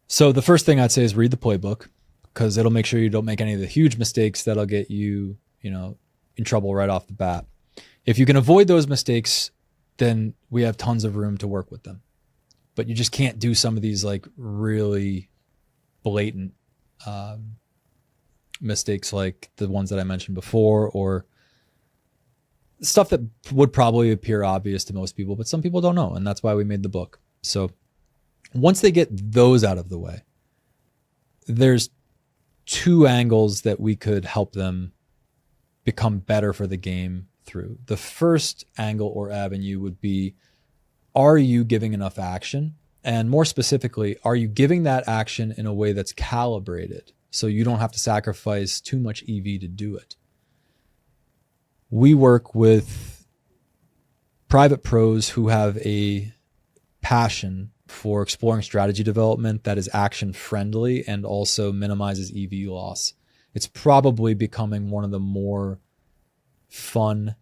So the first thing I'd say is read the playbook, because it'll make sure you don't make any of the huge mistakes that'll get you, in trouble right off the bat. If you can avoid those mistakes, then we have tons of room to work with them. But you just can't do some of these like really blatant mistakes like the ones that I mentioned before, or stuff that would probably appear obvious to most people, but some people don't know. And that's why we made the book. So once they get those out of the way, there's 2 angles that we could help them become better for the game through. The first angle or avenue would be, are you giving enough action? And more specifically, are you giving that action in a way that's calibrated so you don't have to sacrifice too much EV to do it? We work with private pros who have a passion for exploring strategy development that is action friendly and also minimizes EV loss. It's probably becoming one of the more fun,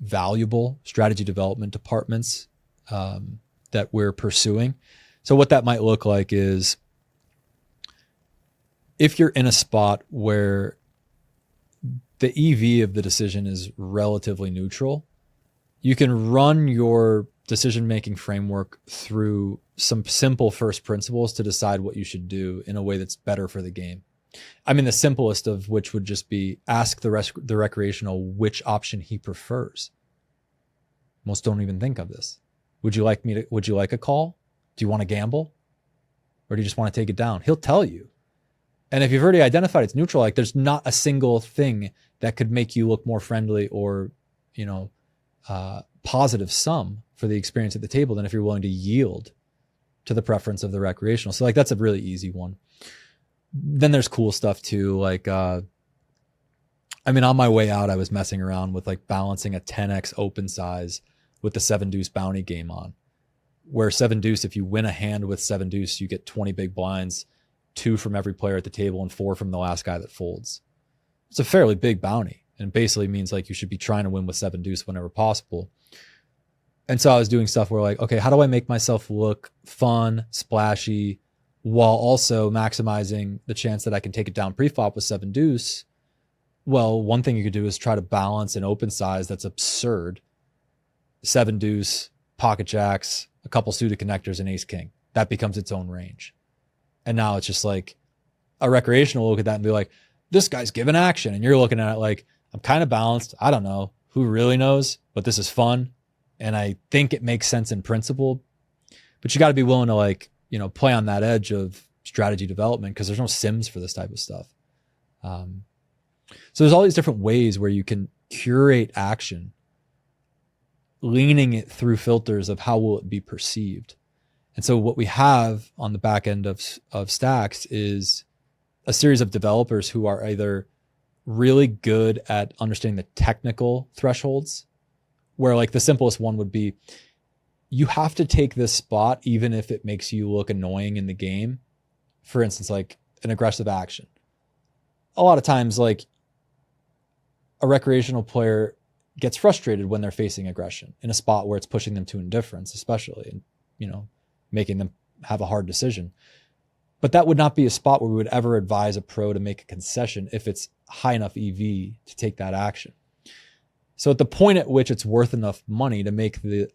valuable strategy development departments that we're pursuing. So what that might look like is, if you're in a spot where the EV of the decision is relatively neutral, you can run your decision-making framework through some simple first principles to decide what you should do in a way that's better for the game. I mean, the simplest of which would just be ask the recreational which option he prefers. Most don't even think of this. Would you like a call? Do you want to gamble? Or do you just want to take it down? He'll tell you. And if you've already identified it's neutral, like there's not a single thing that could make you look more friendly or, positive sum for the experience at the table than if you're willing to yield to the preference of the recreational. So like, that's a really easy one. Then there's cool stuff too. Like, on my way out, I was messing around with like balancing a 10x open size with the 7 deuce bounty game on, where 7 deuce, if you win a hand with 7 deuce, you get 20 big blinds, 2 from every player at the table and 4 from the last guy that folds. It's a fairly big bounty and basically means like you should be trying to win with 7 deuce whenever possible. And so I was doing stuff where like, okay, how do I make myself look fun, splashy, while also maximizing the chance that I can take it down pre-flop with 7 deuce? Well, one thing you could do is try to balance an open size that's absurd. 7 deuce, pocket jacks, a couple suited connectors, and ace king. That becomes its own range. And now it's just like a recreational look at that and be like, this guy's giving action. And you're looking at it like, I'm kind of balanced. I don't know. Who really knows? But this is fun. And I think it makes sense in principle. But you got to be willing to like, play on that edge of strategy development because there's no sims for this type of stuff. So there's all these different ways where you can curate action, leaning it through filters of how will it be perceived. And so what we have on the back end of Stax is a series of developers who are either really good at understanding the technical thresholds, where like the simplest one would be, you have to take this spot even if it makes you look annoying in the game. For instance, like an aggressive action. A lot of times, like a recreational player gets frustrated when they're facing aggression in a spot where it's pushing them to indifference, especially, and, making them have a hard decision. But that would not be a spot where we would ever advise a pro to make a concession if it's high enough EV to take that action. So at the point at which it's worth enough money to make the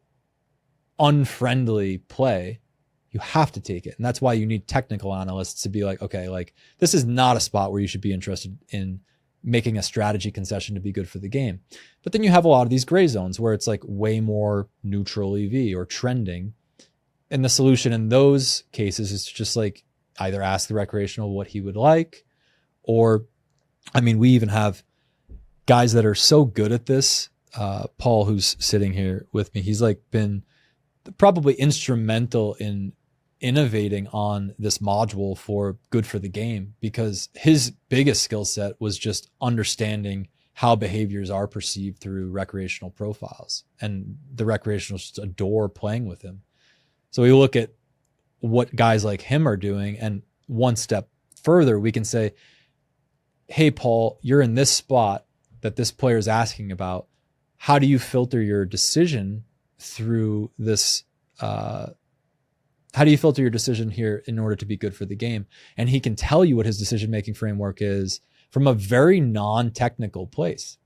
unfriendly play, you have to take it. And that's why you need technical analysts to be like, okay, like this is not a spot where you should be interested in making a strategy concession to be good for the game. But then you have a lot of these gray zones where it's like way more neutral EV or trending. And the solution in those cases is to just like either ask the recreational what he would like, or, we even have guys that are so good at this. Paul, who's sitting here with me, he's like been probably instrumental in innovating on this module for good for the game, because his biggest skill set was just understanding how behaviors are perceived through recreational profiles, and the recreationals just adore playing with him. So we look at what guys like him are doing, and one step further, we can say, hey, Paul, you're in this spot that this player is asking about. How do you filter your decision through this? How do you filter your decision here in order to be good for the game? And he can tell you what his decision-making framework is from a very non-technical place.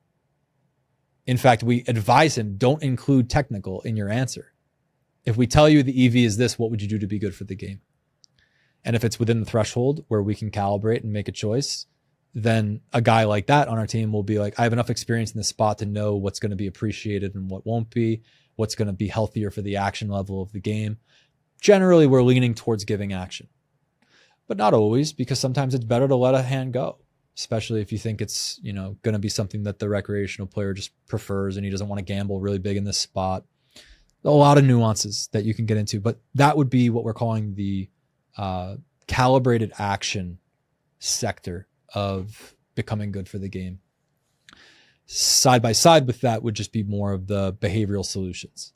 In fact, we advise him, don't include technical in your answer. If we tell you the EV is this, what would you do to be good for the game? And if it's within the threshold where we can calibrate and make a choice, then a guy like that on our team will be like, I have enough experience in this spot to know what's going to be appreciated and what won't be, what's going to be healthier for the action level of the game. Generally, we're leaning towards giving action, but not always, because sometimes it's better to let a hand go, especially if you think it's, going to be something that the recreational player just prefers and he doesn't want to gamble really big in this spot. A lot of nuances that you can get into, but that would be what we're calling the calibrated action sector of becoming good for the game. Side by side with that would just be more of the behavioral solutions.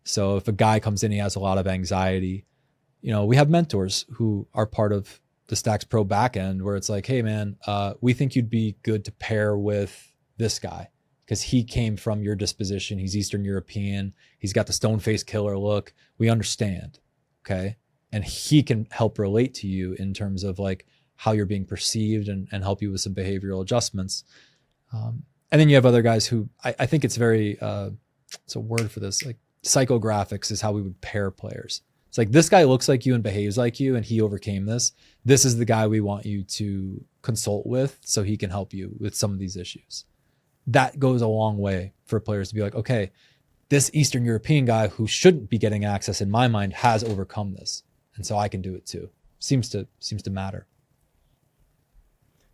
So if a guy comes in, he has a lot of anxiety, we have mentors who are part of the Stax Pro backend where it's like, hey man, we think you'd be good to pair with this guy because he came from your disposition. He's Eastern European. He's got the stone face killer look. We understand. Okay. And he can help relate to you in terms of like how you're being perceived and help you with some behavioral adjustments. And then you have other guys who I think it's very, it's a word for this, like psychographics is how we would pair players. It's like, this guy looks like you and behaves like you, and he overcame this. This is the guy we want you to consult with so he can help you with some of these issues. That goes a long way for players to be like, okay, this Eastern European guy who shouldn't be getting access in my mind has overcome this. And so I can do it too. Seems to matter.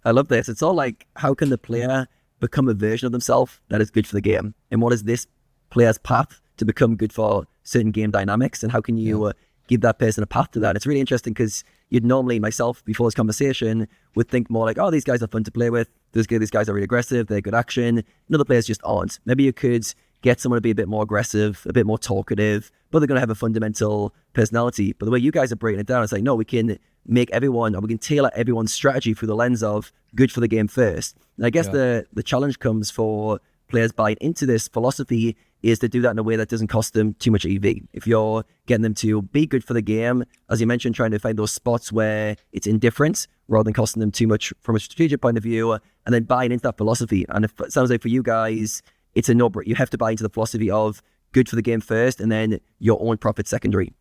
I love this. It's all like, how can the player become a version of themselves that is good for the game? And what is this player's path to become good for certain game dynamics? And how can you give that person a path to that? It's really interesting because you'd normally, myself, before this conversation, would think more like, oh, these guys are fun to play with. These guys are really aggressive. They're good action. And other players just aren't. Maybe you could get someone to be a bit more aggressive, a bit more talkative, but they're going to have a fundamental personality. But the way you guys are breaking it down, it's like, no, we can make everyone, or we can tailor everyone's strategy through the lens of good for the game first. And I guess the challenge comes for players buying into this philosophy is to do that in a way that doesn't cost them too much EV. If you're getting them to be good for the game, as you mentioned, trying to find those spots where it's indifferent rather than costing them too much from a strategic point of view, and then buying into that philosophy. And if it sounds like for you guys, it's a no-brainer. You have to buy into the philosophy of good for the game first and then your own profit secondary.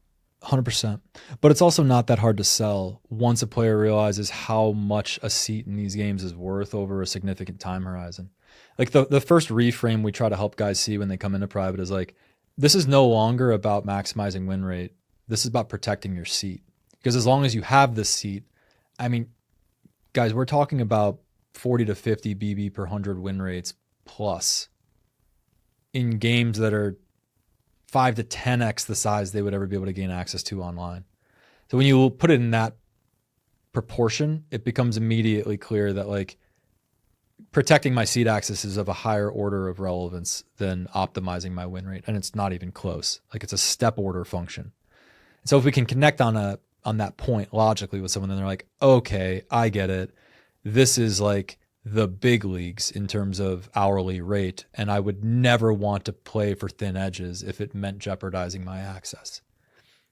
100%. But it's also not that hard to sell once a player realizes how much a seat in these games is worth over a significant time horizon. Like the first reframe we try to help guys see when they come into private is like, this is no longer about maximizing win rate. This is about protecting your seat. Because as long as you have this seat, I mean, guys, we're talking about 40 to 50 BB per 100 win rates plus in games that are 5 to 10x the size they would ever be able to gain access to online. So when you put it in that proportion, it becomes immediately clear that like protecting my seat access is of a higher order of relevance than optimizing my win rate. And it's not even close. Like it's a step order function. So if we can connect on that point logically with someone, then they're like, okay, I get it. This is like the big leagues in terms of hourly rate, and I would never want to play for thin edges if it meant jeopardizing my access.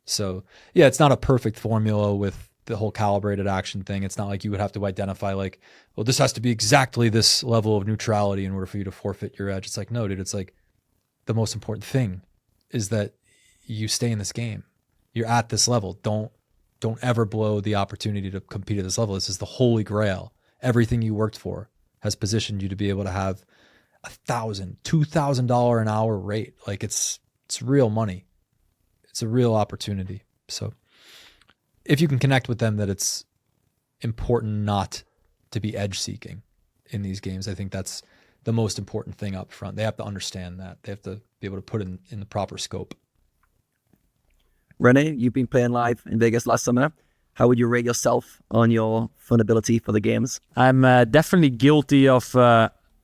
So yeah, it's not a perfect formula with the whole calibrated action thing. It's not like you would have to identify like, well, this has to be exactly this level of neutrality in order for you to forfeit your edge. It's like, no, dude, it's like the most important thing is that you stay in this game. You're at this level. Don't ever blow the opportunity to compete at this level. This is the holy grail. Everything you worked for has positioned you to be able to have $1,000, $2,000 an hour rate. Like it's real money. It's a real opportunity. So if you can connect with them that it's important not to be edge seeking in these games, I think that's the most important thing up front. They have to understand that. They have to be able to put it in the proper scope. Rene, you've been playing live in Vegas last summer. How would you rate yourself on your fun ability for the games? I'm definitely guilty of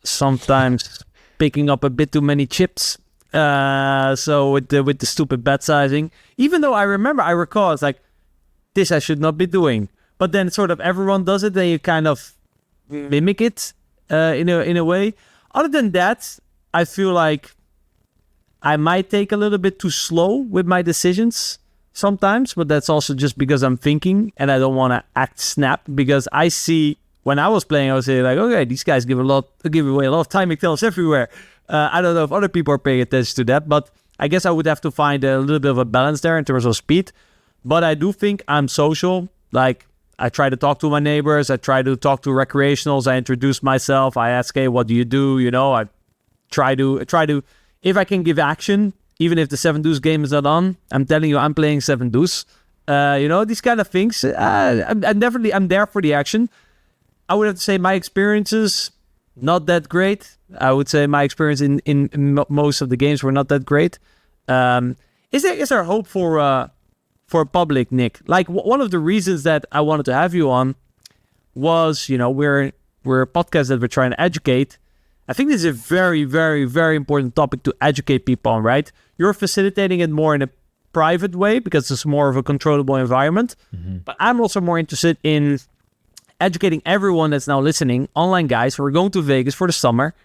sometimes picking up a bit too many chips. So with the stupid bet sizing, even though I recall, it's like, this I should not be doing. But then sort of everyone does it, then you kind of mimic it in a way. Other than that, I feel like I might take a little bit too slow with my decisions sometimes, but that's also just because I'm thinking and I don't want to act snap, because I see when I was playing, I was saying like, okay, these guys give away a lot of timing tells everywhere. I don't know if other people are paying attention to that, but I guess I would have to find a little bit of a balance there in terms of speed. But I do think I'm social. Like I try to talk to my neighbors. I try to talk to recreationals. I introduce myself. I ask, hey, what do you do? You know, I try to, if I can give action, even if the 7 deuce game is not on, I'm telling you, I'm playing 7 deuce. These kind of things. I'm there for the action. I would have to say my experiences, not that great. I would say my experience in most of the games were not that great. Is there hope for public, Nick? Like one of the reasons that I wanted to have you on was, we're a podcast that we're trying to educate. I think this is a very, very, very important topic to educate people on, right? You're facilitating it more in a private way because it's more of a controllable environment. Mm-hmm. But I'm also more interested in educating everyone that's now listening, online guys who are going to Vegas for the summer,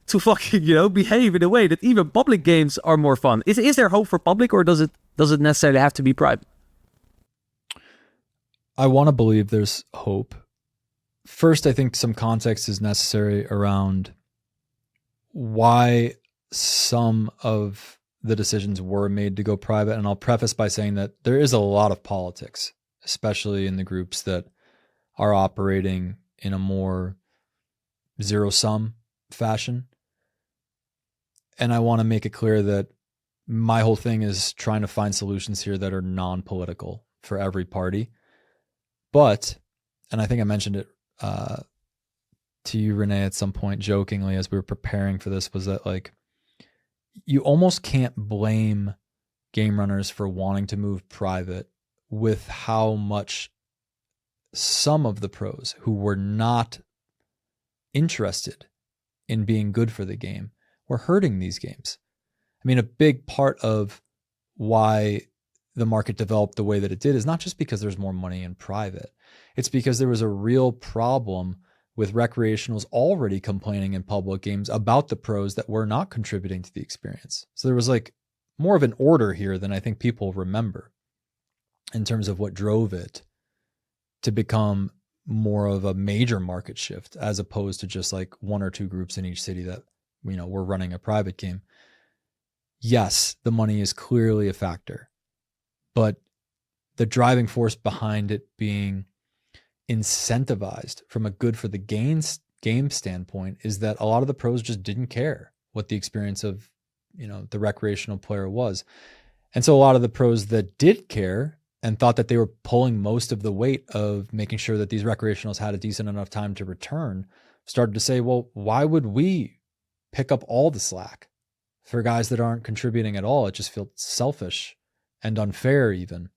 to fucking, behave in a way that even public games are more fun. Is there hope for public, or does it necessarily have to be private? I want to believe there's hope. First, I think some context is necessary around why some of the decisions were made to go private. And I'll preface by saying that there is a lot of politics, especially in the groups that are operating in a more zero-sum fashion. And I want to make it clear that my whole thing is trying to find solutions here that are non-political for every party. But, and I think I mentioned it to you, Renee, at some point jokingly as we were preparing for this, was that like, you almost can't blame game runners for wanting to move private with how much some of the pros who were not interested in being good for the game were hurting these games. I mean, a big part of why the market developed the way that it did is not just because there's more money in private. It's because there was a real problem with recreationals already complaining in public games about the pros that were not contributing to the experience. So there was like more of an order here than I think people remember in terms of what drove it to become more of a major market shift, as opposed to just like one or two groups in each city that, you know, were running a private game. Yes, the money is clearly a factor, but the driving force behind it being incentivized from a good for the game standpoint is that a lot of the pros just didn't care what the experience of, you know, the recreational player was. And so a lot of the pros that did care and thought that they were pulling most of the weight of making sure that these recreationals had a decent enough time to return started to say, well, why would we pick up all the slack for guys that aren't contributing at all? It just feels selfish and unfair even.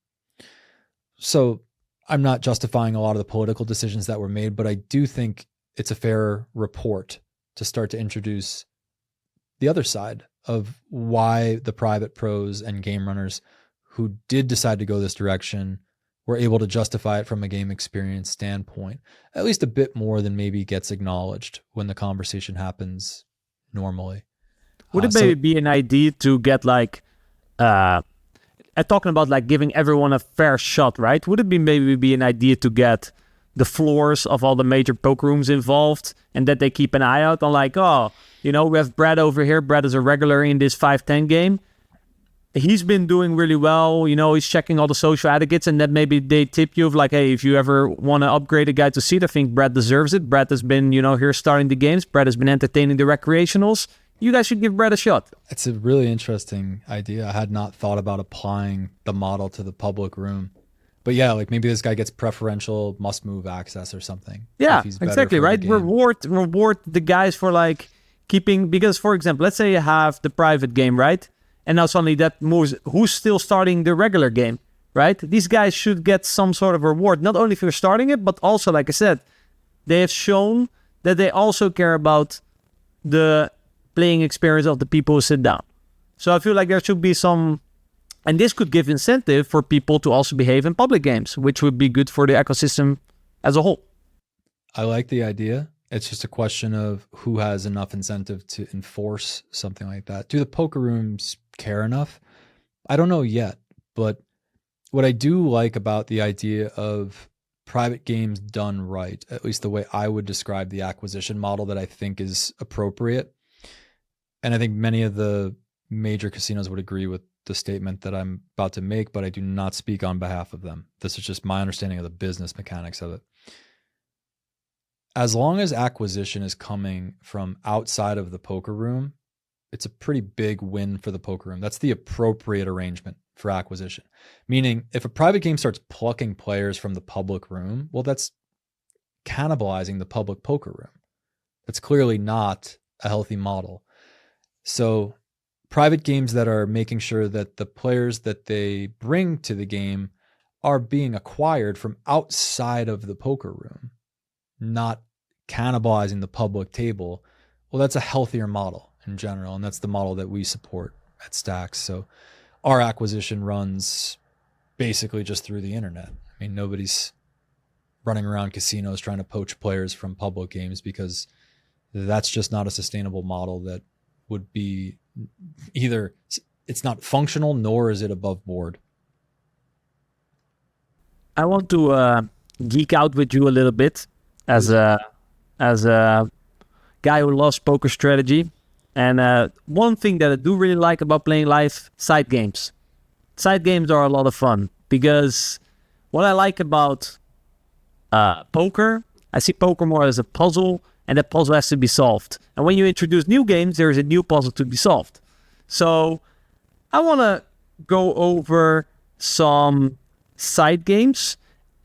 So I'm not justifying a lot of the political decisions that were made, but I do think it's a fair report to start to introduce the other side of why the private pros and game runners who did decide to go this direction were able to justify it from a game experience standpoint, at least a bit more than maybe gets acknowledged when the conversation happens normally. Would it maybe be an idea to get like, talking about like giving everyone a fair shot, right? Would it be maybe an idea to get the floors of all the major poker rooms involved and that they keep an eye out on like, oh, you know, we have Brad over here. Brad is a regular in this 5-10 game. He's been doing really well. You know, he's checking all the social etiquettes, and then maybe they tip you of like, hey, if you ever want to upgrade a guy to seat, I think Brad deserves it. Brad has been, you know, here starting the games. Brad has been entertaining the recreationals. You guys should give Brad a shot. It's a really interesting idea. I had not thought about applying the model to the public room. But yeah, like maybe this guy gets preferential must-move access or something. Yeah, exactly, right? Reward the guys for like keeping, because for example, let's say you have the private game, right? And now suddenly that moves, who's still starting the regular game, right? These guys should get some sort of reward, not only for starting it, but also, like I said, they have shown that they also care about the playing experience of the people who sit down. So I feel like there should be some, and this could give incentive for people to also behave in public games, which would be good for the ecosystem as a whole. I like the idea. It's just a question of who has enough incentive to enforce something like that. Do the poker rooms care enough? I don't know yet, but what I do like about the idea of private games done right, at least the way I would describe the acquisition model that I think is appropriate, and I think many of the major casinos would agree with the statement that I'm about to make, but I do not speak on behalf of them. This is just my understanding of the business mechanics of it. As long as acquisition is coming from outside of the poker room, it's a pretty big win for the poker room. That's the appropriate arrangement for acquisition. Meaning, if a private game starts plucking players from the public room, well, that's cannibalizing the public poker room. That's clearly not a healthy model. So private games that are making sure that the players that they bring to the game are being acquired from outside of the poker room, not cannibalizing the public table, well, that's a healthier model in general, and that's the model that we support at Stax. So our acquisition runs basically just through the internet. I mean, nobody's running around casinos trying to poach players from public games, because that's just not a sustainable model that would be either, it's not functional, nor is it above board. I want to geek out with you a little bit as a guy who loves poker strategy. And one thing that I do really like about playing live, side games. Side games are a lot of fun because what I like about poker, I see poker more as a puzzle, and that puzzle has to be solved. And when you introduce new games, there is a new puzzle to be solved. So I want to go over some side games.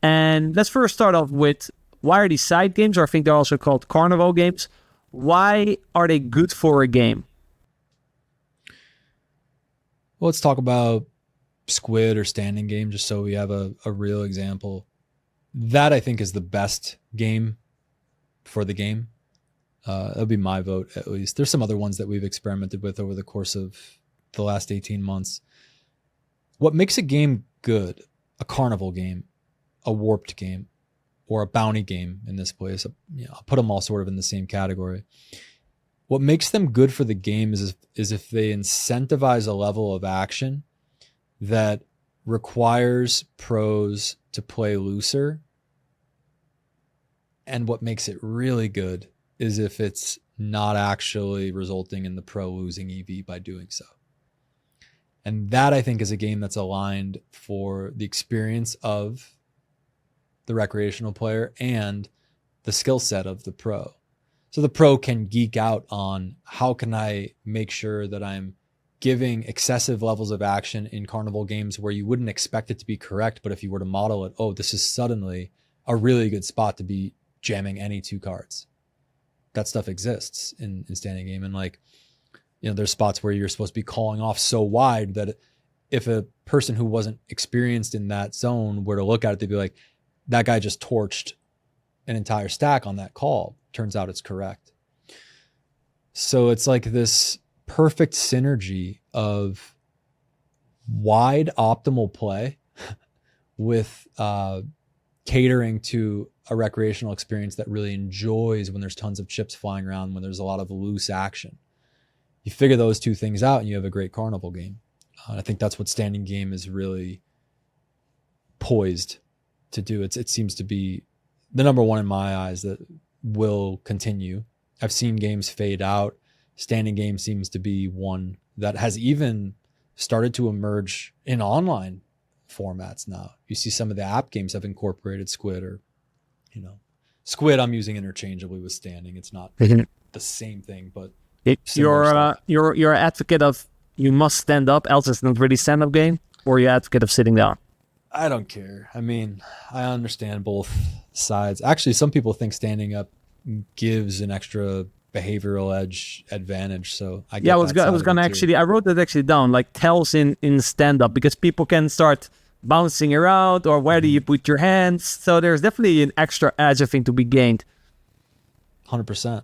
And let's first start off with, why are these side games, or I think they're also called carnival games? Why are they good for a game? Well, let's talk about squid or standing game, just so we have a real example. That I think is the best game for the game. That'll be my vote, at least. There's some other ones that we've experimented with over the course of the last 18 months. What makes a game good, a carnival game, a warped game, or a bounty game in this place, I'll put them all sort of in the same category. What makes them good for the game is if they incentivize a level of action that requires pros to play looser. And what makes it really good is if it's not actually resulting in the pro losing EV by doing so. And that, I think, is a game that's aligned for the experience of the recreational player and the skill set of the pro. So the pro can geek out on, how can I make sure that I'm giving excessive levels of action in carnival games where you wouldn't expect it to be correct, but if you were to model it, oh, this is suddenly a really good spot to be jamming any two cards. That stuff exists in standing game. And there's spots where you're supposed to be calling off so wide that if a person who wasn't experienced in that zone were to look at it, they'd be like, that guy just torched an entire stack on that call. Turns out it's correct. So it's like this perfect synergy of wide optimal play with catering to a recreational experience that really enjoys when there's tons of chips flying around, when there's a lot of loose action. You figure those two things out and you have a great carnival game. I think that's what standing game is really poised to do. It seems to be the number one in my eyes that will continue. I've seen games fade out. Standing game seems to be one that has even started to emerge in online formats now. You see some of the app games have incorporated squid, or squid I'm using interchangeably with standing. It's not the same thing, but you're an advocate of, you must stand up, else it's not really stand-up game, or you're an advocate of sitting down? I don't care. I mean, I understand both sides. Actually, some people think standing up gives an extra behavioral edge advantage. So I get I wrote that actually down, like tells in stand-up, because people can start bouncing around, or where do you put your hands? So there's definitely an extra edge, I think, to be gained. 100%.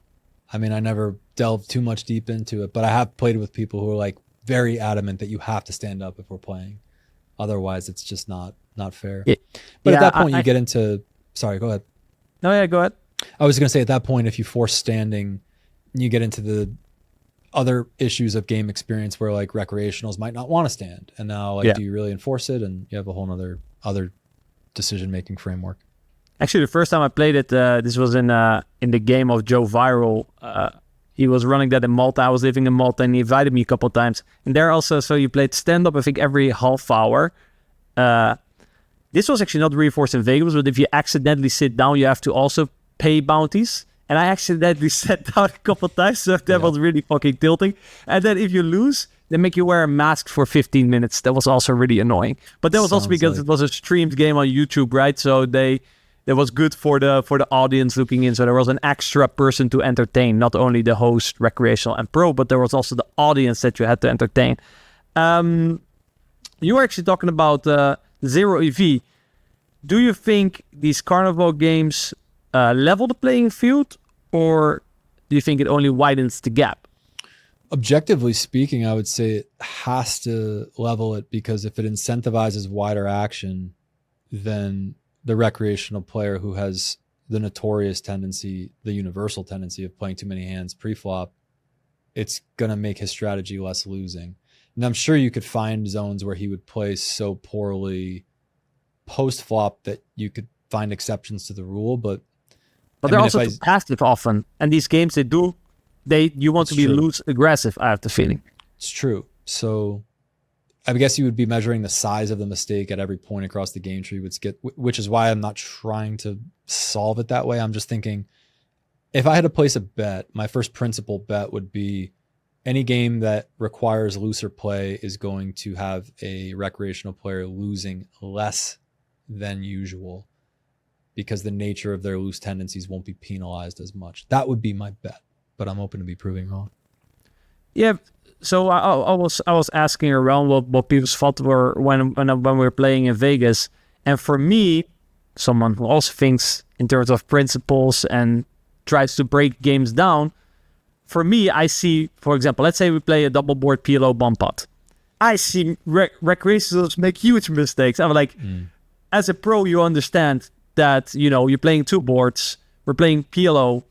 I mean, I never delved too much deep into it, but I have played with people who are like very adamant that you have to stand up if we're playing. Otherwise, it's just not fair. But at that point, you get into... Sorry, go ahead. No, yeah, go ahead. I was going to say, at that point, if you force standing, you get into the other issues of game experience where like recreationals might not want to stand. And now, do you really enforce it? And you have a whole other decision-making framework. Actually, the first time I played it, this was in the game of Joe Viral. He was running that in Malta. I was living in Malta, and he invited me a couple of times. And there also, so you played stand-up, I think, every half hour. This was actually not reinforced in Vegas, but if you accidentally sit down, you have to also pay bounties. And I accidentally sat down a couple of times, so that was really fucking tilting. And then if you lose, they make you wear a mask for 15 minutes. That was also really annoying. But that was also because it was a streamed game on YouTube, right? So that was good for the audience looking in. So there was an extra person to entertain, not only the host, recreational and pro, but there was also the audience that you had to entertain. You were actually talking about zero EV. Do you think these carnival games level the playing field, or do you think it only widens the gap? Objectively speaking, I would say it has to level it, because if it incentivizes wider action, then the recreational player who has the notorious tendency, the universal tendency of playing too many hands pre-flop, it's going to make his strategy less losing. And I'm sure you could find zones where he would play so poorly post-flop that you could find exceptions to the rule, but they're also too passive often. And these games, they do you want to be true. loose aggressive, I have the feeling. It's true. So I guess you would be measuring the size of the mistake at every point across the game tree, which is why I'm not trying to solve it that way. I'm just thinking, if I had to place a bet, my first principal bet would be any game that requires looser play is going to have a recreational player losing less than usual because the nature of their loose tendencies won't be penalized as much. That would be my bet, but I'm open to be proving wrong. Yeah. So I was asking around what people's thoughts were when we were playing in Vegas, and for me, someone who also thinks in terms of principles and tries to break games down. For me, I see, for example, let's say we play a double board PLO bump pot. I see recreationals make huge mistakes. I'm like, as a pro, you understand that, you know, you're playing two boards, we're playing PLO.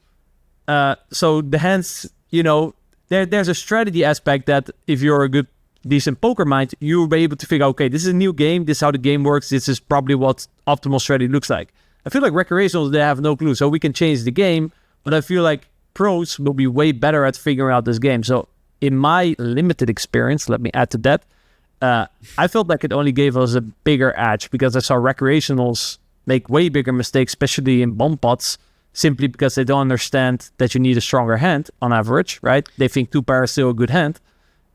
So the hands, you know, there's a strategy aspect that if you're a good, decent poker mind, you'll be able to figure, okay, this is a new game, this is how the game works, this is probably what optimal strategy looks like. I feel like recreationals, they have no clue, so we can change the game, but I feel like pros will be way better at figuring out this game. So in my limited experience, let me add to that, I felt like it only gave us a bigger edge because I saw recreationals make way bigger mistakes, especially in bomb pots, simply because they don't understand that you need a stronger hand on average, right? They think two pair is still a good hand.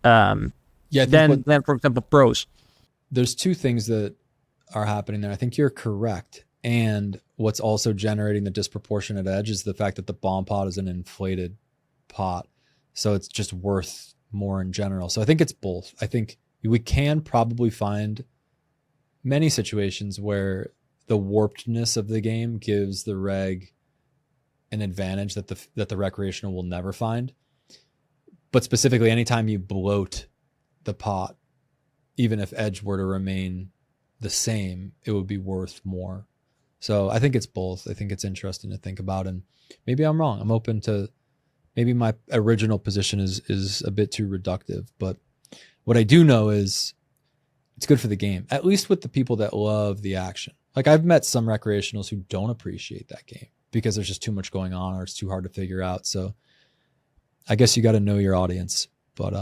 Then, for example, pros. There's two things that are happening there. I think you're correct. And what's also generating the disproportionate edge is the fact that the bomb pot is an inflated pot. So it's just worth more in general. So I think it's both. I think we can probably find many situations where the warpedness of the game gives the reg an advantage that the recreational will never find. But specifically, anytime you bloat the pot, even if edge were to remain the same, it would be worth more. So I think it's both. I think it's interesting to think about, and maybe I'm wrong. I'm open to, maybe my original position is a bit too reductive, but what I do know is it's good for the game, at least with the people that love the action. Like I've met some recreationals who don't appreciate that game because there's just too much going on or it's too hard to figure out. So I guess you got to know your audience, but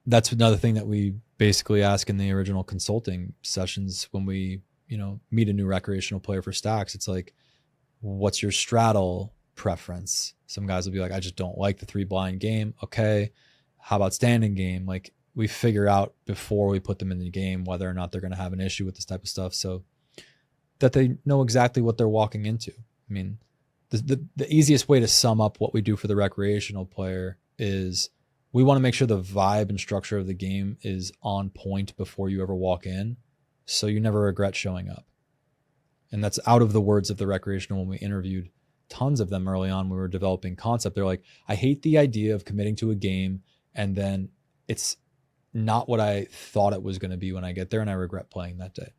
that's another thing that we basically ask in the original consulting sessions when we, you know, meet a new recreational player for Stax. It's like, what's your straddle preference? Some guys will be like, I just don't like the 3-blind game. Okay, how about standing game? Like we figure out before we put them in the game whether or not they're going to have an issue with this type of stuff, so that they know exactly what they're walking into. I mean, the easiest way to sum up what we do for the recreational player is we want to make sure the vibe and structure of the game is on point before you ever walk in, so you never regret showing up. And that's out of the words of the recreational. When we interviewed tons of them early on, we were developing concept. They're like, I hate the idea of committing to a game and then it's not what I thought it was going to be when I get there, and I regret playing that day.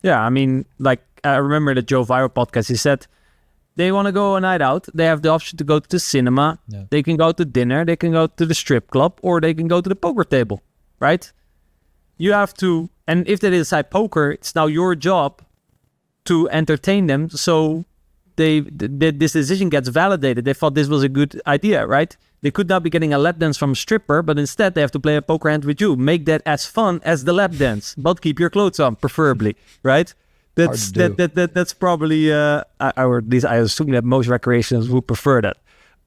Yeah, I mean, like I remember the Joe Viral podcast, he said they want to go a night out. They have the option to go to the cinema. Yeah. They can go to dinner. They can go to the strip club, or they can go to the poker table, right? You have to, and if they decide poker, it's now your job to entertain them. So this decision gets validated. They thought this was a good idea, right? They could not be getting a lap dance from a stripper, but instead they have to play a poker hand with you. Make that as fun as the lap dance, but keep your clothes on, preferably, right? That's probably or at least I assume that most recreationals would prefer that.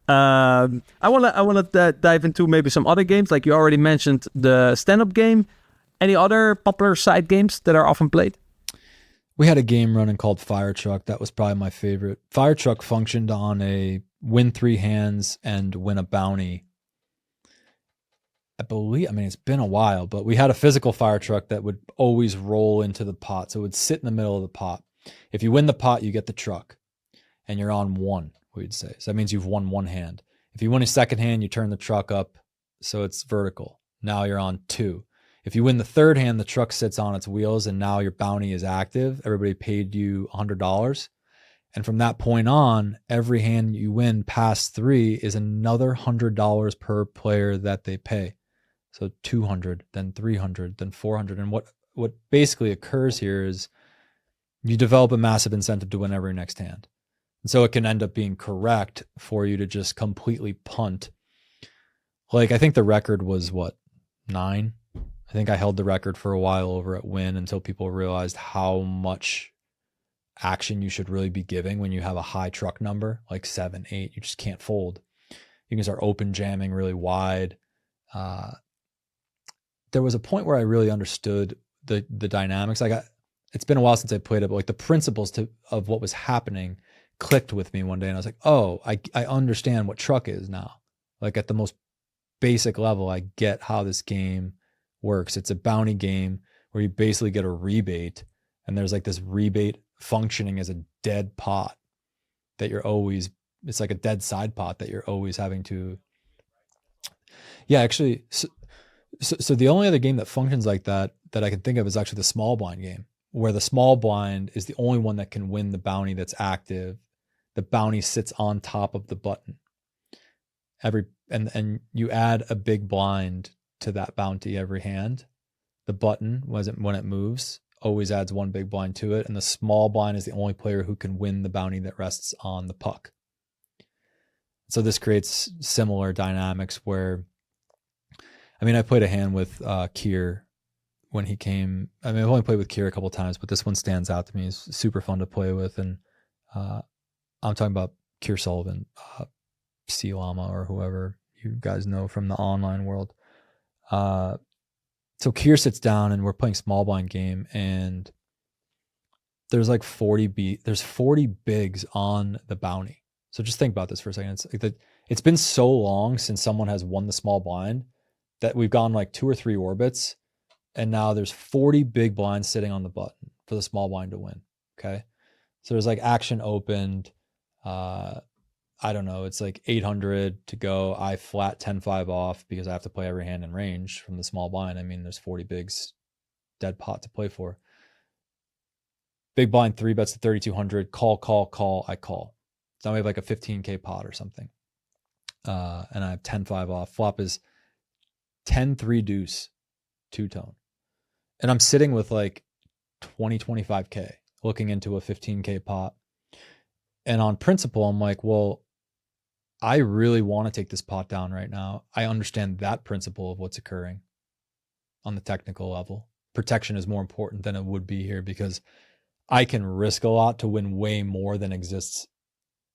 I wanna dive into maybe some other games, like you already mentioned the stand-up game. Any other popular side games that are often played? We had a game running called Fire Truck. That was probably my favorite. Fire Truck functioned on a win 3 hands and win a bounty. I mean, it's been a while, but we had a physical fire truck that would always roll into the pot. So it would sit in the middle of the pot. If you win the pot, you get the truck and you're on 1, we'd say. So that means you've won 1 hand. If you win a second hand, you turn the truck up so it's vertical. Now you're on 2. If you win the third hand, the truck sits on its wheels and now your bounty is active. Everybody paid you $100. And from that point on, every hand you win past 3 is another $100 per player that they pay. So 200, then 300, then 400. And what basically occurs here is you develop a massive incentive to win every next hand. And so it can end up being correct for you to just completely punt. Like, I think the record was 9? I think I held the record for a while over at Win until people realized how much action you should really be giving when you have a high truck number, like 7, 8. You just can't fold. You can start open jamming really wide. There was a point where I really understood the dynamics. It's been a while since I played it, but like the principles of what was happening clicked with me one day, and I was like, oh, I understand what truck is now. Like, at the most basic level, I get how this game works. It's a bounty game where you basically get a rebate, and there's like this rebate functioning as a dead pot that it's like a dead side pot that you're always having to. Yeah, actually, so the only other game that functions like that I can think of is actually the small blind game, where the small blind is the only one that can win the bounty that's active. The bounty sits on top of the button. And you add a big blind to that bounty every hand. The button, when it moves, always adds one big blind to it, and the small blind is the only player who can win the bounty that rests on the puck. So this creates similar dynamics where, I mean, I played a hand with Kier when he came. I mean, I've only played with Kier a couple of times, but this one stands out to me. It's super fun to play with, and I'm talking about Kier Sullivan, C Llama, or whoever you guys know from the online world. So Kier sits down and we're playing small blind game, and there's like 40 bigs on the bounty. So just think about this for a second. It's been so long since someone has won the small blind that we've gone like 2 or 3 orbits, and now there's 40 big blinds sitting on the button for the small blind to win. Okay. So there's like action opened. I don't know. It's like 800 to go. I flat 10-5 off because I have to play every hand in range from the small blind. I mean, there's 40 bigs, dead pot to play for. Big blind 3 bets to 3,200. Call. I call. So now we have like a 15K pot or something. And I have 10-5 off. Flop is 10-3 deuce, 2-tone. And I'm sitting with like 25K looking into a 15K pot. And on principle, I'm like, well, I really want to take this pot down right now. I understand that principle of what's occurring on the technical level. Protection is more important than it would be here because I can risk a lot to win way more than exists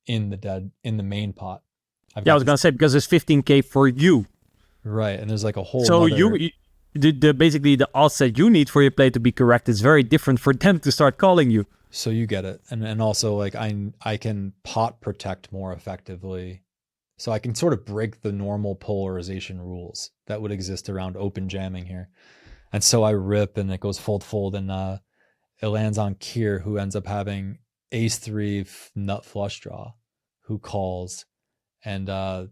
in the main pot. I was going to say, because it's 15K for you. Right. And there's like a whole So basically the odds that you need for your play to be correct is very different for them to start calling you. So you get it. And also like I can pot protect more effectively. So I can sort of break the normal polarization rules that would exist around open jamming here. And so I rip and it goes fold and it lands on Kier, who ends up having ace-3 nut flush draw, who calls, and the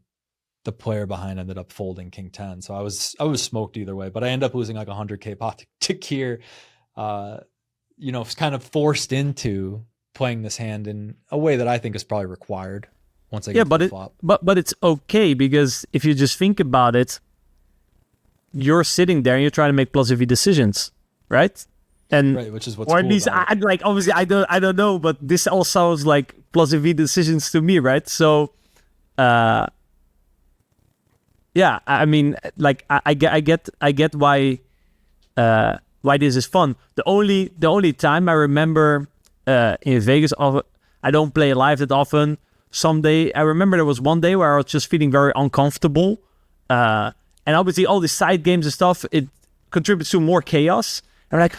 player behind ended up folding king 10. So I was smoked either way, but I end up losing like 100K pot to Kier. Kind of forced into playing this hand in a way that I think is probably required once I get to the flop. But it's okay, because if you just think about it, you're sitting there and you're trying to make plus EV decisions, right? And right, which is what's or at cool least about it. like obviously I don't know, but this all sounds like plus EV decisions to me, right? So yeah, I mean, like I get why this is fun. The only time I remember in Vegas, I don't play live that often. Someday, I remember there was one day where I was just feeling very uncomfortable. And obviously all the side games and stuff, it contributes to more chaos. And I'm like,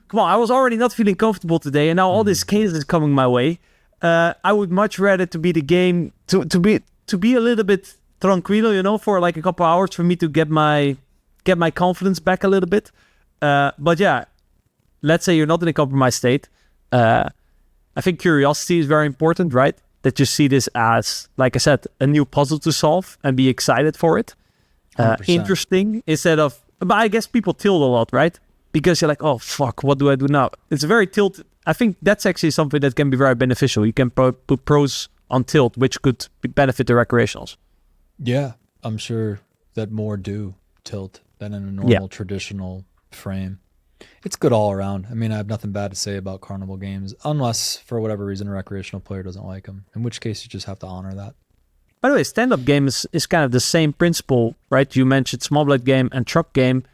come on, I was already not feeling comfortable today, and now all this chaos is coming my way. I would much rather to be the game, to be a little bit tranquilo, for like a couple hours for me to get my confidence back a little bit. But yeah, let's say you're not in a compromised state. I think curiosity is very important, right? That you see this as, like I said, a new puzzle to solve and be excited for it. Interesting instead of, but I guess people tilt a lot, right? Because you're like, oh, fuck, what do I do now? It's very tilt. I think that's actually something that can be very beneficial. You can put pros on tilt, which could benefit the recreationals. Yeah, I'm sure that more do tilt than in a normal traditional frame. It's good all around. I mean, I have nothing bad to say about carnival games, unless for whatever reason a recreational player doesn't like them, in which case you just have to honor that. By the way, stand-up game is kind of the same principle, right? You mentioned small blind game and truck game,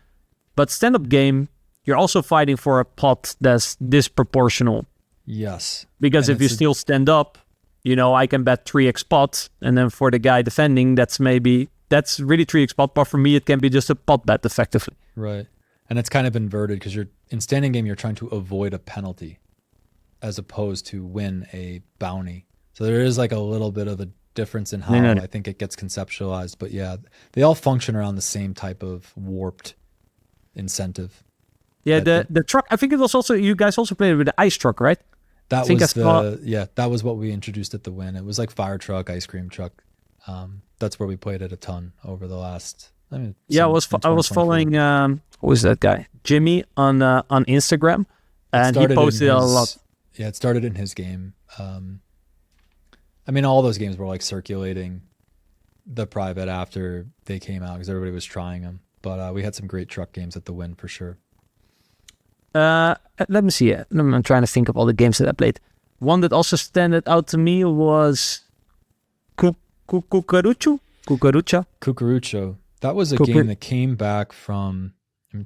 but stand-up game, you're also fighting for a pot that's disproportional. Yes. Because if you still stand up, I can bet 3x pot, and then for the guy defending, that's really 3x pot, but for me, it can be just a pot bet effectively. Right. And it's kind of inverted because in standing game, you're trying to avoid a penalty as opposed to win a bounty. So there is like a little bit of a difference in how I think it gets conceptualized. But yeah, they all function around the same type of warped incentive. Yeah, the truck, I think it was also, you guys also played with the ice truck, right? That was what we introduced at the Win. It was like fire truck, ice cream truck. That's where we played it a ton over the last. I was following who was that guy, Jimmy, on Instagram, and he posted a lot. Yeah, it started in his game. All those games were like circulating the private after they came out because everybody was trying them. But we had some great truck games at the Win for sure. Let me see. I'm trying to think of all the games that I played. One that also stood out to me was Cucurucha. That was a game that came back from. I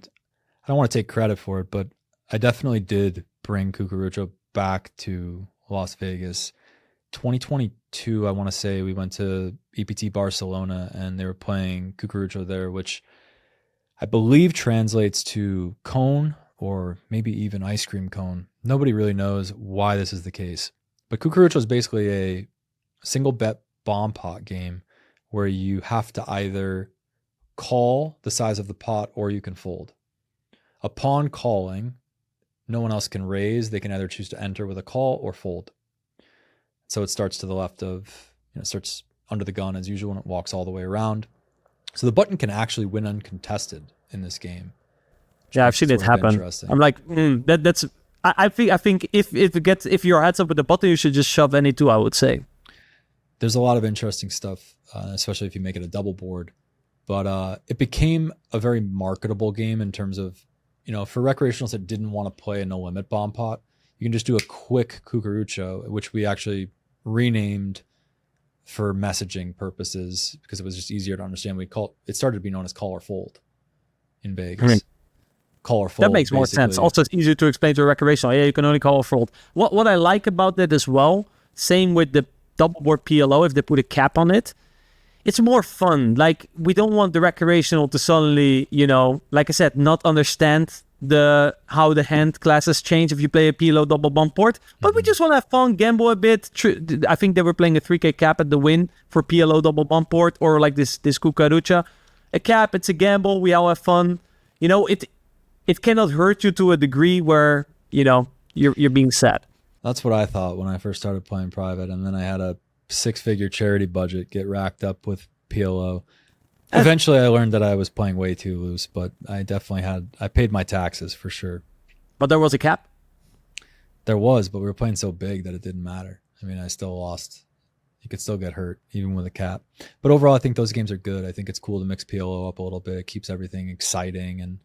don't want to take credit for it, but I definitely did bring Cucurucha back to Las Vegas. 2022, I want to say we went to EPT Barcelona and they were playing Cucurucha there, which I believe translates to cone or maybe even ice cream cone. Nobody really knows why this is the case. But Cucurucha is basically a single bet bomb pot game where you have to either call the size of the pot or you can fold. Upon calling, no one else can raise. They can either choose to enter with a call or fold. So it starts to the left of, starts under the gun as usual and it walks all the way around. So the button can actually win uncontested in this game. Yeah, I've seen it happen. I'm like, that's. I think if your heads up with the button, you should just shove any two. I would say. There's a lot of interesting stuff, especially if you make it a double board. But it became a very marketable game in terms of, for recreationals that didn't want to play a no limit bomb pot, you can just do a quick Cucurucha, which we actually renamed for messaging purposes because it was just easier to understand. It started to be known as call or fold in Vegas. Call or fold. That makes more sense. Also, it's easier to explain to a recreational. Yeah, you can only call or fold. What I like about that as well, same with the double board PLO, if they put a cap on it, it's more fun. Like, we don't want the recreational to suddenly, like I said, not understand how the hand classes change if you play a PLO double bomb port. But we just want to have fun, gamble a bit. I think they were playing a 3K cap at the Win for PLO double bomb port, or like this Cucurucha. A cap, it's a gamble. We all have fun. It cannot hurt you to a degree where, you're being sad. That's what I thought when I first started playing private. And then I had a 6-figure charity budget get racked up with PLO. Eventually I learned that I was playing way too loose, but I paid my taxes for sure. But there was a cap? There was, but we were playing so big that it didn't matter. I still lost. You could still get hurt even with a cap. But overall, I think those games are good. I think it's cool to mix PLO up a little bit. It keeps everything exciting. And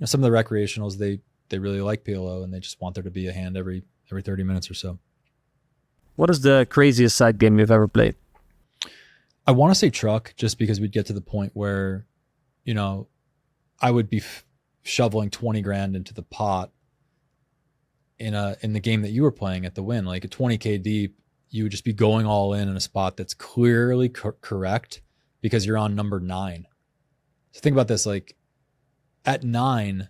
some of the recreationals, they really like PLO and they just want there to be a hand every 30 minutes or so. What is the craziest side game you've ever played? I want to say truck, just because we'd get to the point where, I would be shoveling 20 grand into the pot in the game that you were playing at the Win, like a 20K deep. You would just be going all in a spot that's clearly correct because you're on number 9. So think about this, like at 9,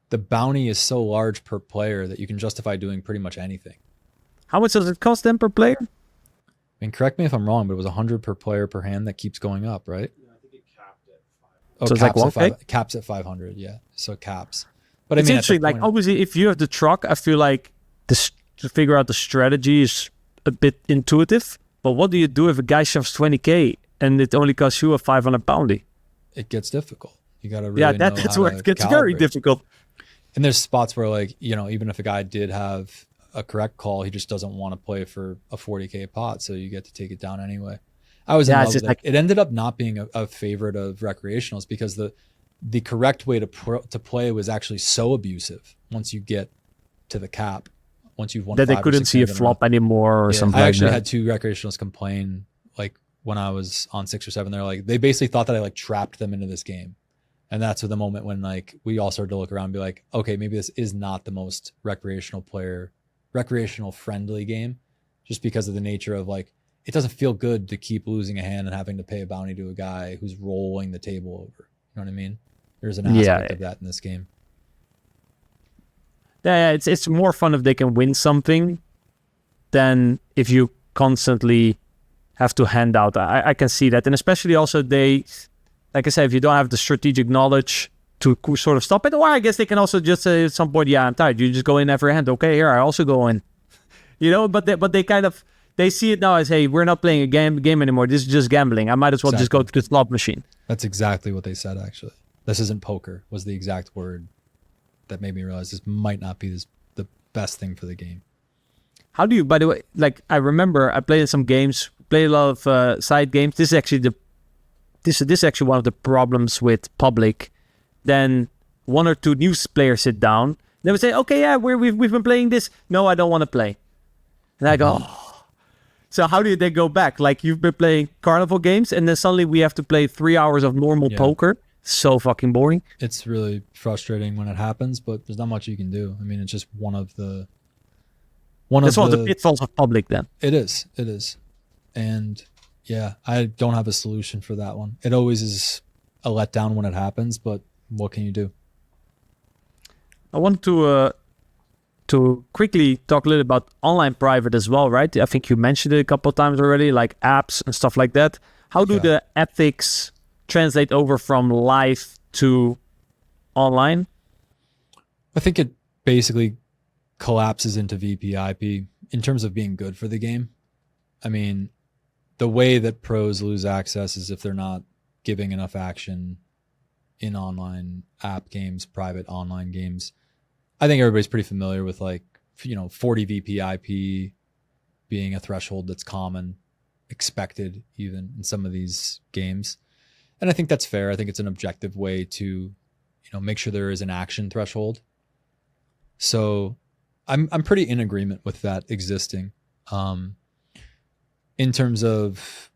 the bounty is so large per player that you can justify doing pretty much anything. How much does it cost them per player? Correct me if I'm wrong, but it was 100 per player per hand that keeps going up, right? Yeah, I think it capped at 500. So it's like 1K? Caps at 500, yeah. So caps. But it's interesting, like obviously if you have the truck, I feel like to figure out the strategy is a bit intuitive. But what do you do if a guy shoves 20K and it only costs you a 500 bounty? It gets difficult. You got to really know that's where it gets calibrate. Very difficult. And there's spots where, like, even if a guy did have a correct call, he just doesn't want to play for a 40K pot, so you get to take it down anyway. I was in love with it. It ended up not being a favorite of recreationals because the the correct way to play was actually so abusive once you get to the cap, once you've won That they 5 or couldn't 6 see a hands in row. flop anymore or something I like actually that. had 2 recreationals complain, like when I was on 6 or 7, they're like, they basically thought that I like trapped them into this game. And that's the moment when like we all started to look around and be like, okay, maybe this is not the most recreational friendly game, just because of the nature of like, it doesn't feel good to keep losing a hand and having to pay a bounty to a guy who's rolling the table over. You know what I mean? There's an aspect of that in this game. Yeah, it's more fun if they can win something than if you constantly have to hand out. I can see that. And especially also like I said, if you don't have the strategic knowledge to sort of stop it, or I guess they can also just say at some point, yeah, I'm tired. You just go in every hand. Okay, here, I also go in. But they kind of, they see it now as, hey, we're not playing a game anymore. This is just gambling. I might as well just go to the slot machine. That's exactly what they said, actually. This isn't poker, was the exact word that made me realize this might not be the best thing for the game. How do you, by the way, like I remember I played in some games, played a lot of side games. This is actually this is actually one of the problems with public. Then 1 or 2 new players sit down. They would say, okay, yeah, we've been playing this. No, I don't want to play. And I go, oh. So how do they go back? Like you've been playing carnival games and then suddenly we have to play 3 hours of normal poker. So fucking boring. It's really frustrating when it happens, but there's not much you can do. I mean, it's just one of the pitfalls of public then. It is. And yeah, I don't have a solution for that one. It always is a letdown when it happens, but what can you do? I want to quickly talk a little about online private as well, right? I think you mentioned it a couple of times already, like apps and stuff like that. How do the ethics translate over from live to online? I think it basically collapses into VPIP in terms of being good for the game. I mean, the way that pros lose access is if they're not giving enough action in online app games, private online games. I think everybody's pretty familiar with 40 VPIP being a threshold that's common, expected even in some of these games. And I think that's fair. I think it's an objective way to, make sure there is an action threshold. So I'm pretty in agreement with that existing. In terms of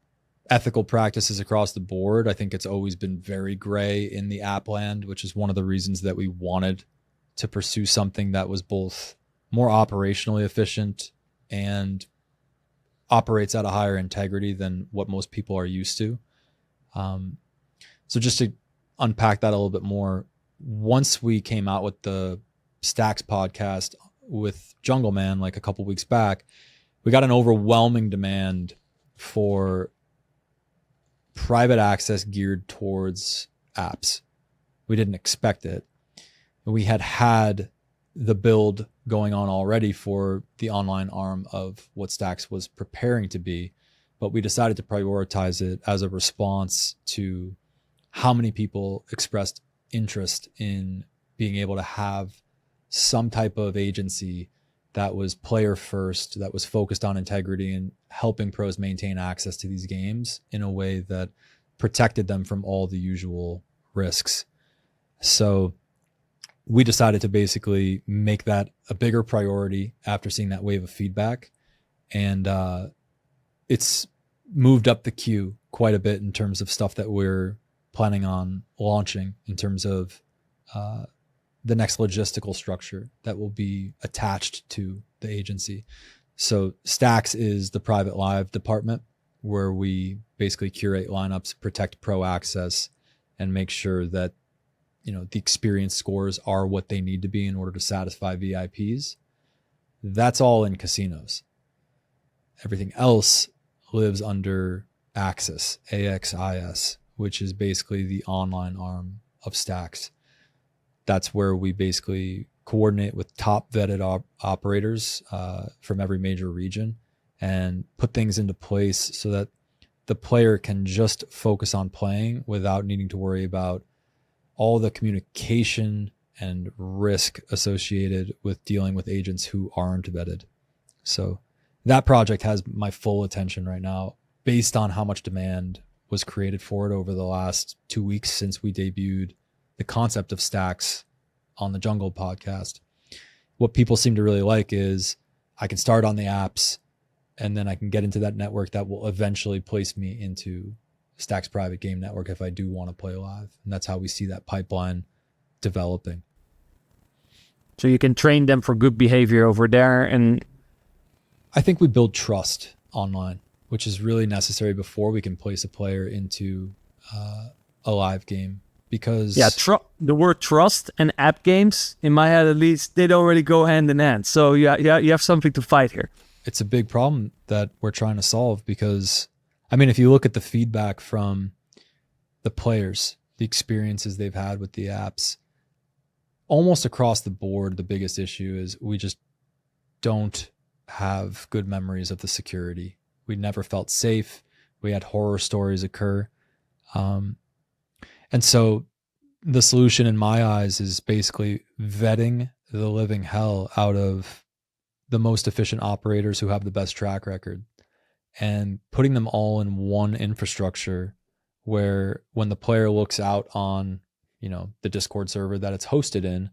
ethical practices across the board, I think it's always been very gray in the app land, which is one of the reasons that we wanted to pursue something that was both more operationally efficient and operates at a higher integrity than what most people are used to. So just to unpack that a little bit more, once we came out with the Stax podcast with Jungle Man like a couple weeks back, we got an overwhelming demand for private access geared towards apps. We didn't expect it. We had the build going on already for the online arm of what Stax was preparing to be, but we decided to prioritize it as a response to how many people expressed interest in being able to have some type of agency that was player first, that was focused on integrity and helping pros maintain access to these games in a way that protected them from all the usual risks. So we decided to basically make that a bigger priority after seeing that wave of feedback. And it's moved up the queue quite a bit in terms of stuff that we're planning on launching in terms of the next logistical structure that will be attached to the agency. So Stax is the private live department where we basically curate lineups, protect pro access, and make sure that the experience scores are what they need to be in order to satisfy VIPs. That's all in casinos. Everything else lives under Axis, AXIS, which is basically the online arm of Stax. That's where we basically coordinate with top vetted operators from every major region and put things into place so that the player can just focus on playing without needing to worry about all the communication and risk associated with dealing with agents who aren't vetted. So that project has my full attention right now based on how much demand was created for it over the last 2 weeks since we debuted the concept of Stax on the Jungle podcast. What people seem to really like is I can start on the apps and then I can get into that network that will eventually place me into Stax private game network if I do want to play live. And that's how we see that pipeline developing. So you can train them for good behavior over there. And I think we build trust online, which is really necessary before we can place a player into a live game. Because the word trust and app games, in my head at least, they don't really go hand in hand. So you have something to fight here. It's a big problem that we're trying to solve because, I mean, if you look at the feedback from the players, the experiences they've had with the apps, almost across the board, the biggest issue is we just don't have good memories of the security. We never felt safe. We had horror stories occur. And so the solution in my eyes is basically vetting the living hell out of the most efficient operators who have the best track record and putting them all in one infrastructure where when the player looks out on, the Discord server that it's hosted in,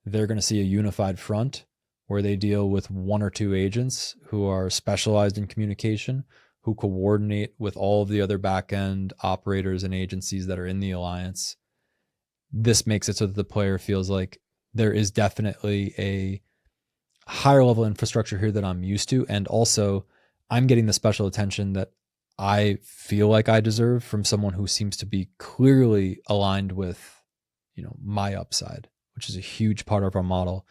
they're going to see a unified front where they deal with one or two agents who are specialized in communication, who coordinate with all of the other back-end operators and agencies that are in the alliance. This makes it so that the player feels like there is definitely a higher level infrastructure here that I'm used to. And also I'm getting the special attention that I feel like I deserve from someone who seems to be clearly aligned with, my upside, which is a huge part of our model.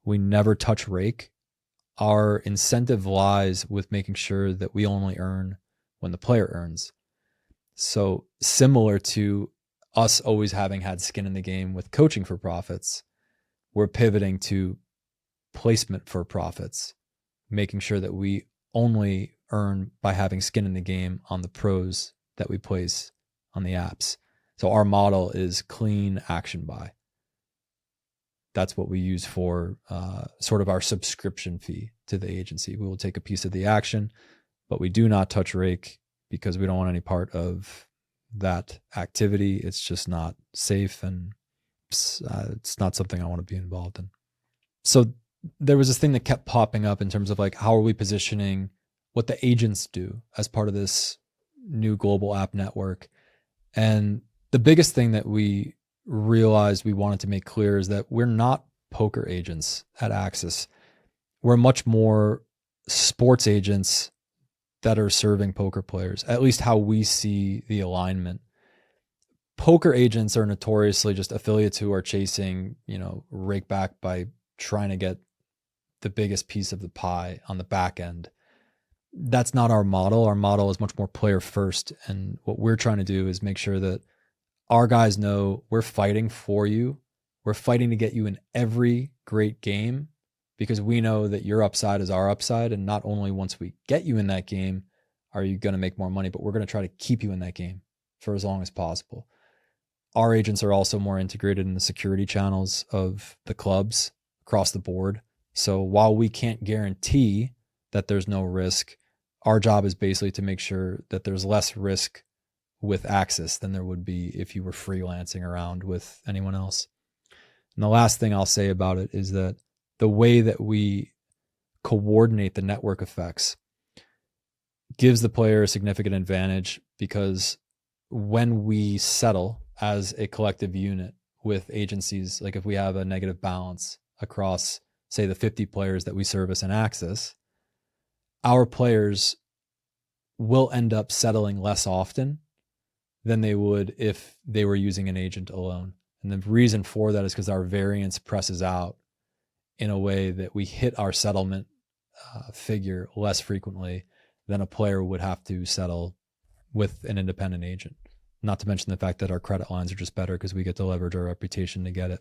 We never touch rake. Our incentive lies with making sure that we only earn when the player earns. So similar to us always having had skin in the game with coaching for profits, we're pivoting to placement for profits, making sure that we only earn by having skin in the game on the pros that we place on the apps. So our model is clean action buy. That's what we use for sort of our subscription fee to the agency. We will take a piece of the action, but we do not touch rake because we don't want any part of that activity. It's just not safe and it's not something I want to be involved in. So there was this thing that kept popping up in terms of like, how are we positioning what the agents do as part of this new global app network? And the biggest thing that we realized we wanted to make clear is that we're not poker agents at Axis. We're much more sports agents that are serving poker players, at least how we see the alignment. Poker agents are notoriously just affiliates who are chasing, rake back by trying to get the biggest piece of the pie on the back end. That's not our model. Our model is much more player first. And what we're trying to do is make sure that our guys know we're fighting for you. We're fighting to get you in every great game because we know that your upside is our upside. And not only once we get you in that game, are you going to make more money, but we're going to try to keep you in that game for as long as possible. Our agents are also more integrated in the security channels of the clubs across the board. So while we can't guarantee that there's no risk, our job is basically to make sure that there's less risk with Axis than there would be if you were freelancing around with anyone else. And the last thing I'll say about it is that the way that we coordinate the network effects gives the player a significant advantage because when we settle as a collective unit with agencies, like if we have a negative balance across, say, the 50 players that we service in Axis, our players will end up settling less often than they would if they were using an agent alone. And the reason for that is because our variance presses out in a way that we hit our settlement figure less frequently than a player would have to settle with an independent agent. Not to mention the fact that our credit lines are just better because we get to leverage our reputation to get it.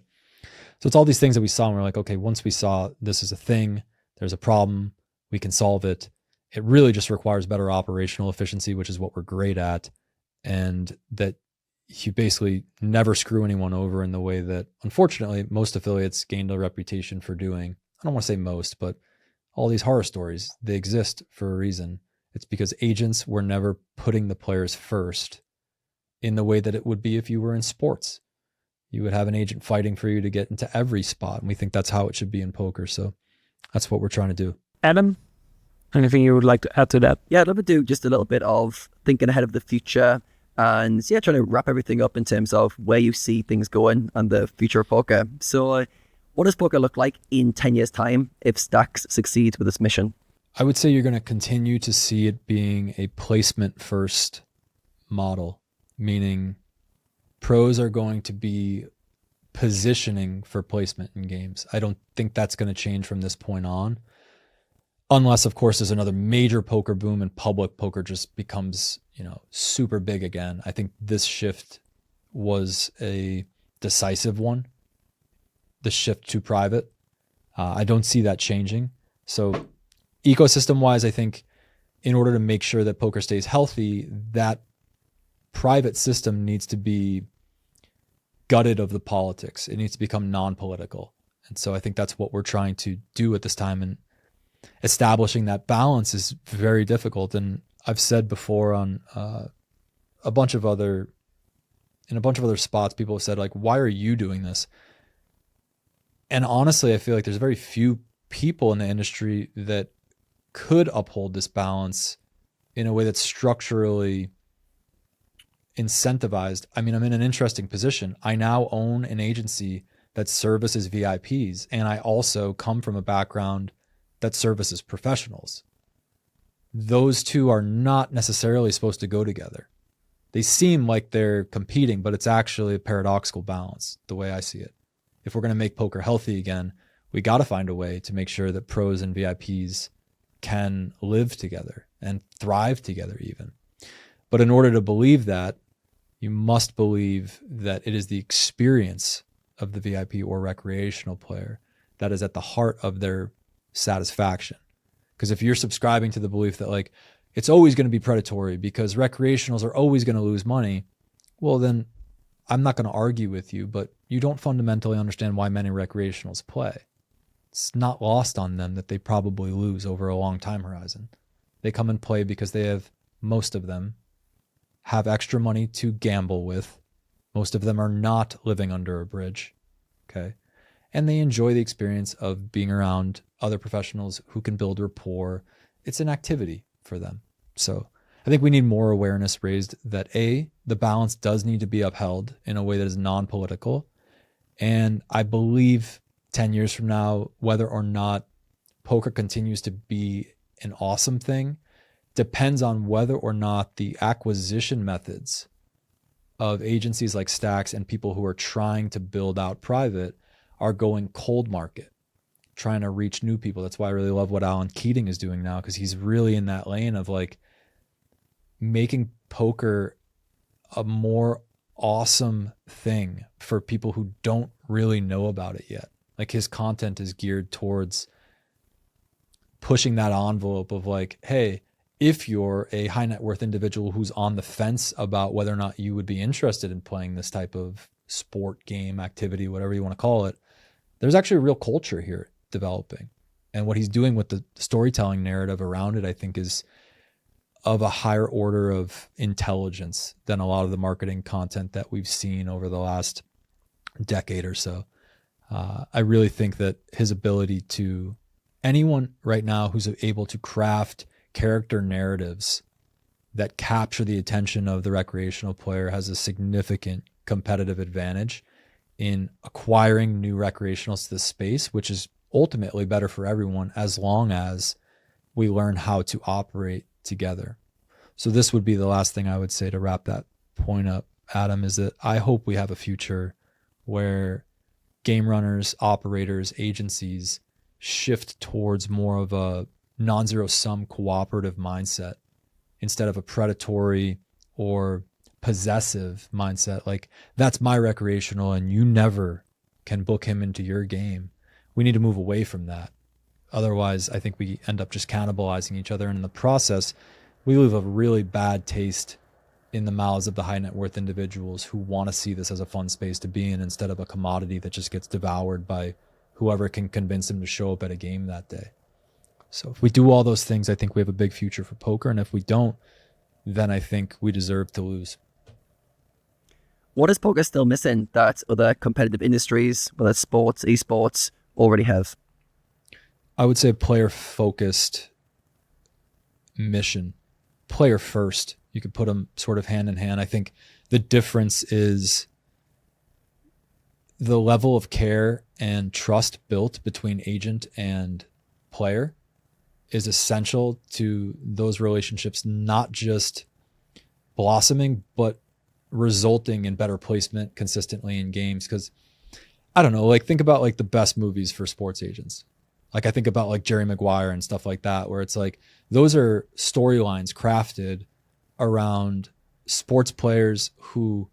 So it's all these things that we saw and we're like, okay, once we saw this is a thing, there's a problem, we can solve it. It really just requires better operational efficiency, which is what we're great at. And that you basically never screw anyone over in the way that, unfortunately, most affiliates gained a reputation for doing. I don't want to say most, but all these horror stories, they exist for a reason. It's because agents were never putting the players first in the way that it would be if you were in sports. you would have an agent fighting for you to get into every spot. And we think that's how it should be in poker. So that's what we're trying to do. Adam, anything you would like to add to that? Yeah, I'd love to do just a little bit of thinking ahead of the future and yeah, trying to wrap everything up in terms of where you see things going and the future of poker. So what does poker look like in 10 years' time if Stax succeeds with this mission? I would say you're going to continue to see it being a placement first model, meaning pros are going to be positioning for placement in games. I don't think that's going to change from this point on. Unless, of course, there's another major poker boom and public poker just becomes, super big again. I think this shift was a decisive one, the shift to private. I don't see that changing. So ecosystem-wise, I think in order to make sure that poker stays healthy, that private system needs to be gutted of the politics. It needs to become non-political. And so I think that's what we're trying to do at this time. And establishing that balance is very difficult. And I've said before on a bunch of other spots, people have said, like, why are you doing this? And honestly, I feel like there's very few people in the industry that could uphold this balance in a way that's structurally incentivized. I mean, I'm in an interesting position. I now own an agency that services VIPs, and I also come from a background that services professionals. Those two are not necessarily supposed to go together. They seem like they're competing, but it's actually a paradoxical balance, the way I see it. If we're going to make poker healthy again, we got to find a way to make sure that pros and VIPs can live together and thrive together even. But in order to believe that, you must believe that it is the experience of the VIP or recreational player that is at the heart of their satisfaction. Because if you're subscribing to the belief that, like, it's always going to be predatory because recreationals are always going to lose money, well, then I'm not going to argue with you, but you don't fundamentally understand why many recreationals play. It's not lost on them that they probably lose over a long time horizon. They come and play because most of them have extra money to gamble with. Most of them are not living under a bridge. Okay. And they enjoy the experience of being around other professionals who can build rapport. It's an activity for them. So I think we need more awareness raised that the balance does need to be upheld in a way that is non-political. And I believe 10 years from now, whether or not poker continues to be an awesome thing depends on whether or not the acquisition methods of agencies like Stax and people who are trying to build out private are going cold market, trying to reach new people. That's why I really love what Alan Keating is doing now, because he's really in that lane of like making poker a more awesome thing for people who don't really know about it yet. Like, his content is geared towards pushing that envelope of like, hey, if you're a high net worth individual who's on the fence about whether or not you would be interested in playing this type of sport, game, activity, whatever you want to call it, there's actually a real culture here developing. And what he's doing with the storytelling narrative around it, I think, is of a higher order of intelligence than a lot of the marketing content that we've seen over the last decade or so. I really think that his ability to, anyone right now who's able to craft character narratives that capture the attention of the recreational player has a significant competitive advantage in acquiring new recreationals to the space, which is ultimately better for everyone as long as we learn how to operate together. So this would be the last thing I would say to wrap that point up, Adam, is that I hope we have a future where game runners, operators, agencies shift towards more of a non-zero sum cooperative mindset instead of a predatory or possessive mindset. Like, that's my recreational and you never can book him into your game. We need to move away from that. Otherwise, I think we end up just cannibalizing each other. And in the process, we leave a really bad taste in the mouths of the high net worth individuals who want to see this as a fun space to be in instead of a commodity that just gets devoured by whoever can convince them to show up at a game that day. So if we do all those things, I think we have a big future for poker. And if we don't, then I think we deserve to lose. What is poker still missing that other competitive industries, whether it's sports, esports, already have? I would say player-focused mission. Player first. You could put them sort of hand in hand. I think the difference is the level of care and trust built between agent and player is essential to those relationships, not just blossoming, but resulting in better placement consistently in games. Because I don't know, like think about like the best movies for sports agents. Like I think about like Jerry Maguire and stuff like that, where it's like those are storylines crafted around sports players who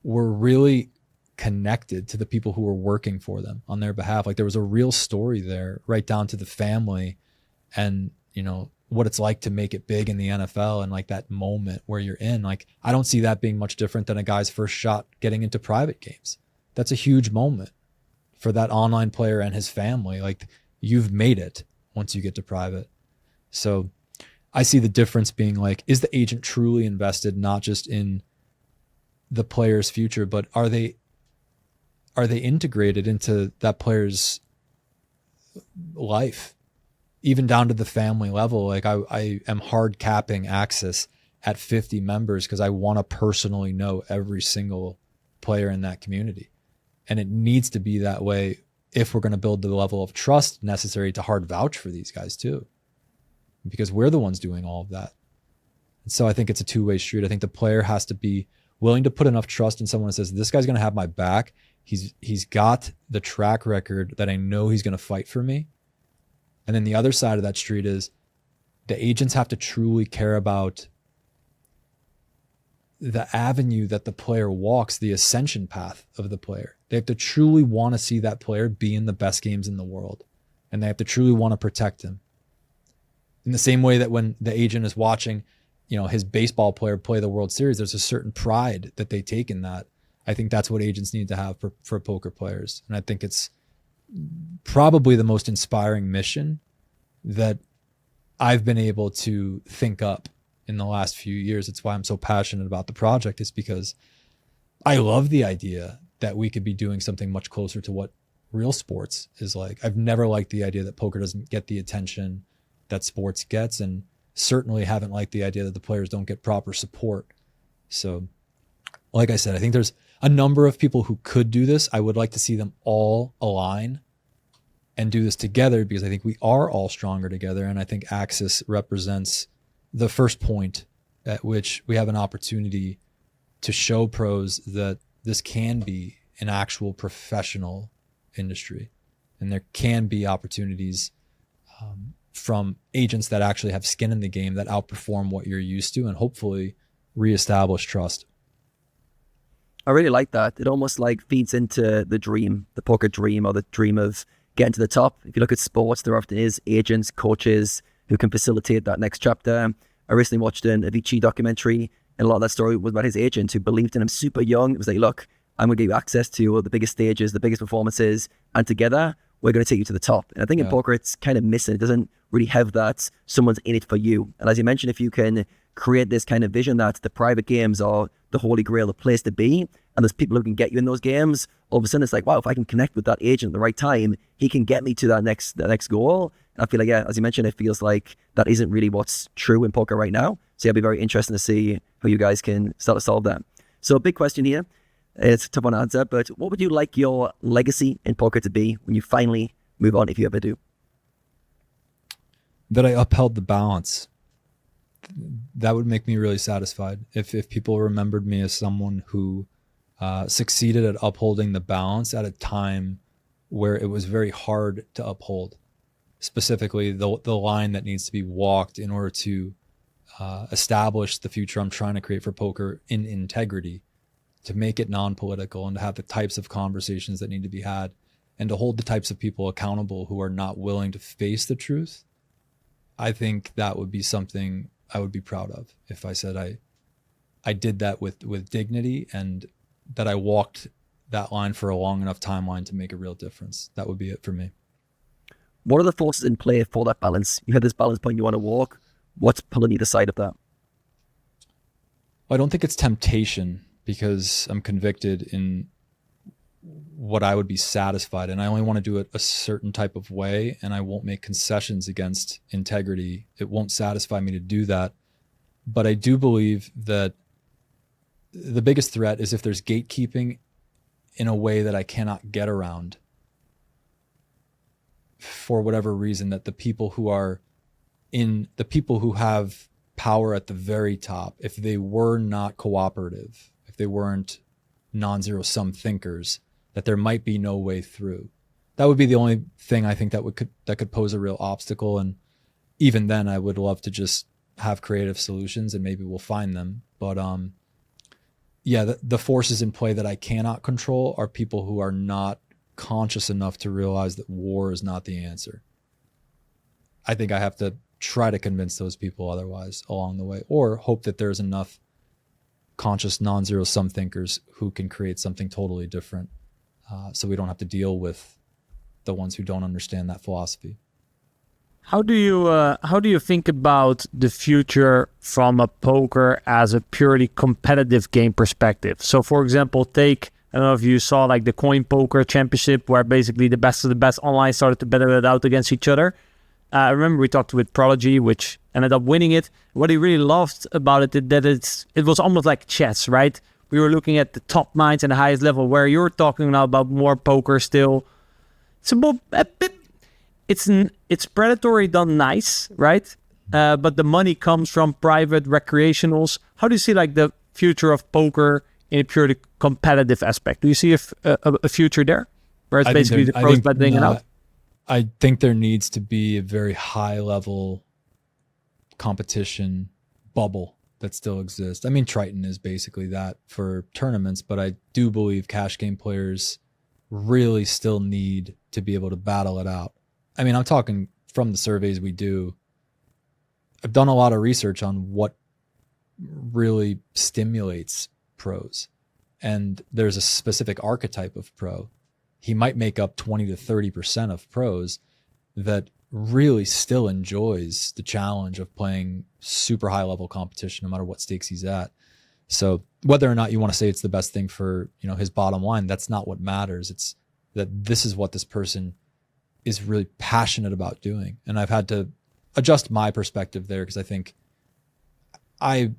were really connected to the people who were working for them on their behalf. Like there was a real story there, right down to the family and, you know, what it's like to make it big in the NFL and like that moment where you're in. Like I don't see that being much different than a guy's first shot getting into private games. That's a huge moment for that online player and his family. Like you've made it once you get to private. So I see the difference being like, is the agent truly invested not just in the player's future, but are they integrated into that player's life, even down to the family level? Like I am hard capping access at 50 members because I want to personally know every single player in that community. And it needs to be that way if we're going to build the level of trust necessary to hard vouch for these guys too, because we're the ones doing all of that. And so I think it's a two-way street. I think the player has to be willing to put enough trust in someone that says, this guy's going to have my back. He's got the track record that I know he's going to fight for me. And then the other side of that street is the agents have to truly care about the avenue that the player walks, the ascension path of the player. They have to truly want to see that player be in the best games in the world. And they have to truly want to protect him. In the same way that when the agent is watching, you know, his baseball player play the World Series, there's a certain pride that they take in that. I think that's what agents need to have for poker players. And I think it's probably the most inspiring mission that I've been able to think up in the last few years. It's why I'm so passionate about the project, is because I love the idea that we could be doing something much closer to what real sports is like. I've never liked the idea that poker doesn't get the attention that sports gets, and certainly haven't liked the idea that the players don't get proper support. So like I said, I think there's a number of people who could do this. I would like to see them all align and do this together, because I think we are all stronger together. And I think Axis represents the first point at which we have an opportunity to show pros that this can be an actual professional industry. And there can be opportunities from agents that actually have skin in the game that outperform what you're used to, and hopefully reestablish trust. I really like that. It almost like feeds into the dream, the poker dream, or the dream of getting to the top. If you look at sports, there often is agents, coaches who can facilitate that next chapter. I recently watched an Avicii documentary, and a lot of that story was about his agent who believed in him super young. It was like, look, I'm going to give you access to the biggest stages, the biggest performances, and together we're going to take you to the top. And I think in poker, it's kind of missing. It doesn't really have that someone's in it for you. And as you mentioned, if you can create this kind of vision that the private games are the holy grail, the place to be, and there's people who can get you in those games, all of a sudden it's like, wow, if I can connect with that agent at the right time, he can get me to that next goal. And I feel like, yeah, as you mentioned, it feels like that isn't really what's true in poker right now. So it'll be very interesting to see how you guys can start to solve that. So a big question here. It's a tough one to answer, but what would you like your legacy in poker to be when you finally move on, if you ever do? That I upheld the balance. That would make me really satisfied if people remembered me as someone who succeeded at upholding the balance at a time where it was very hard to uphold. Specifically, the line that needs to be walked in order to establish the future I'm trying to create for poker in integrity, to make it non-political, and to have the types of conversations that need to be had, and to hold the types of people accountable who are not willing to face the truth. I think that would be something I would be proud of if I said I did that with dignity, and that I walked that line for a long enough timeline to make a real difference. That would be it for me. What are the forces in play for that balance? You have this balance point you want to walk. What's pulling either side of that? I don't think it's temptation, because I'm convicted in what I would be satisfied, and I only want to do it a certain type of way, and I won't make concessions against integrity. It won't satisfy me to do that. But I do believe that the biggest threat is if there's gatekeeping in a way that I cannot get around for whatever reason, that the people who have power at the very top, if they were not cooperative, if they weren't non-zero sum thinkers, that there might be no way through. That would be the only thing I think that could pose a real obstacle. And even then, I would love to just have creative solutions, and maybe we'll find them. But yeah, the forces in play that I cannot control are people who are not conscious enough to realize that war is not the answer. I think I have to try to convince those people otherwise along the way, or hope that there's enough conscious non-zero sum thinkers who can create something totally different, so we don't have to deal with the ones who don't understand that philosophy. How do you think about the future from a poker as a purely competitive game perspective? So, for example, I don't know if you saw like the Coinpoker Championship, where basically the best of the best online started to battle it out against each other. I remember we talked with Prodigy, which ended up winning it. What he really loved about it is that it was almost like chess, right? We were looking at the top minds and the highest level, where you're talking now about more poker still. It's a bit. It's predatory done nice, right? But the money comes from private recreationals. How do you see like the future of poker in a purely competitive aspect? Do you see a future there, where it's basically the pros battling it out? I think there needs to be a very high level competition bubble that still exists. I mean, Triton is basically that for tournaments, but I do believe cash game players really still need to be able to battle it out. I mean, I'm talking from the surveys we do. I've done a lot of research on what really stimulates pros. And there's a specific archetype of pro. He might make up 20 to 30% of pros that really still enjoys the challenge of playing super high level competition, no matter what stakes he's at. So whether or not you want to say it's the best thing for, his bottom line, that's not what matters. It's that this is what this person is really passionate about doing. And I've had to adjust my perspective there, because I think I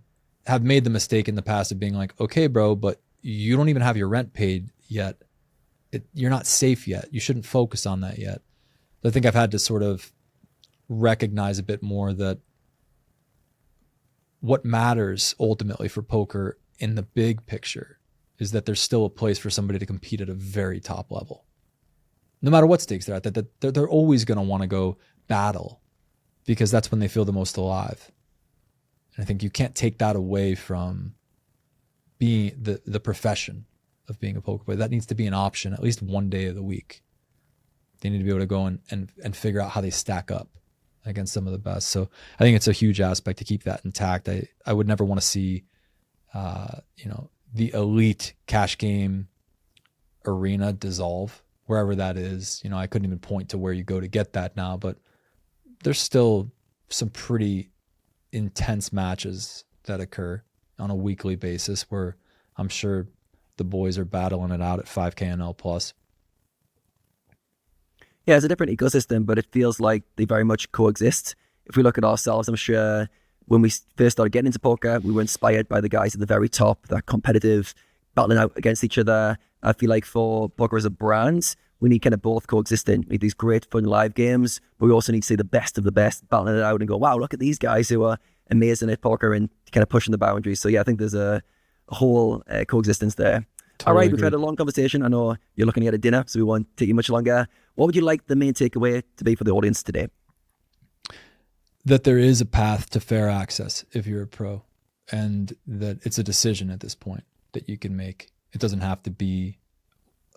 have made the mistake in the past of being like, okay, bro, but you don't even have your rent paid yet. You're not safe yet. You shouldn't focus on that yet. I think I've had to sort of recognize a bit more that what matters ultimately for poker in the big picture is that there's still a place for somebody to compete at a very top level. No matter what stakes they're at, that they're always going to want to go battle, because that's when they feel the most alive. And I think you can't take that away from being the profession of being a poker player. That needs to be an option at least one day of the week. They need to be able to go and figure out how they stack up against some of the best. So I think it's a huge aspect to keep that intact. I would never want to see, the elite cash game arena dissolve, wherever that is. I couldn't even point to where you go to get that now, but there's still some pretty intense matches that occur on a weekly basis where I'm sure the boys are battling it out at 5K NL plus. Yeah, it's a different ecosystem, but it feels like they very much coexist. If we look at ourselves, I'm sure when we first started getting into poker, we were inspired by the guys at the very top, that competitive, battling out against each other. I feel like for poker as a brand, we need kind of both coexisting. We need these great fun live games, but we also need to see the best of the best battling it out and go, wow, look at these guys who are amazing at poker and kind of pushing the boundaries. So yeah, I think there's a whole coexistence there. All right, we've had a long conversation. I know you're looking at a dinner, so we won't take you much longer. What would you like the main takeaway to be for the audience today? That there is a path to fair access if you're a pro, and that it's a decision at this point that you can make. It doesn't have to be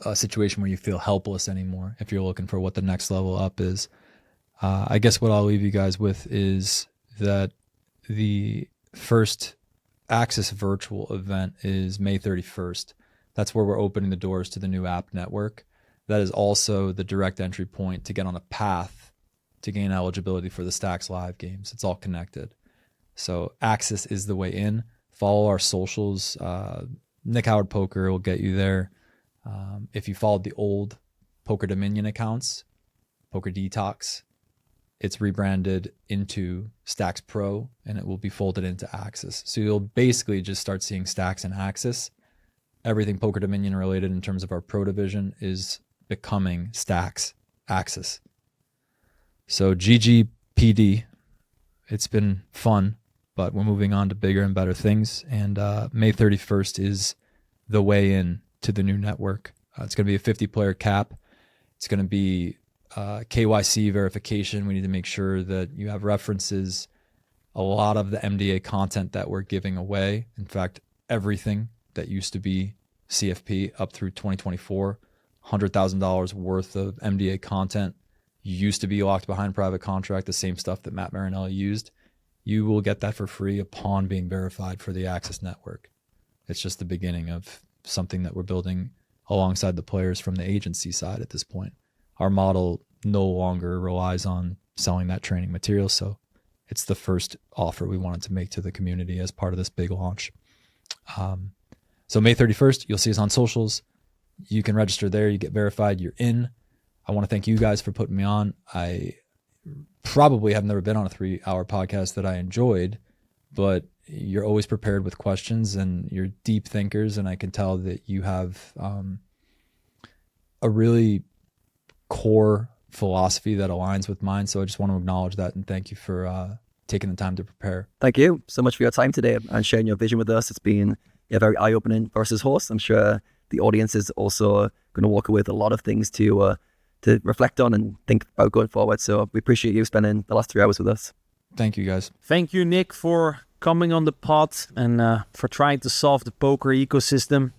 a situation where you feel helpless anymore if you're looking for what the next level up is. I guess what I'll leave you guys with is that the first Access virtual event is May 31st. That's where we're opening the doors to the new app network. That is also the direct entry point to get on a path to gain eligibility for the Stax live games. It's all connected. So Access is the way in. Follow our socials. Nick Howard Poker will get you there. If you followed the old Poker Dominion accounts, Poker Detox, it's rebranded into Stax Pro, and it will be folded into Axis. So you'll basically just start seeing Stax and Axis. Everything Poker Dominion related in terms of our Pro division is becoming Stax Axis. So GGPD, it's been fun, but we're moving on to bigger and better things. And May 31st is the way in to the new network. It's going to be a 50-player cap. It's going to be KYC verification. We need to make sure that you have references. A lot of the MDA content that we're giving away, in fact, everything that used to be CFP up through 2024, $100,000 worth of MDA content used to be locked behind private contract, the same stuff that Matt Marinelli used. You will get that for free upon being verified for the Axis network. It's just the beginning of something that we're building alongside the players from the agency side at this point. Our model no longer relies on selling that training material, so it's the first offer we wanted to make to the community as part of this big launch. So May 31st, you'll see us on socials. You can register there. You get verified. You're in. I want to thank you guys for putting me on. I probably have never been on a 3-hour podcast that I enjoyed, but you're always prepared with questions and you're deep thinkers, and I can tell that you have a really core philosophy that aligns with mine. So I just want to acknowledge that and thank you for taking the time to prepare. Thank you so much for your time today and sharing your vision with us. It's been very eye-opening versus horse. I'm sure the audience is also going to walk away with a lot of things to reflect on and think about going forward. So we appreciate you spending the last 3 hours with us. Thank you, guys. Thank you, Nick, for coming on the pod and for trying to solve the poker ecosystem.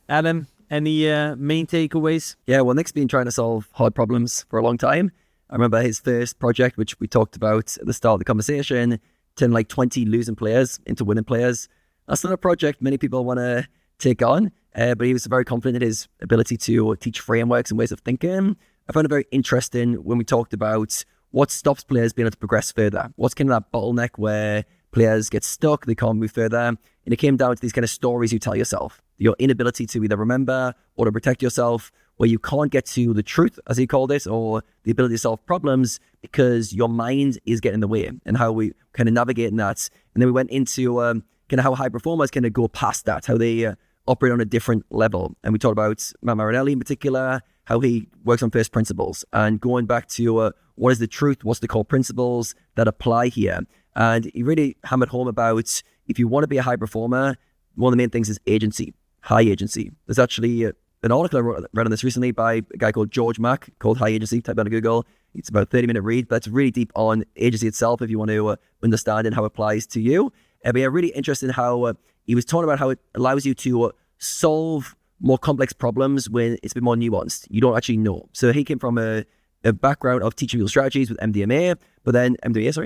Adam, any main takeaways? Yeah, well, Nick's been trying to solve hard problems for a long time. I remember his first project, which we talked about at the start of the conversation, turned like 20 losing players into winning players. That's not a project many people want to take on, but he was very confident in his ability to teach frameworks and ways of thinking. I found it very interesting when we talked about what stops players being able to progress further. What's kind of that bottleneck where players get stuck, they can't move further. And it came down to these kind of stories you tell yourself. Your inability to either remember or to protect yourself, where you can't get to the truth, as he called it, or the ability to solve problems because your mind is getting in the way, and how we kind of navigate that. And then we went into kind of how high performers kind of go past that, how they operate on a different level. And we talked about Matt Marinelli in particular, how he works on first principles and going back to what is the truth, what's the core principles that apply here. And he really hammered home about if you want to be a high performer, one of the main things is agency, high agency. There's actually an article I read on this recently by a guy called George Mack called High Agency. Type on Google. It's about a 30-minute read, but it's really deep on agency itself if you want to understand and how it applies to you. But yeah, really interesting how he was talking about how it allows you to solve more complex problems when it's a bit more nuanced. You don't actually know. So he came from a background of teaching people strategies with MDMA, but then MDA,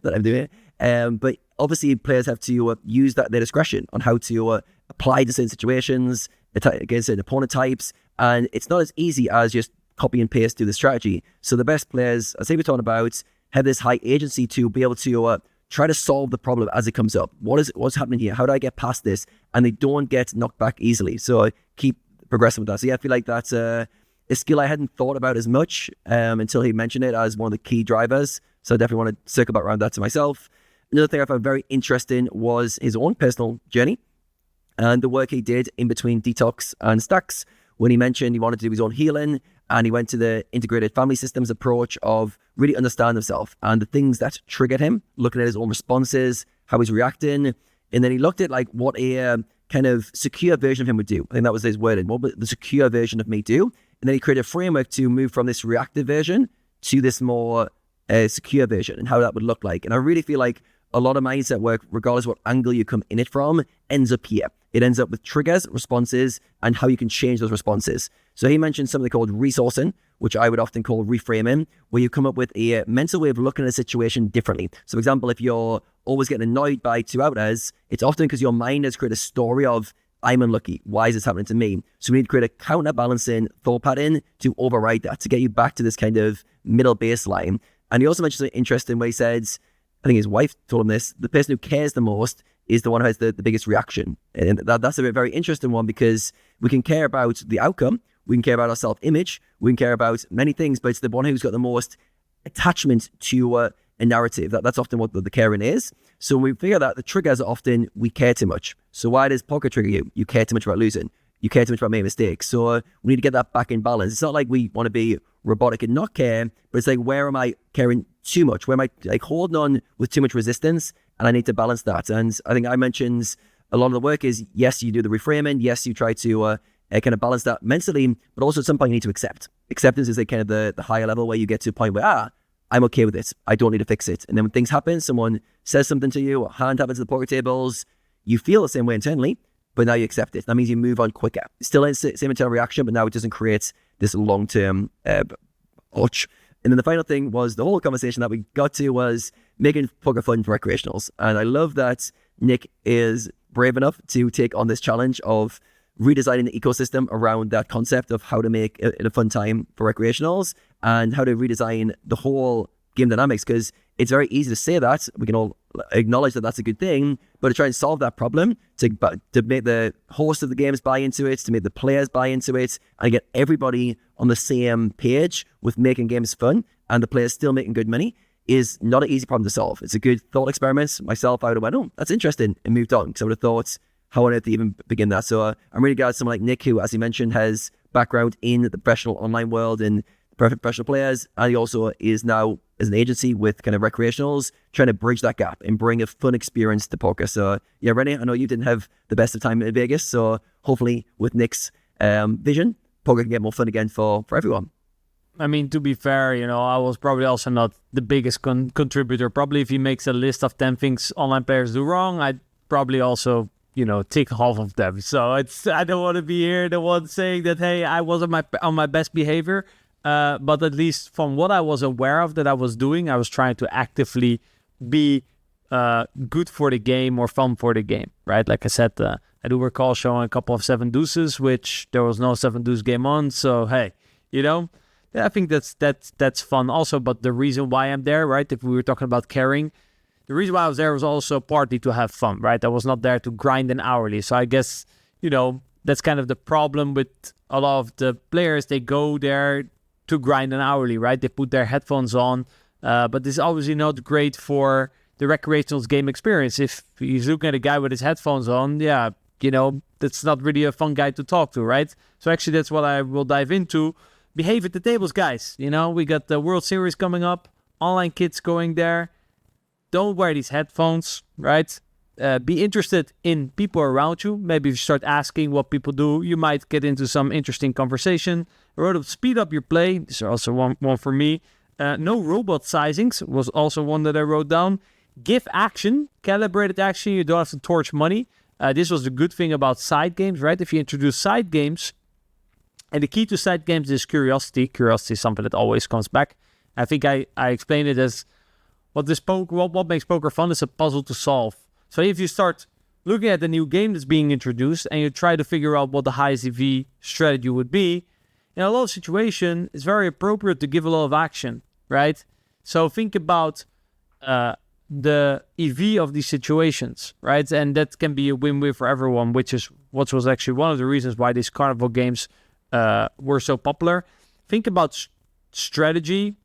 not MDMA. But obviously players have to use their discretion on how to apply to certain situations, against certain opponent types. And it's not as easy as just copy and paste to the strategy. So the best players, as we're talking about, have this high agency to be able to try to solve the problem as it comes up. What's happening here? How do I get past this? And they don't get knocked back easily. So keep progressing with that. So yeah, I feel like that's a skill I hadn't thought about as much until he mentioned it as one of the key drivers. So I definitely want to circle back around that to myself. Another thing I found very interesting was his own personal journey and the work he did in between Detox and Stax, when he mentioned he wanted to do his own healing, and he went to the integrated family systems approach of really understand himself and the things that triggered him, looking at his own responses, how he's reacting. And then he looked at like what a kind of secure version of him would do. I think that was his wording. What would the secure version of me do? And then he created a framework to move from this reactive version to this more secure version and how that would look like. And I really feel like a lot of mindset work, regardless of what angle you come in it from, ends up here. It ends up with triggers, responses, and how you can change those responses. So he mentioned something called resourcing, which I would often call reframing, where you come up with a mental way of looking at a situation differently. So for example, if you're always getting annoyed by 2 outers, it's often because your mind has created a story of, I'm unlucky. Why is this happening to me? So we need to create a counterbalancing thought pattern to override that, to get you back to this kind of middle baseline. And he also mentioned something interesting where he said, I think his wife told him this, the person who cares the most is the one who has the biggest reaction. And that's a very interesting one, because we can care about the outcome, we can care about our self-image, we can care about many things, but it's the one who's got the most attachment to a narrative. That's often what the caring is. So when we figure that, the triggers are often we care too much. So why does poker trigger you? You care too much about losing. You care too much about making mistakes. So we need to get that back in balance. It's not like we want to be robotic and not care, but it's like, where am I caring too much? Where am I like holding on with too much resistance? And I need to balance that. And I think I mentioned a lot of the work is, yes, you do the reframing. Yes, you try to kind of balance that mentally, but also at some point you need to accept. Acceptance is like kind of the higher level where you get to a point where, I'm okay with it. I don't need to fix it. And then when things happen, someone says something to you, a hand happens at the poker tables, you feel the same way internally, but now you accept it. That means you move on quicker. Still in same internal reaction, but now it doesn't create this long-term urge. And then the final thing was the whole conversation that we got to was making poker fun for recreationals. And I love that Nick is brave enough to take on this challenge of redesigning the ecosystem around that concept of how to make it a fun time for recreationals and how to redesign the whole game dynamics, because it's very easy to say that. We can all acknowledge that that's a good thing, but to try and solve that problem, to make the host of the games buy into it, to make the players buy into it, and get everybody on the same page with making games fun and the players still making good money, is not an easy problem to solve. It's a good thought experiment. Myself, I would have went, oh, that's interesting, and moved on, because I would have thought, how on earth to even begin that? So I'm really glad someone like Nick, who, as he mentioned, has background in the professional online world and professional players, and he also is now as an agency with kind of recreationals, trying to bridge that gap and bring a fun experience to poker. So yeah, René, I know you didn't have the best of time in Vegas, so hopefully with Nick's vision, poker can get more fun again for everyone. I mean, to be fair, I was probably also not the biggest contributor. Probably if he makes a list of 10 things online players do wrong, I'd probably also tick half of them. So I don't want to be here the one saying that, hey, I was on my best behavior. But at least from what I was aware of that I was doing, I was trying to actively be good for the game or fun for the game, right? Like I said, I do recall showing a couple of 7 deuces, which there was no 7 deuce game on. So hey, I think that's fun also. But the reason why I'm there, right? If we were talking about caring, the reason why I was there was also partly to have fun, right? I was not there to grind an hourly. So I guess, that's kind of the problem with a lot of the players. They go there to grind an hourly, right? They put their headphones on, but this is obviously not great for the recreationals game experience. If he's looking at a guy with his headphones on, that's not really a fun guy to talk to, right? So actually, that's what I will dive into. Behave at the tables, guys. We got the World Series coming up, online kids going there. Don't wear these headphones, right? Be interested in people around you. Maybe if you start asking what people do, you might get into some interesting conversation. I wrote up speed up your play. This is also one for me. No robot sizings was also one that I wrote down. Give action, calibrated action. You don't have to torch money. This was the good thing about side games, right? If you introduce side games, and the key to side games is curiosity. Curiosity is something that always comes back. I think I explained it as what makes poker fun is a puzzle to solve. So if you start looking at the new game that's being introduced and you try to figure out what the highest EV strategy would be, in a lot of situations, it's very appropriate to give a lot of action, right? So think about the EV of these situations, right? And that can be a win-win for everyone, which was actually one of the reasons why these carnival games were so popular. Think about strategy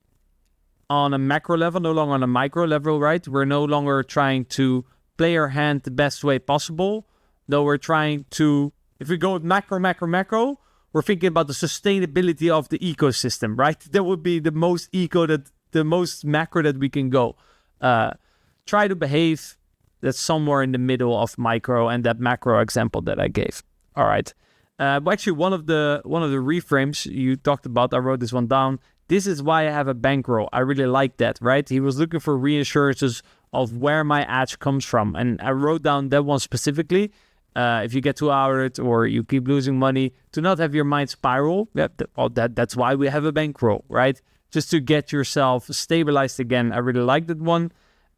on a macro level, no longer on a micro level, right? We're no longer trying to play our hand the best way possible. Though we're trying to, if we go with macro, we're thinking about the sustainability of the ecosystem, right? That would be the most the most macro that we can go. Try to behave that's somewhere in the middle of micro and that macro example that I gave. All right. But actually, one of the reframes you talked about, I wrote this one down. This is why I have a bankroll. I really like that, right? He was looking for reassurances of where my edge comes from. And I wrote down that one specifically. If you get too outed or you keep losing money, to not have your mind spiral. That's why we have a bankroll, right? Just to get yourself stabilized again. I really like that one.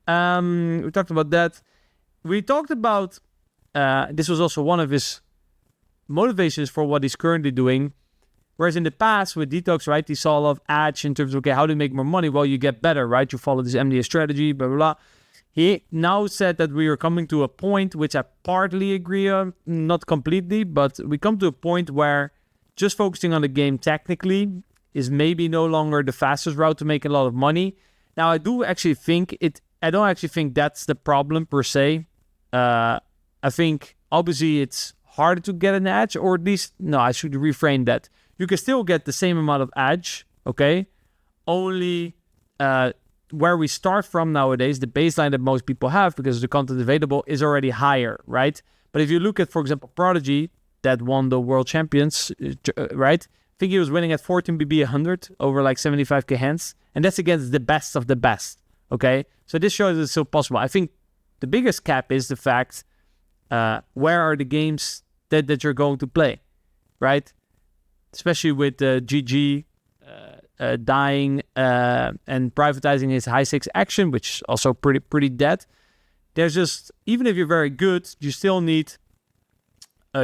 We talked about that. We talked about, this was also one of his motivations for what he's currently doing. Whereas in the past with Detox, right, he saw a lot of edge in terms of, okay, how do you make more money? Well, you get better, right? You follow this MDA strategy, blah, blah, blah. He now said that we are coming to a point, which I partly agree on, not completely, but we come to a point where just focusing on the game technically is maybe no longer the fastest route to make a lot of money. Now, I don't actually think that's the problem per se. I think obviously it's harder to get an edge, or at least, no, I should reframe that. You can still get the same amount of edge, okay? Only where we start from nowadays, the baseline that most people have because of the content available is already higher, right? But if you look at, for example, Prodigy, that won the world champions, right? I think he was winning at 14 BB 100 over like 75k hands. And that's against the best of the best, okay? So this shows it's still possible. I think the biggest cap is the fact, where are the games that you're going to play, right? Especially with GG dying and privatizing his high stakes action, which is also pretty dead. There's just, even if you're very good, you still need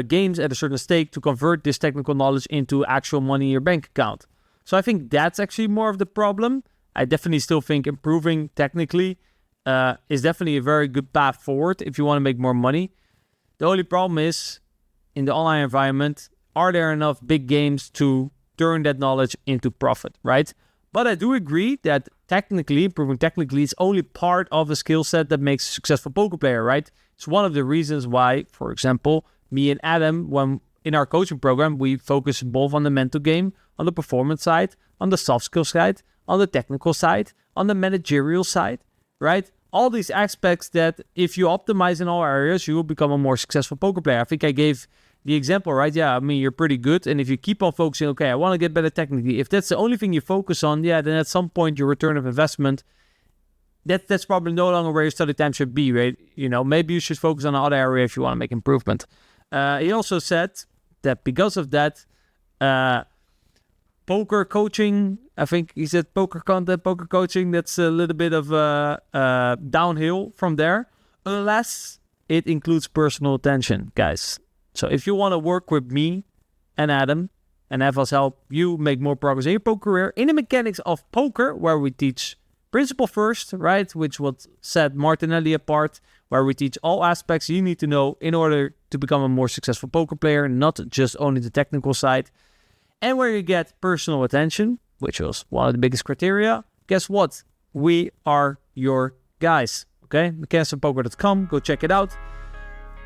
games at a certain stake to convert this technical knowledge into actual money in your bank account. So I think that's actually more of the problem. I definitely still think improving technically is definitely a very good path forward if you want to make more money. The only problem is, in the online environment, are there enough big games to turn that knowledge into profit, right? But I do agree that technically, improving technically is only part of a skill set that makes a successful poker player, right? It's one of the reasons why, for example, me and Adam, when in our coaching program, we focus both on the mental game, on the performance side, on the soft skill side, on the technical side, on the managerial side, right? All these aspects that if you optimize in all areas, you will become a more successful poker player. I think I gave the example, right? Yeah, I mean, you're pretty good. And if you keep on focusing, okay, I want to get better technically. If that's the only thing you focus on, yeah, then at some point your return of investment, that's probably no longer where your study time should be, right? You know, maybe you should focus on another area if you want to make improvement. He also said that because of that, poker coaching, I think he said poker content, poker coaching, that's a little bit of downhill from there, unless it includes personal attention, guys. So if you want to work with me and Adam and have us help you make more progress in your poker career, in the mechanics of poker, where we teach principle first, right, which what set Martinelli apart, where we teach all aspects you need to know in order to become a more successful poker player, not just only the technical side, and where you get personal attention, which was one of the biggest criteria, guess what? We are your guys, okay? mechanicsopoker.com, go check it out.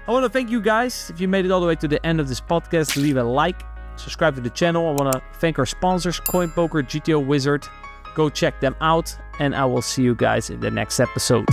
I want to thank you guys. If you made it all the way to the end of this podcast, leave a like, subscribe to the channel. I want to thank our sponsors, Coinpoker, GTO Wizard. Go check them out, and I will see you guys in the next episode.